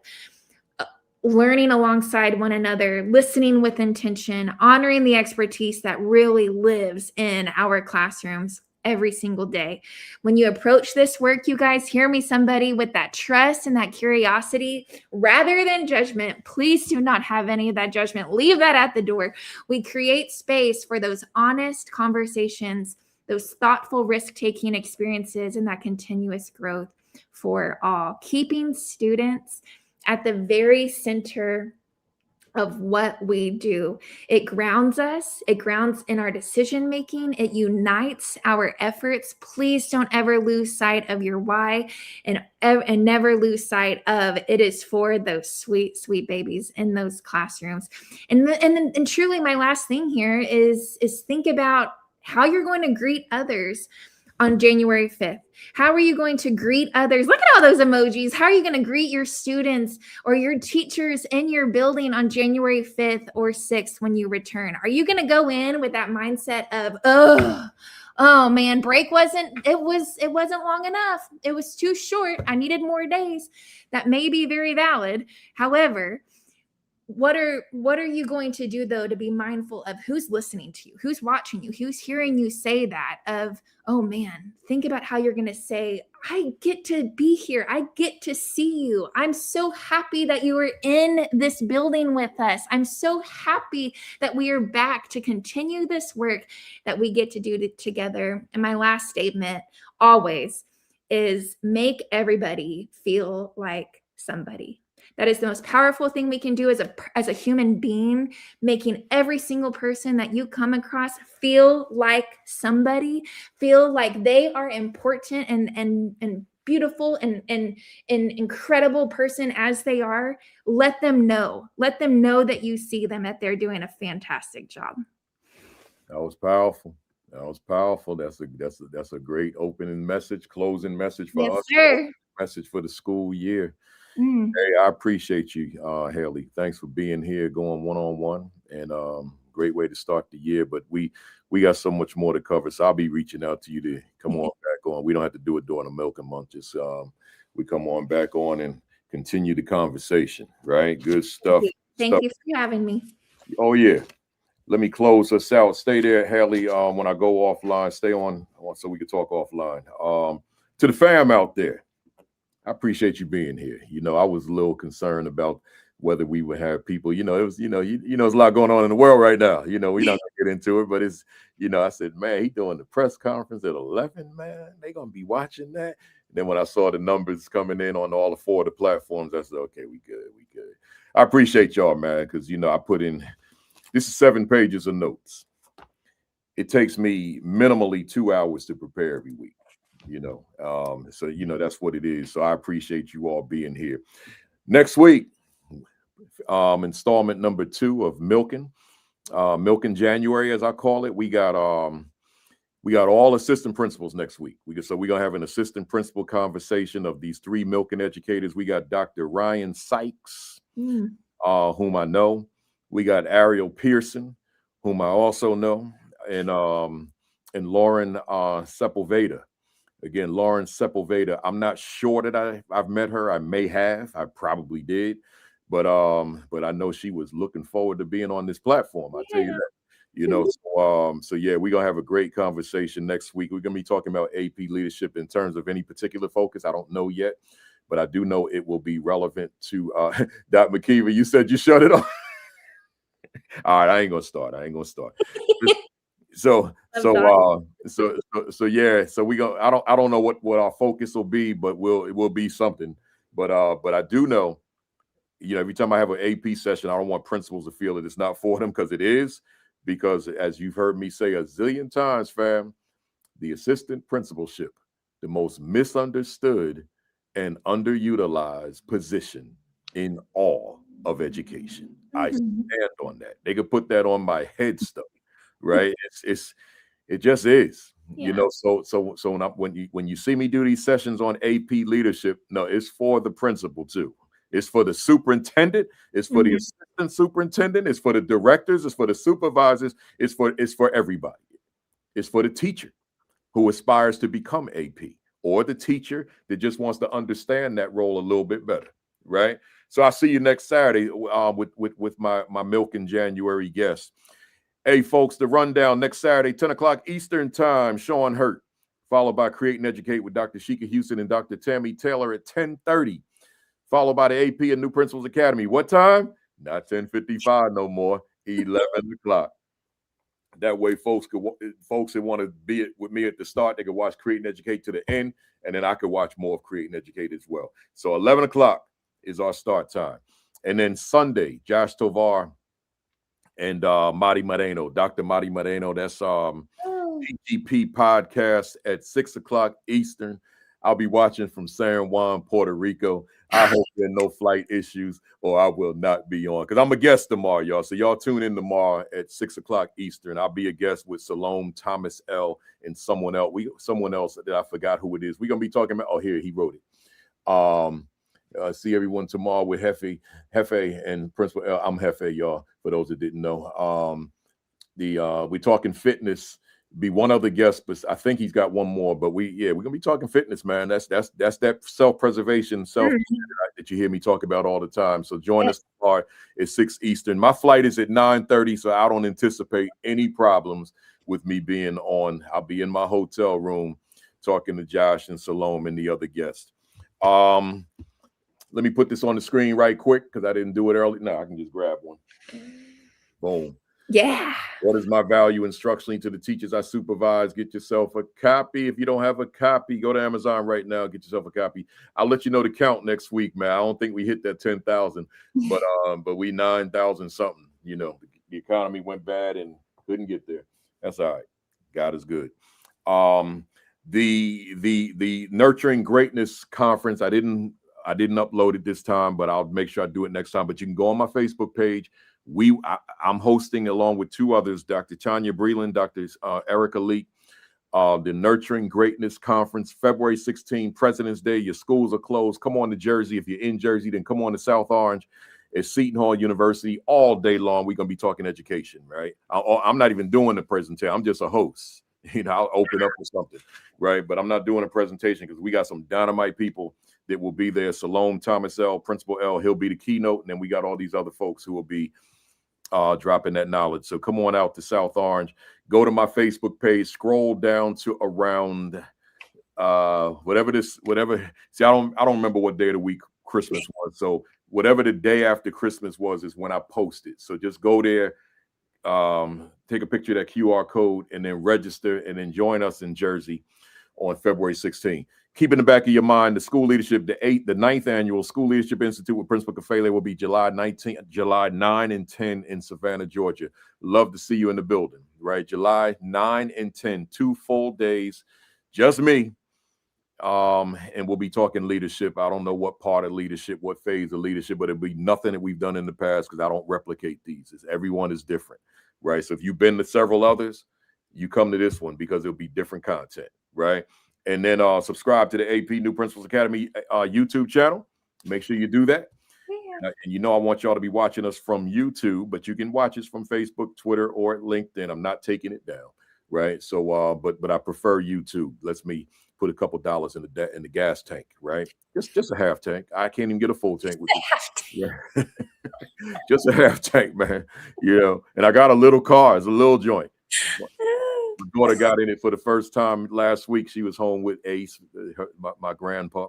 H: learning alongside one another, listening with intention, honoring the expertise that really lives in our classrooms every single day. When you approach this work, you guys, hear me, somebody, with that trust and that curiosity rather than judgment. Please do not have any of that judgment. Leave that at the door. We create space for those honest conversations, those thoughtful risk-taking experiences, and that continuous growth for all. Keeping students at the very center of what we do. It grounds us. It grounds in our decision making. It unites our efforts. Please don't ever lose sight of your why, and never lose sight of it is for those sweet, sweet babies in those classrooms. And truly, my last thing here is think about how you're going to greet others on January 5th. How are you going to greet others? Look at all those emojis. How are you going to greet your students or your teachers in your building on January 5th or 6th when you return? Are you going to go in with that mindset of, oh man, break wasn't long enough. It was too short. I needed more days. That may be very valid. However, what are you going to do, though, to be mindful of who's listening to you, who's watching you, who's hearing you say that of, oh man, think about how you're going to say, I get to be here. I get to see you. I'm so happy that you are in this building with us. I'm so happy that we are back to continue this work that we get to do together. And my last statement always is make everybody feel like somebody. That is the most powerful thing we can do as a human being, making every single person that you come across feel like somebody, feel like they are important and beautiful and incredible person as they are. Let them know that you see them, that they're doing a fantastic job.
B: That was powerful. That's a great opening message, closing message for us.
H: Sir.
B: Message for the school year. Hey, I appreciate you, Hailey. Thanks for being here, going one-on-one, and great way to start the year. But we got so much more to cover, so I'll be reaching out to you to come on back on. We don't have to do it during the Milken month. Just we come on back on and continue the conversation. Right? Good stuff.
H: Thank you for having me.
B: Oh yeah. Let me close us out. Stay there, Hailey. When I go offline, stay on so we can talk offline. To the fam out there, I appreciate you being here. You know, I was a little concerned about whether we would have people. You know, it was, there's a lot going on in the world right now. You know, we're not gonna get into it, but it's, I said, man, he doing the press conference at 11, man. They gonna be watching that. Then when I saw the numbers coming in on all 4 of the platforms, I said, okay, we good. I appreciate y'all, man, because, I put in, this is 7 pages of notes. It takes me minimally 2 hours to prepare every week, so, that's what it is. So I appreciate you all being here. Next week, installment number 2 of Milken January, as I call it. We got all assistant principals next week. We're gonna have an assistant principal conversation of these 3 Milken educators. We got Dr. Ryan Sykes, whom I know. We got Ariel Pearson, whom I also know, and Lauren Sepulveda. Again, Lauren Sepulveda. I'm not sure that I've met her. I may have. I probably did. But I know she was looking forward to being on this platform. I tell you that. So yeah, we're gonna have a great conversation next week. We're gonna be talking about AP leadership in terms of any particular focus. I don't know yet, but I do know it will be relevant to Dr. McKeever. You said you shut it off. All right, I ain't gonna start. So yeah. So we go. I don't know what our focus will be, but it will be something. But I do know. Every time I have an AP session, I don't want principals to feel that it's not for them, because it is. Because as you've heard me say a zillion times, fam, the assistant principalship, the most misunderstood and underutilized position in all of education. I stand on that. They could put that on my headstone, right? It just is. So when you see me do these sessions on AP leadership, no, it's for the principal too. It's for the superintendent. It's for the assistant superintendent. It's for the directors. It's for the supervisors. It's for everybody. It's for the teacher who aspires to become AP, or the teacher that just wants to understand that role a little bit better, right? So I'll see you next Saturday with my Milken January guest. Hey, folks, the rundown next Saturday, 10 o'clock Eastern time, Sean Hurt, followed by Create and Educate with Dr. Sheikah Houston and Dr. Tammy Taylor at 10:30. Followed by the AP and New Principals Academy. What time? Not 10:55 no more. 11 o'clock. That way, folks that want to be with me at the start, they can watch Create and Educate to the end, and then I could watch more of Create and Educate as well. So 11 o'clock is our start time. And then Sunday, Josh Tovar and Mari Moreno, Dr. Mari Moreno. That's DGP podcast at 6 o'clock Eastern. I'll be watching from San Juan, Puerto Rico. I hope there are no flight issues, or I will not be on, because I'm a guest tomorrow, y'all. So y'all tune in tomorrow at 6 o'clock Eastern. I'll be a guest with Salome Thomas L. and someone else that I forgot who it is. We're gonna be talking about. Oh, here he wrote it. See everyone tomorrow with Hefe and Principal L. I'm Hefe, y'all. For those that didn't know, we're talking fitness. Be one other guest, but I think he's got one more. But we're gonna be talking fitness, man. That's that self-preservation, that you hear me talk about all the time. So join us tomorrow at 6 Eastern. My flight is at 9:30, so I don't anticipate any problems with me being on. I'll be in my hotel room talking to Josh and Salome and the other guests. Let me put this on the screen right quick because I didn't do it early. No, I can just grab one. Boom.
H: Yeah.
B: What is my value instructionally to the teachers I supervise? Get yourself a copy. If you don't have a copy, go to Amazon right now. Get yourself a copy. I'll let you know the count next week, man. I don't think we hit that 10,000, but we 9,000 something. The economy went bad and couldn't get there. That's all right. God is good. The Nurturing Greatness Conference, I didn't upload it this time, but I'll make sure I do it next time. But you can go on my Facebook page. I'm hosting, along with 2 others, Dr. Tanya Breland, Dr. Erica Leak, the Nurturing Greatness Conference, February 16, President's Day. Your schools are closed. Come on to Jersey. If you're in Jersey, then come on to South Orange at Seton Hall University all day long. We're going to be talking education, right? I'm not even doing the presentation. I'm just a host. I'll open up for something, right? But I'm not doing a presentation because we got some dynamite people that will be there. Salome Thomas L., Principal L., he'll be the keynote. And then we got all these other folks who will be dropping that knowledge. So come on out to South Orange. Go to my Facebook page. Scroll down to around whatever. See, I don't remember what day of the week Christmas was. So whatever the day after Christmas was is when I posted. So just go there, take a picture of that QR code, and then register, and then join us in Jersey on February 16th. keep in the back of your mind, the school leadership, the 9th annual School Leadership Institute with Principal Kafele will be July 9 and 10 in Savannah, Georgia. Love to see you in the building, right? July 9 and 10, 2 full days, just me. And we'll be talking leadership. I don't know what part of leadership, what phase of leadership, but it'll be nothing that we've done in the past because I don't replicate these. Everyone is different, right? So if you've been to several others, you come to this one because it'll be different content, right? And then subscribe to the AP New Principals Academy YouTube channel. Make sure you do that. Yeah. And I want y'all to be watching us from YouTube, but you can watch us from Facebook, Twitter, or LinkedIn. I'm not taking it down, right? So, but I prefer YouTube. Lets me put a couple dollars in the gas tank, right? Just a half tank. I can't even get a full tank with you. Yeah. Just a half tank, man. And I got a little car. It's a little joint. My daughter got in it for the first time last week. She was home with Ace, my grandpa,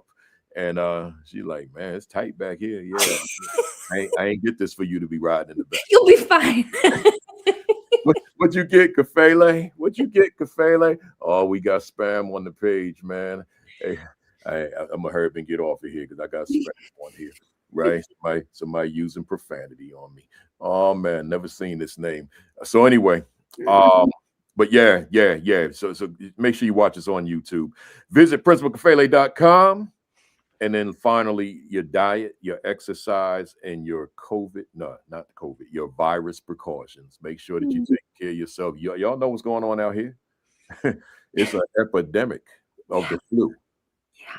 B: and she's like, "Man, it's tight back here." Yeah, I ain't get this for you to be riding in the back.
H: You'll be fine.
B: What you get, Kafele? What you get, Kafele? Oh, we got spam on the page, man. Hey, I'm gonna hurry up and get off of here because I got spam on here, right? Somebody using profanity on me. Oh man, never seen this name. So anyway, but yeah. So make sure you watch us on YouTube. Visit principalkafele.com. And then finally, your diet, your exercise, and your your virus precautions. Make sure that you take care of yourself. Y'all know what's going on out here. It's an epidemic of the flu,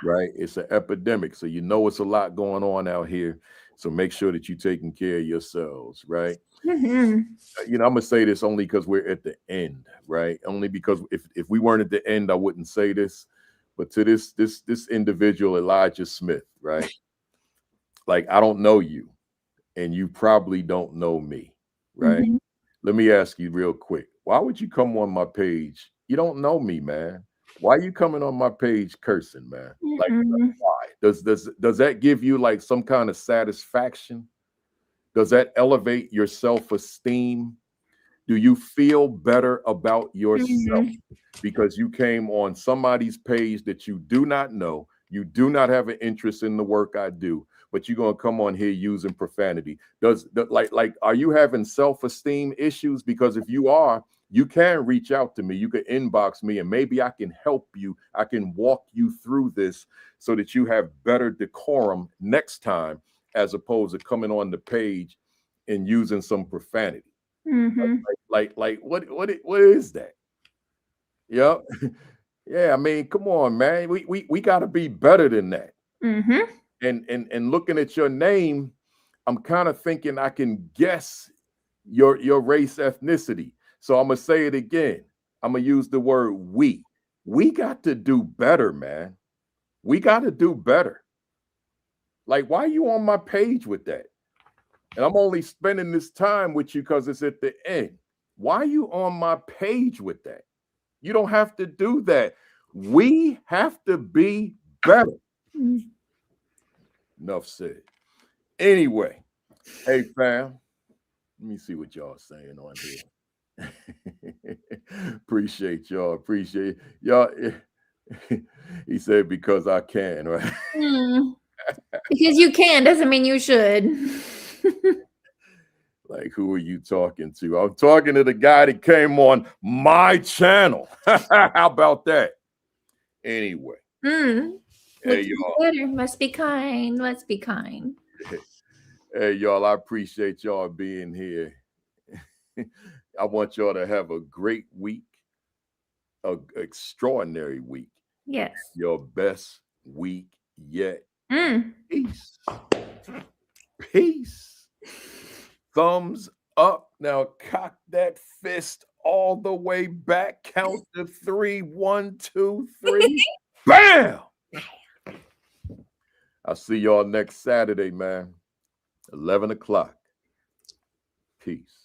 B: right? It's an epidemic. So it's a lot going on out here. So make sure that you're taking care of yourselves, right? I'm gonna say this only because we're at the end, right? Only because if we weren't at the end, I wouldn't say this. But to this individual, Elijah Smith, right? Like, I don't know you, and you probably don't know me, right? Mm-hmm. Let me ask you real quick. Why would you come on my page? You don't know me, man. Why are you coming on my page cursing, man? Like, why? Does that give you like some kind of satisfaction? Does that elevate your self-esteem? Do you feel better about yourself because you came on somebody's page that you do not know? You do not have an interest in the work I do, but you're gonna come on here using profanity. Are you having self-esteem issues? Because if you are, you can reach out to me. You can inbox me, and maybe I can help you. I can walk you through this so that you have better decorum next time, as opposed to coming on the page and using some profanity. Mm-hmm. Like what is that? Yep. Yeah, I mean, come on, man. We got to be better than that. Mm-hmm. And looking at your name, I'm kind of thinking I can guess your race, ethnicity. So I'm gonna say it again. I'm gonna use the word we. We got to do better, man. We got to do better. Like, why are you on my page with that? And I'm only spending this time with you because it's at the end. Why are you on my page with that? You don't have to do that. We have to be better. Enough said. Anyway, hey, fam. Let me see what y'all saying on here. Appreciate y'all. Appreciate y'all. He said, because I can, right?
H: Because you can doesn't mean you should.
B: Like, who are you talking to? I'm talking to the guy that came on my channel. How about that? Anyway. Hey, y'all.
H: Must be kind. Must be kind.
B: Hey, y'all, I appreciate y'all being here. I want y'all to have a great week, an extraordinary week.
H: Yes.
B: Your best week yet. Peace. Peace. Thumbs up. Now cock that fist all the way back. Count to 3. 1, 2, 3. Bam! I'll see y'all next Saturday, man. 11 o'clock. Peace.